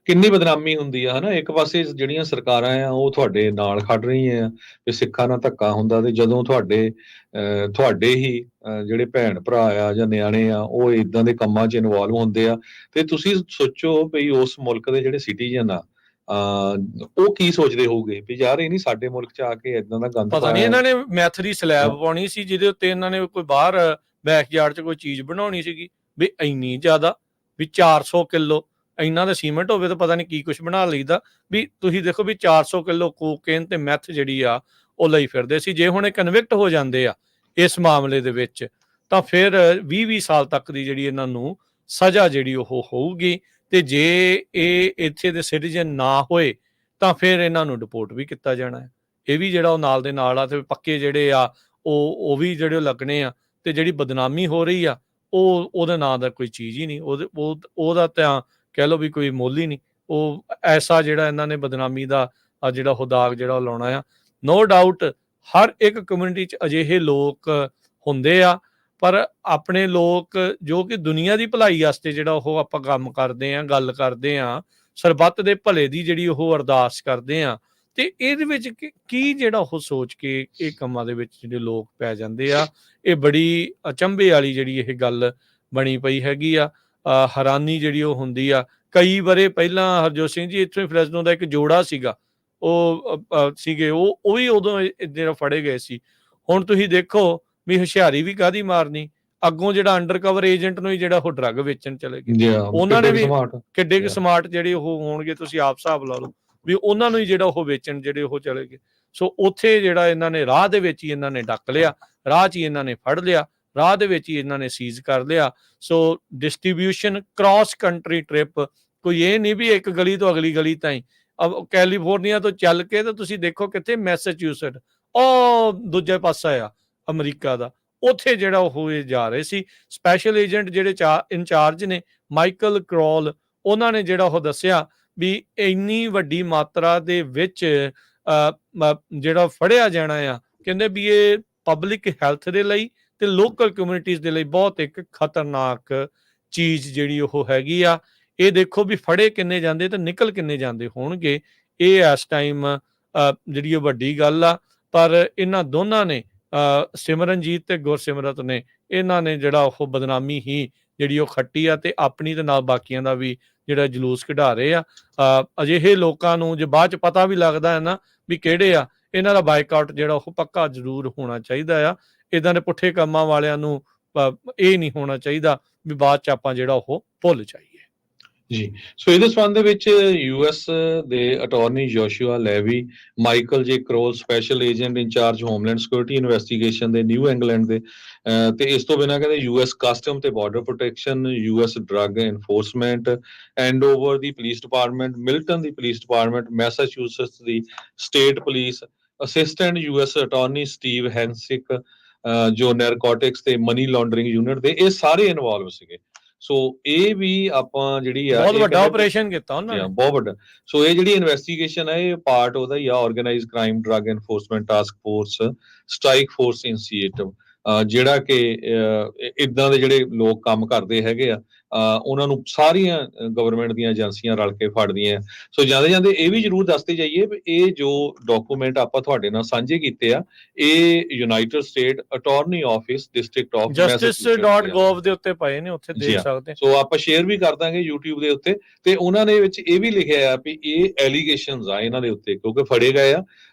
ਕਿੰਨੀ ਬਦਨਾਮੀ ਹੁੰਦੀ ਆ ਹਨਾ। ਇੱਕ ਪਾਸੇ ਜਿਹੜੀਆਂ ਸਰਕਾਰਾਂ ਆ ਉਹ ਤੁਹਾਡੇ ਨਾਲ ਖੜ ਰਹੀਆਂ ਆ ਕਿ ਸਿੱਖਾਂ ਨਾਲ ਧੱਕਾ ਹੁੰਦਾ, ਤੇ ਜਦੋਂ ਤੁਹਾਡੇ ਹੀ ਜਿਹੜੇ ਭੈਣ ਭਰਾ ਆ ਜਾਂ ਨਿਆਣੇ ਆ ਉਹ ਇਦਾਂ ਦੇ ਕੰਮਾਂ 'ਚ ਇਨਵੋਲਵ ਹੁੰਦੇ ਆ, ਤੇ ਤੁਸੀਂ ਸੋਚੋ ਵੀ ਉਸ ਮੁਲਕ ਦੇ ਜਿਹੜੇ ਸਿਟੀਜ਼ਨ ਆ ਉਹ ਕੀ ਸੋਚਦੇ ਹੋਊਗੇ ਵੀ ਯਾਰ ਇਹ ਨਹੀਂ ਸਾਡੇ ਮੁਲਕ 'ਚ ਆ ਕੇ ਇਦਾਂ ਦਾ ਗੰਦ ਪਤਾ ਨਹੀਂ ਇਹਨਾਂ ਨੇ ਮੈਥ ਦੀ ਸਲੈਬ ਪਾਉਣੀ ਸੀ ਜਿਹਦੇ ਉੱਤੇ ਇਹਨਾਂ ਨੇ ਕੋਈ ਬਾਹਰ ਬੈਕਯਾਰਡ 'ਚ ਕੋਈ ਚੀਜ਼ ਬਣਾਉਣੀ ਸੀਗੀ ਵੀ ਇੰਨੀ ਜ਼ਿਆਦਾ, ਵੀ 400 ਕਿਲੋ ਇੰਨਾ ਦਾ ਸੀਮੈਂਟ ਹੋਵੇ ਤਾਂ ਪਤਾ ਨਹੀਂ ਕੀ ਕੁਛ ਬਣਾ ਲਈਦਾ। ਵੀ ਤੁਸੀਂ ਦੇਖੋ ਵੀ 400 ਕਿਲੋ ਕੋਕੇਨ ਤੇ ਮੈਥ ਜਿਹੜੀ ਆ ਉਹ ਲਈ ਫਿਰਦੇ ਸੀ। ਜੇ ਹੁਣ ਇਹ ਕਨਵਿਕਟ ਹੋ ਜਾਂਦੇ ਆ ਇਸ ਮਾਮਲੇ ਦੇ ਵਿੱਚ ਤਾਂ ਫਿਰ 20 ਸਾਲ ਤੱਕ ਦੀ ਜਿਹੜੀ ਇਹਨਾਂ ਨੂੰ ਸਜ਼ਾ ਜਿਹੜੀ ਉਹ ਹੋਊਗੀ, ਤੇ ਜੇ ਇਹ ਇੱਥੇ ਦੇ ਸਿਟੀਜ਼ਨ ਨਾ ਹੋਏ ਤਾਂ ਫਿਰ ਇਹਨਾਂ ਨੂੰ ਡਿਪੋਰਟ ਵੀ ਕੀਤਾ ਜਾਣਾ ਹੈ। ਇਹ ਵੀ ਜਿਹੜਾ ਉਹ ਨਾਲ ਦੇ ਨਾਲ ਆ, ਤੇ ਪੱਕੇ ਜਿਹੜੇ ਆ ਉਹ ਵੀ ਜਿਹੜੇ ਲੱਗਣੇ ਆ, ਤੇ ਜਿਹੜੀ ਬਦਨਾਮੀ ਹੋ ਰਹੀ ਆ ਉਹਦੇ ਨਾਂ ਦਾ ਕੋਈ ਚੀਜ਼ ਹੀ ਨਹੀਂ, ਉਹਦਾ ਤਾਂ ਕਹਿ ਲਓ ਵੀ ਕੋਈ ਮੁੱਲ ਹੀ ਨਹੀਂ। ਉਹ ਐਸਾ ਜਿਹੜਾ ਇਹਨਾਂ ਨੇ ਬਦਨਾਮੀ ਦਾ ਜਿਹੜਾ ਉਹ ਦਾਗ ਜਿਹੜਾ ਉਹ ਲਾਉਣਾ ਆ। ਨੋ ਡਾਊਟ ਹਰ ਇੱਕ ਕਮਿਊਨਿਟੀ 'ਚ ਅਜਿਹੇ ਲੋਕ ਹੁੰਦੇ ਆ, ਪਰ ਆਪਣੇ ਲੋਕ ਜੋ ਕਿ ਦੁਨੀਆ ਦੀ ਭਲਾਈ ਵਾਸਤੇ ਜਿਹੜਾ ਉਹ ਆਪਾਂ ਕੰਮ ਕਰਦੇ ਆ, ਗੱਲ ਕਰਦੇ ਆ, ਸਰਬੱਤ ਦੇ ਭਲੇ ਦੀ ਜਿਹੜੀ ਉਹ ਅਰਦਾਸ ਕਰਦੇ ਆ, ਤੇ ਇਹਦੇ ਵਿੱਚ ਕੀ ਜਿਹੜਾ ਉਹ ਸੋਚ ਕੇ ਇਹ ਕੰਮਾਂ ਦੇ ਵਿੱਚ ਜਿਹੜੇ ਲੋਕ ਪੈ ਜਾਂਦੇ ਆ, ਇਹ ਬੜੀ ਅਚੰਭੇ ਵਾਲੀ ਜਿਹੜੀ ਇਹ ਗੱਲ ਬਣੀ ਪਈ ਹੈਗੀ ਆ। ਹੈਰਾਨੀ ਜਿਹੜੀ ਉਹ ਹੁੰਦੀ ਆ। ਕਈ ਵਰੇ ਪਹਿਲਾਂ ਹਰਜੋਤ ਸਿੰਘ ਜੀ ਇੱਥੋਂ ਫਰੈਜ਼ਨੋ ਦਾ ਇੱਕ ਜੋੜਾ ਸੀਗਾ, ਉਹ ਵੀ ਉਦੋਂ ਜਿਹੜਾ ਫੜੇ ਗਏ ਸੀ। ਹੁਣ ਤੁਸੀਂ ਦੇਖੋ ਵੀ ਹੁਸ਼ਿਆਰੀ ਵੀ ਕਾਹਦੀ ਮਾਰਨੀ, ਅੱਗੋਂ ਜਿਹੜਾ ਅੰਡਰ ਕਵਰ ਏਜੰਟ ਨੂੰ ਹੀ ਜਿਹੜਾ ਉਹ ਡਰੱਗ ਵੇਚਣ ਚਲੇ ਗਏ, ਉਹਨਾਂ ਨੇ ਵੀ ਕਿੱਡੇ ਕੁ ਸਮਾਰਟ ਜਿਹੜੇ ਉਹ ਹੋਣਗੇ, ਤੁਸੀਂ ਆਪ ਹਿਸਾਬ ਲਾ ਲਓ ਵੀ ਉਹਨਾਂ ਨੂੰ ਹੀ ਜਿਹੜਾ ਉਹ ਵੇਚਣ ਜਿਹੜੇ ਉਹ ਚਲੇ ਗਏ। ਸੋ ਉੱਥੇ ਜਿਹੜਾ ਇਹਨਾਂ ਨੇ ਰਾਹ ਦੇ ਵਿੱਚ ਹੀ ਇਹਨਾਂ ਨੇ ਡੱਕ ਲਿਆ, ਰਾਹ 'ਚ ਹੀ ਇਹਨਾਂ ਨੇ ਫੜ ਲਿਆ, ਰਾਹ ਦੇ ਵਿੱਚ ਹੀ ਇਹਨਾਂ ਨੇ ਸੀਜ਼ ਕਰ ਲਿਆ। ਸੋ ਡਿਸਟ੍ਰੀਬਿਊਸ਼ਨ ਕ੍ਰਾਸ ਕੰਟਰੀ ਟ੍ਰਿਪ, ਕੋਈ ਇਹ ਨਹੀਂ ਵੀ ਇੱਕ ਗਲੀ ਤੋਂ ਅਗਲੀ ਗਲੀ ਤਾਈਂ। ਕੈਲੀਫੋਰਨੀਆ ਤੋਂ ਚੱਲ ਕੇ ਤਾਂ ਤੁਸੀਂ ਦੇਖੋ ਕਿੱਥੇ ਮੈਸੇਚਿਊਸਟ, ਉਹ ਦੂਜੇ ਪਾਸਾ ਆ ਅਮਰੀਕਾ ਦਾ, ਉੱਥੇ ਜਿਹੜਾ ਉਹ ਜਾ ਰਹੇ ਸੀ। ਸਪੈਸ਼ਲ ਏਜੰਟ ਜਿਹੜੇ ਇੰਚਾਰਜ ਨੇ ਮਾਈਕਲ ਕਰੋਲ, ਉਹਨਾਂ ਨੇ ਜਿਹੜਾ ਉਹ ਦੱਸਿਆ ਵੀ ਇੰਨੀ ਵੱਡੀ ਮਾਤਰਾ ਦੇ ਵਿੱਚ ਜਿਹੜਾ ਫੜਿਆ ਜਾਣਾ ਆ, ਕਹਿੰਦੇ ਵੀ ਇਹ ਪਬਲਿਕ ਹੈਲਥ ਦੇ ਲਈ ਤੇ ਲੋਕਲ ਕਮਿਊਨਿਟੀਜ਼ ਦੇ ਲਈ ਬਹੁਤ ਇੱਕ ਖਤਰਨਾਕ ਚੀਜ਼ ਜਿਹੜੀ ਉਹ ਹੈਗੀ ਆ। ਇਹ ਦੇਖੋ ਵੀ ਫੜੇ ਕਿੰਨੇ ਜਾਂਦੇ ਤੇ ਨਿਕਲ ਕਿੰਨੇ ਜਾਂਦੇ ਹੋਣਗੇ, ਇਹ ਇਸ ਟਾਈਮ ਜਿਹੜੀ ਉਹ ਵੱਡੀ ਗੱਲ ਆ। ਪਰ ਇਹਨਾਂ ਦੋਨਾਂ ਨੇ ਸਿਮਰਨਜੀਤ ਤੇ ਗੁਰਸਿਮਰਤ ਨੇ, ਇਹਨਾਂ ਨੇ ਜਿਹੜਾ ਉਹ ਬਦਨਾਮੀ ਹੀ ਜਿਹੜੀ ਉਹ ਖੱਟੀ ਆ, ਤੇ ਆਪਣੀ ਦੇ ਨਾਲ ਬਾਕੀਆਂ ਦਾ ਵੀ ਜਿਹੜਾ ਜਲੂਸ ਕਢਾ ਰਹੇ ਆ। ਅਜਿਹੇ ਲੋਕਾਂ ਨੂੰ ਜੇ ਬਾਅਦ ਚ ਪਤਾ ਵੀ ਲੱਗਦਾ ਹੈ ਨਾ ਵੀ ਕਿਹੜੇ ਆ, ਇਹਨਾਂ ਦਾ ਬਾਈਕਾਟ ਜਿਹੜਾ ਉਹ ਪੱਕਾ ਜ਼ਰੂਰ ਹੋਣਾ ਚਾਹੀਦਾ ਆ। ਇੱਦਾਂ ਦੇ ਪੁੱਠੇ ਕੰਮਾਂ ਵਾਲਿਆਂ ਨੂੰ ਇਹ ਨਹੀਂ ਹੋਣਾ ਚਾਹੀਦਾ ਵੀ ਬਾਅਦ ਚ ਆਪਾਂ ਜਿਹੜਾ ਉਹ ਭੁੱਲ ਜਾਈਏ ਜੀ। ਸੋ ਇਹਦੇ ਸੰਬੰਧ ਦੇ ਵਿੱਚ ਯੂਐਸ ਦੇ attorney ਜੋਸ਼ੂਆ Levy, Michael J Carroll special agent in charge homeland security investigation ਦੇ ਨਿਊ ਇੰਗਲੈਂਡ ਦੇ, ਤੇ ਇਸ ਤੋਂ ਬਿਨਾਂ ਕਹਿੰਦੇ ਯੂਐਸ ਕਸਟਮ ਤੇ border protection, US drug enforcement, Andover ਦੀ ਪੁਲਿਸ ਡਿਪਾਰਟਮੈਂਟ, ਮਿਲਟਨ ਦੀ ਪੁਲਿਸ ਡਿਪਾਰਟਮੈਂਟ, ਮੈਸਾਚੂਸਟਸ ਦੀ state police, assistant US attorney Steve Hensick, ਜੋ ਨੈਰਕੋਟਿਕਸ ਤੇ ਮਨੀ ਲਾਂਡਰਿੰਗ ਯੂਨਿਟ ਦੇ, ਇਹ ਸਾਰੇ ਇਨਵੋਲਵ ਸੀਗੇ। ਸੋ ਇਹ ਵੀ ਆਪਾਂ ਜਿਹੜੀ ਆ ਬਹੁਤ ਵੱਡਾ ਆਪਰੇਸ਼ਨ ਕੀਤਾ ਉਹਨਾਂ ਨੇ, ਬਹੁਤ ਵੱਡਾ। ਸੋ ਇਹ ਜਿਹੜੀ ਇਨਵੈਸਟੀਗੇਸ਼ਨ ਹੈ ਇਹ ਪਾਰਟ ਉਹਦਾ ਹੀ ਆ, organised crime drug enforcement task force strike force initiative, ਜਿਹੜਾ ਕਿ ਇੱਦਾਂ ਦੇ ਜਿਹੜੇ ਲੋਕ ਕੰਮ ਕਰਦੇ ਹੈਗੇ ਆ ਉਹਨਾਂ ਨੂੰ ਸਾਰੀਆਂ ਗਵਰਨਮੈਂਟ ਦੀਆਂ ਏਜੰਸੀਆਂ ਰਲ ਕੇ ਫੜਦੀਆਂ। ਸੋ ਜਾਂਦੇ ਜਾਂਦੇ ਇਹ ਵੀ ਜ਼ਰੂਰ ਦੱਸਦੇ ਜਾਈਏ ਵੀ ਇਹ ਜੋ ਡਾਕੂਮੈਂਟ ਆਪਾਂ ਤੁਹਾਡੇ ਨਾਲ ਸਾਂਝੇ ਕੀਤੇ ਆ, ਇਹ United state attorney office district of justice.gov ਦੇ ਉੱਤੇ ਪਏ ਨੇ, ਉੱਥੇ ਦੇਖ ਸਕਦੇ। ਸੋ ਆਪਾਂ ਸ਼ੇਅਰ ਵੀ ਕਰ ਦਾਂਗੇ YouTube ਦੇ ਉੱਤੇ। ਤੇ ਉਹਨਾਂ ਨੇ ਵਿੱਚ ਇਹ ਵੀ ਲਿਖਿਆ ਆ ਵੀ ਇਹ ਐਲੀਗੇਸ਼ਨਸ ਆ ਇਹਨਾਂ ਦੇ ਉੱਤੇ, ਕਿਉਂਕਿ ਫੜੇ ਗਏ ਆ।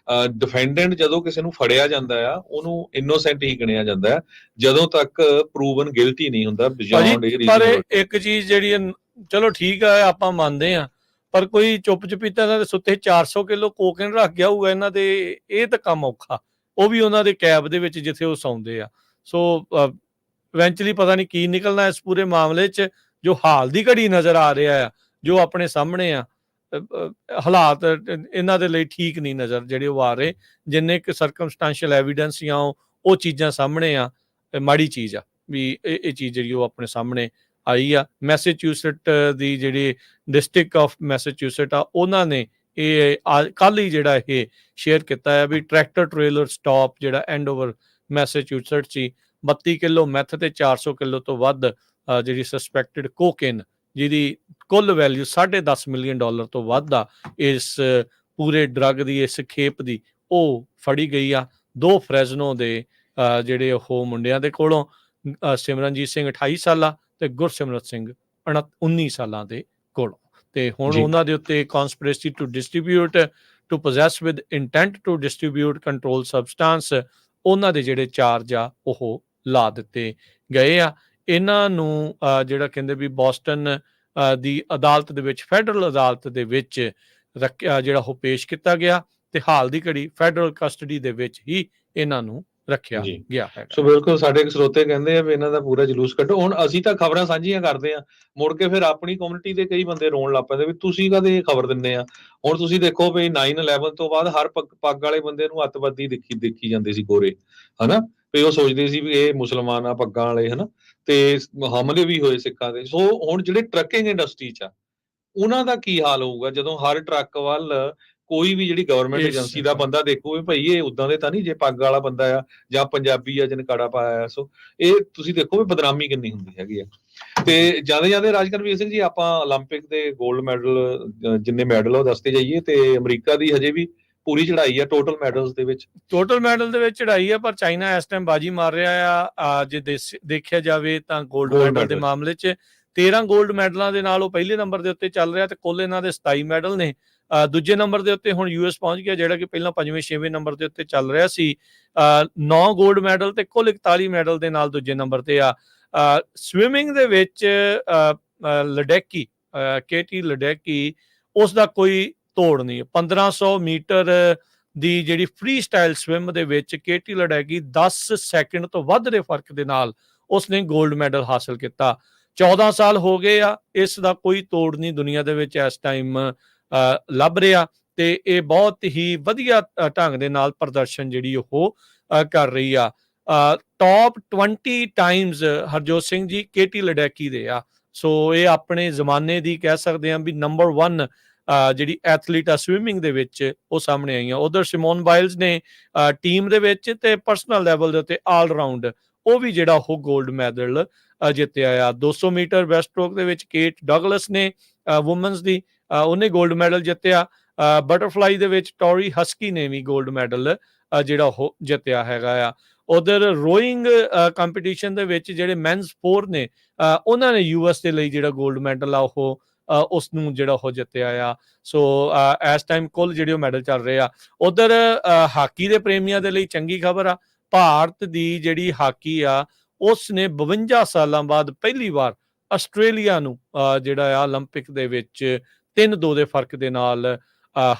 ਡਿਫੈਂਡੈਂਟ ਜਦੋਂ ਕਿਸੇ ਨੂੰ ਫੜਿਆ ਜਾਂਦਾ ਆ ਉਹਨੂੰ ਇਨੋਸੈਂਟ ਹੀ ਗਿਣਿਆ ਜਾਂਦਾ, ਜਦੋਂ ਤੱਕ ਪ੍ਰੂਵਨ ਗਿਲਟੀ ਨਹੀਂ ਹੁੰਦਾ ਬਿਯੋਂਡ ਇਹ। ਪਰ ਇੱਕ ਚੀਜ਼ ਜਿਹੜੀ ਚਲੋ ਠੀਕ ਆ, ਆਪਾਂ ਮੰਨਦੇ ਆ, ਪਰ ਕੋਈ ਚੁੱਪ ਚਪੀਤਾ ਇਹਨਾਂ ਦੇ ਸੁੱਤੇ 400 ਕਿਲੋ ਕੋਕੇਨ ਰੱਖ ਗਿਆ ਹੋਊਗਾ ਇਹਨਾਂ ਦੇ, ਇਹ ਤਾਂ ਕੰਮ ਔਖਾ। ਉਹ ਵੀ ਉਹਨਾਂ ਦੇ ਕੈਬ ਦੇ ਵਿੱਚ ਜਿੱਥੇ ਉਹ ਸੌਂਦੇ ਆ। ਸੋ ਇਵੈਂਚੁਅਲੀ ਪਤਾ ਨਹੀਂ ਕੀ ਨਿਕਲਣਾ ਇਸ ਪੂਰੇ ਮਾਮਲੇ 'ਚ। ਜੋ ਹਾਲ ਦੀ ਘੜੀ ਨਜ਼ਰ ਆ ਰਿਹਾ ਆ, ਜੋ ਆਪਣੇ ਸਾਹਮਣੇ ਆ, ਹਾਲਾਤ ਇਹਨਾਂ ਦੇ ਲਈ ਠੀਕ ਨਹੀਂ ਨਜ਼ਰ ਜਿਹੜੇ ਉਹ ਆ ਰਹੇ। ਜਿੰਨੇ ਕੁ ਸਰਕਮਸਟੈਂਸ਼ੀਅਲ ਐਵੀਡੈਂਸ ਜਾਂ ਉਹ ਚੀਜ਼ਾਂ ਸਾਹਮਣੇ ਆ, ਮਾੜੀ ਚੀਜ਼ ਆ ਵੀ ਇਹ ਚੀਜ਼ ਜਿਹੜੀ ਉਹ ਆਪਣੇ ਸਾਹਮਣੇ ਆਈ ਆ। ਮੈਸੇਚਿਊਸਟ ਦੀ ਜਿਹੜੀ ਡਿਸਟ੍ਰਿਕਟ ਆਫ ਮੈਸੇਚਿਊਸਟ ਆ, ਉਹਨਾਂ ਨੇ ਇਹ ਕੱਲ ਹੀ ਜਿਹੜਾ ਇਹ ਸ਼ੇਅਰ ਕੀਤਾ ਹੈ ਵੀ ਟਰੈਕਟਰ ਟ੍ਰੇਲਰ ਸਟਾਪ ਜਿਹੜਾ ਐਂਡਓਵਰ ਮੈਸੇਚਿਊਸਟ ਸੀ, 32 ਕਿਲੋ ਮੈਥ ਤੇ 400 ਕਿਲੋ ਤੋਂ ਵੱਧ ਜਿਹੜੀ ਸਸਪੈਕਟਡ ਕੋਕੇਨ, ਜਿਹਦੀ ਕੁੱਲ ਵੈਲਿਊ $10.5 ਮਿਲੀਅਨ ਤੋਂ ਵੱਧ ਆ ਇਸ ਪੂਰੇ ਡਰੱਗ ਦੀ, ਇਸ ਖੇਪ ਦੀ, ਉਹ ਫੜੀ ਗਈ ਆ। 2 ਫਰੈਜ਼ਨੋ ਦੇ ਜਿਹੜੇ ਉਹ ਮੁੰਡਿਆਂ ਦੇ ਕੋਲੋਂ, ਸਿਮਰਨਜੀਤ ਸਿੰਘ 28 ਸਾਲਾਂ ਤੇ ਗੁਰਸਿਮਰਤ ਸਿੰਘ 19 ਸਾਲਾਂ ਦੇ ਕੋਲੋਂ। ਤੇ ਹੁਣ ਉਹਨਾਂ ਦੇ ਉੱਤੇ conspiracy to distribute, to possess with intent to distribute control substance, ਉਹਨਾਂ ਦੇ ਜਿਹੜੇ ਚਾਰਜ ਆ ਉਹ ਲਾ ਦਿੱਤੇ ਗਏ ਆ। ਇਹਨਾਂ ਨੂੰ ਜਿਹੜਾ ਕਹਿੰਦੇ ਵੀ ਬੋਸਟਨ ਦੀ ਅਦਾਲਤ ਦੇ ਵਿੱਚ, ਫੈਡਰਲ ਅਦਾਲਤ ਦੇ ਵਿੱਚ ਰੱਖਿਆ, ਜਿਹੜਾ ਉਹ ਪੇਸ਼ ਕੀਤਾ ਗਿਆ ਤੇ ਹਾਲ ਦੀ ਘੜੀ ਫੈਡਰਲ ਕਸਟਡੀ ਦੇ ਵਿੱਚ ਹੀ ਇਹਨਾਂ ਨੂੰ ਰੱਖਿਆ ਗਿਆ ਹੈ। ਸੋ ਬਿਲਕੁਲ ਸਾਡੇ ਇੱਕ ਸਰੋਤੇ ਕਹਿੰਦੇ ਆ ਵੀ ਇਹਨਾਂ ਦਾ ਪੂਰਾ ਜਲੂਸ ਕੱਢੋ। ਹੁਣ ਅਸੀਂ ਤਾਂ ਖਬਰਾਂ ਸਾਂਝੀਆਂ ਕਰਦੇ ਆ, ਮੁੜ ਕੇ ਫਿਰ ਆਪਣੀ ਕਮਿਊਨਿਟੀ ਦੇ ਕਈ ਬੰਦੇ ਰੋਣ ਲੱਗ ਪੈਂਦੇ ਵੀ ਤੁਸੀਂ ਕਦੇ ਇਹ ਖਬਰ ਦਿੰਦੇ ਆ। ਹੁਣ ਤੁਸੀਂ ਦੇਖੋ ਵੀ 9/11 ਤੋਂ ਬਾਅਦ ਹਰ ਪੱਗ ਵਾਲੇ ਬੰਦੇ ਨੂੰ ਅੱਤਵਾਦੀ ਦੇਖੀ ਜਾਂਦੇ ਸੀ ਗੋਰੇ, ਹਨਾ, ਵੀ ਉਹ ਸੋਚਦੇ ਸੀ ਵੀ ਇਹ ਮੁਸਲਮਾਨ ਆ ਪੱਗਾਂ ਵਾਲੇ, ਹਨਾ, ਤੇ ਹਮਲੇ ਵੀ ਹੋਏ ਸਿੱਖਾਂ ਦੇ। ਸੋ ਹੁਣ ਜਿਹੜੇ ਟਰੱਕਿੰਗ ਇੰਡਸਟਰੀ 'ਚ ਆ ਉਹਨਾਂ ਦਾ ਕੀ ਹਾਲ ਹੋਊਗਾ ਜਦੋਂ ਹਰ ਟਰੱਕ ਵੱਲ ਕੋਈ ਵੀ ਜਿਹੜੀ ਗਵਰਨਮੈਂਟ ਏਜੰਸੀ ਦਾ ਬੰਦਾ ਦੇਖੋ ਵੀ ਭਾਈ ਇਹ ਉਦਾਂ ਦੇ ਤਾਂ ਨਹੀਂ, ਜੇ ਪੱਗ ਵਾਲਾ ਬੰਦਾ ਆ ਜਾਂ ਪੰਜਾਬੀ ਆ ਜਨਕਾੜਾ ਪਾਇਆ। ਸੋ ਇਹ ਤੁਸੀਂ ਦੇਖੋ ਵੀ ਬਦਨਾਮੀ ਕਿੰਨੀ ਹੁੰਦੀ ਹੈਗੀ ਆ। ਤੇ ਜਾਂਦੇ ਰਾਜਕਰਨਵੀਰ ਸਿੰਘ ਜੀ, ਆਪਾਂ 올림픽 ਦੇ 골ਡ ਮੈਡਲ ਜਿੰਨੇ ਮੈਡਲ ਉਹ ਦੱਸਦੇ ਜਾਈਏ, ਤੇ ਅਮਰੀਕਾ ਦੀ ਹਜੇ ਵੀ ਪੂਰੀ ਚੜਾਈ ਆ ਟੋਟਲ ਮੈਡਲ ਦੇ ਵਿੱਚ ਚੜਾਈ ਆ, ਪਰ ਚਾਈਨਾ ਇਸ ਟਾਈਮ ਬਾਜੀ ਮਾਰ ਰਿਹਾ ਆ। ਜੇ ਦੇਖਿਆ ਜਾਵੇ ਤਾਂ 골ਡ ਮੈਡਲ ਦੇ ਮਾਮਲੇ 'ਚ 13 골ਡ ਮੈਡਲਾਂ ਦੇ ਨਾਲ ਉਹ ਪਹਿਲੇ ਨੰਬਰ ਦੇ ਉੱਤੇ ਚੱਲ ਰਿਹਾ, ਤੇ ਕੁੱਲ ਇਹਨਾਂ ਦੇ 27 ਮੈਡਲ ਨੇ। ਦੂਜੇ ਨੰਬਰ ਦੇ ਉੱਤੇ ਹੁਣ US ਪਹੁੰਚ ਗਿਆ, ਜਿਹੜਾ ਕਿ ਪਹਿਲਾਂ 5ਵੇਂ-6ਵੇਂ ਨੰਬਰ ਦੇ ਉੱਤੇ ਚੱਲ ਰਿਹਾ ਸੀ। 9 골ਡ ਮੈਡਲ ਤੇ ਕੁੱਲ 41 ਮੈਡਲ ਦੇ ਨਾਲ ਦੂਜੇ ਨੰਬਰ ਤੇ ਆ। ਸਵਿਮਿੰਗ ਦੇ ਵਿੱਚ ਲਡੈਕੀ, ਕੇਟੀ ਲਡੈਕੀ, ਉਸ ਦਾ ਕੋਈ ਤੋੜ ਨਹੀਂ। 1500 ਮੀਟਰ ਦੀ ਜਿਹੜੀ ਫ੍ਰੀ ਸਟਾਈਲ ਸਵਿਮ ਦੇ ਵਿੱਚ ਕੇਟੀ ਲਡੈਕੀ 10 ਸੈਕਿੰਡ ਤੋਂ ਵੱਧ ਦੇ ਫਰਕ ਦੇ ਨਾਲ ਉਸਨੇ 골ਡ ਮੈਡਲ ਹਾਸਲ ਕੀਤਾ। 14 ਸਾਲ ਹੋ ਗਏ ਆ, ਇਸ ਦਾ ਕੋਈ ਤੋੜ ਨਹੀਂ ਦੁਨੀਆ ਦੇ ਵਿੱਚ ਇਸ ਟਾਈਮ ਲੱਭ ਰਿਹਾ, ਤੇ ਇਹ ਬਹੁਤ ਹੀ ਵਧੀਆ ਢੰਗ ਦੇ ਨਾਲ ਪ੍ਰਦਰਸ਼ਨ ਜਿਹੜੀ ਉਹ ਕਰ ਰਹੀ ਆ। Top 20 Times Harjot Singh ji KT ਲਡੈਕੀ ਦੇ ਆ। ਸੋ ਇਹ ਆਪਣੇ ਜ਼ਮਾਨੇ ਦੀ ਕਹਿ ਸਕਦੇ ਹਾਂ ਵੀ ਨੰਬਰ 1 ਜਿਹੜੀ ਐਥਲੀਟ ਆ ਸਵਿਮਿੰਗ ਦੇ ਵਿੱਚ, ਉਹ ਸਾਹਮਣੇ ਆਈਆਂ। ਉਧਰ ਸਿਮੋਨ ਬਾਇਲਸ ਨੇ ਟੀਮ ਦੇ ਵਿੱਚ ਤੇ ਪਰਸਨਲ ਲੈਵਲ ਦੇ ਉੱਤੇ ਆਲ ਰਾਊਂਡ ਉਹ ਵੀ ਜਿਹੜਾ ਉਹ 골ਡ ਮੈਡਲ ਜਿੱਤਿਆ ਆ। 200 ਮੀਟਰ ਬੈਸਟ ਸਟ੍ਰੋਕ ਦੇ ਵਿੱਚ ਕੇਟ ਡਗਲਸ ਨੇ ਵੂਮਨਸ ਦੀ, ਉਹਨੇ 골ਡ ਮੈਡਲ ਜਿੱਤਿਆ। ਬਟਰਫਲਾਈ ਦੇ ਵਿੱਚ ਟੋਰੀ ਹਸਕੀ ਨੇ ਵੀ 골ਡ ਮੈਡਲ ਜਿਹੜਾ ਉਹ ਜਿੱਤਿਆ ਹੈਗਾ ਆ। ਉਧਰ ਰੋਇੰਗ ਕੰਪੀਟੀਸ਼ਨ ਦੇ ਵਿੱਚ ਜਿਹੜੇ ਮੈਨਸ 4 ਨੇ, ਉਹਨਾਂ ਨੇ US ਦੇ ਲਈ ਜਿਹੜਾ 골ਡ ਮੈਡਲ ਆ ਉਹ ਉਸ ਨੂੰ ਜਿਹੜਾ ਉਹ ਜਿੱਤਿਆ ਆ। ਸੋ ਇਸ ਟਾਈਮ ਕੁੱਲ ਜਿਹੜੇ ਉਹ ਮੈਡਲ ਚੱਲ ਰਹੇ ਆ। ਉਧਰ ਹਾਕੀ ਦੇ ਪ੍ਰੇਮੀਆਂ ਦੇ ਲਈ ਚੰਗੀ ਖਬਰ ਆ, ਭਾਰਤ ਦੀ ਜਿਹੜੀ ਹਾਕੀ ਆ ਉਸ ਨੇ 52 ਸਾਲਾਂ ਬਾਅਦ ਪਹਿਲੀ ਵਾਰ ਆਸਟ੍ਰੇਲੀਆ ਨੂੰ ਜਿਹੜਾ ਆ 올림픽 ਦੇ ਵਿੱਚ 3-2 ਦੇ ਫਰਕ ਦੇ ਨਾਲ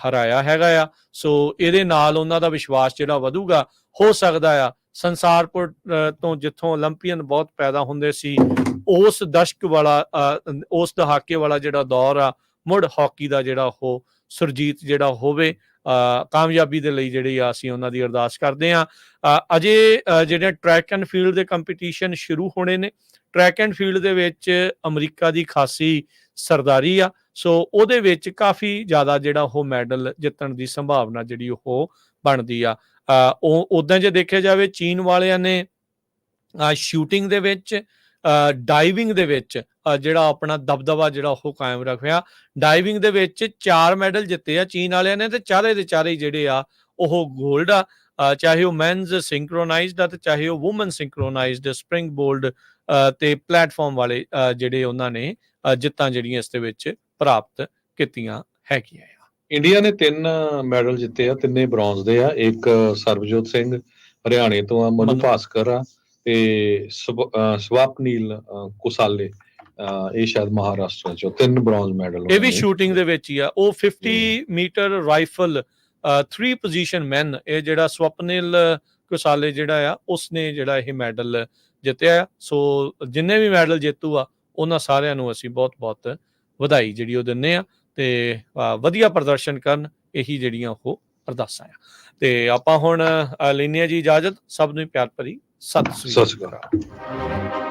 ਹਰਾਇਆ ਹੈਗਾ ਆ। ਸੋ ਇਹਦੇ ਨਾਲ ਉਹਨਾਂ ਦਾ ਵਿਸ਼ਵਾਸ ਜਿਹੜਾ ਵਧੂਗਾ। ਹੋ ਸਕਦਾ ਆ ਸੰਸਾਰਪੁਰ ਤੋਂ ਜਿੱਥੋਂ 올림픽ੀਅਨ ਬਹੁਤ ਪੈਦਾ ਹੁੰਦੇ ਸੀ, ਉਸ ਦਸ਼ਕ ਵਾਲਾ ਉਸ ਦਹਾਕੇ ਵਾਲਾ ਜਿਹੜਾ ਦੌਰ ਆ, ਮੁੜ ਹਾਕੀ ਦਾ ਜਿਹੜਾ ਉਹ ਸੁਰਜੀਤ ਜਿਹੜਾ ਹੋਵੇ। ਕਾਮਯਾਬੀ ਦੇ ਲਈ ਜਿਹੜੀ ਆ ਅਸੀਂ ਉਹਨਾਂ ਦੀ ਅਰਦਾਸ ਕਰਦੇ ਹਾਂ। ਅਜੇ ਜਿਹੜੇ ਟਰੈਕ ਐਂਡ ਫੀਲਡ ਦੇ ਕੰਪੀਟੀਸ਼ਨ ਸ਼ੁਰੂ ਹੋਣੇ ਨੇ। ਟਰੈਕ ਐਂਡ ਫੀਲਡ ਦੇ ਵਿੱਚ ਅਮਰੀਕਾ ਦੀ ਖਾਸੀ ਸਰਦਾਰੀ ਆ, ਸੋ ਉਹਦੇ ਵਿੱਚ ਕਾਫੀ ਜ਼ਿਆਦਾ ਜਿਹੜਾ ਉਹ ਮੈਡਲ ਜਿੱਤਣ ਦੀ ਸੰਭਾਵਨਾ ਜਿਹੜੀ ਉਹ ਬਣਦੀ ਆ। ਉਹ ਉੱਦਾਂ ਜੇ ਦੇਖਿਆ ਜਾਵੇ ਚੀਨ ਵਾਲਿਆਂ ਨੇ ਸ਼ੂਟਿੰਗ ਦੇ ਵਿੱਚ, ਡਾਈਵਿੰਗ ਦੇ ਵਿੱਚ ਜਿਹੜਾ ਆਪਣਾ ਦਬਦਬਾ ਜਿਹੜਾ ਉਹ ਕਾਇਮ ਰੱਖਿਆ। ਡਾਈਵਿੰਗ ਦੇ ਵਿੱਚ 4 ਮੈਡਲ ਜਿੱਤੇ ਆ ਚੀਨ ਵਾਲਿਆਂ ਨੇ, ਤੇ ਚਾਰੇ ਦੇ ਚਾਰੇ ਜਿਹੜੇ ਆ ਉਹ ਗੋਲਡ ਆ, ਚਾਹੇ ਉਹ ਮੈਨਜ਼ ਸਿੰਕਰੋਨਾਈਜ਼ਡ ਆ ਤੇ ਚਾਹੇ ਉਹ ਵੂਮਨ ਸਿੰਕਰੋਨਾਈਜ਼ਡ ਸਪਰਿੰਗ ਬੋਲਡ ਤੇ ਪਲੇਟਫਾਰਮ ਵਾਲੇ ਜਿਹੜੇ ਉਹਨਾਂ ਨੇ ਜਿੱਤਾਂ ਜਿਹੜੀਆਂ ਇਸ ਦੇ ਵਿੱਚ ਪ੍ਰਾਪਤ ਕੀਤੀਆਂ ਹੈਗੀਆਂ ਆ। ਇੰਡੀਆ ਨੇ 3 ਮੈਡਲ ਜਿੱਤੇ ਆ, ਤਿੰਨੇ ਬ੍ਰੌਂਜ਼ ਦੇ ਆ। ਇੱਕ ਸਰਬਜੋਤ ਸਿੰਘ ਹਰਿਆਣੇ ਤੋਂ ਆ, ਮਨੂ ਭਾਸਕਰ ਆ, ਤੇ ਸਵਾਪਨੀਲ ਕੁਸਾਲੇ ਇਹ ਸ਼ਾਇਦ ਮਹਾਰਾਸ਼ਟਰ ਚੋਂ। 3 ਬ੍ਰੌਂਜ਼ ਮੈਡਲ ਇਹ ਵੀ ਸ਼ੂਟਿੰਗ ਦੇ ਵਿੱਚ ਹੀ ਆ। ਉਹ 50 ਮੀਟਰ ਰਾਈਫਲ 3 ਪੋਜੀਸ਼ਨ ਮੈਨ, ਇਹ ਜਿਹੜਾ ਸਵਪਨਿਲ ਕੁਸਾਲੇ ਜਿਹੜਾ ਆ ਉਸਨੇ ਜਿਹੜਾ ਇਹ ਮੈਡਲ ਜਿੱਤਿਆ। ਸੋ ਜਿੰਨੇ ਵੀ ਮੈਡਲ ਜੇਤੂ ਆ ਉਹਨਾਂ ਸਾਰਿਆਂ ਨੂੰ ਅਸੀਂ ਬਹੁਤ ਬਹੁਤ ਵਧਾਈ ਜਿਹੜੀ ਉਹ ਦਿੰਦੇ ਆ, ਤੇ ਵਧੀਆ ਪ੍ਰਦਰਸ਼ਨ ਕਰਨ, ਇਹੀ ਜਿਹੜੀਆਂ ਉਹ ਅਰਦਾਸਾਂ ਆ। ਤੇ ਆਪਾਂ ਹੁਣ ਲੈਂਦੇ ਹਾਂ ਜੀ ਇਜਾਜ਼ਤ। ਸਭ ਨੂੰ ਪਿਆਰ ਭਰੀ ਸਤਿ ਸ੍ਰੀ ਅਕਾਲ।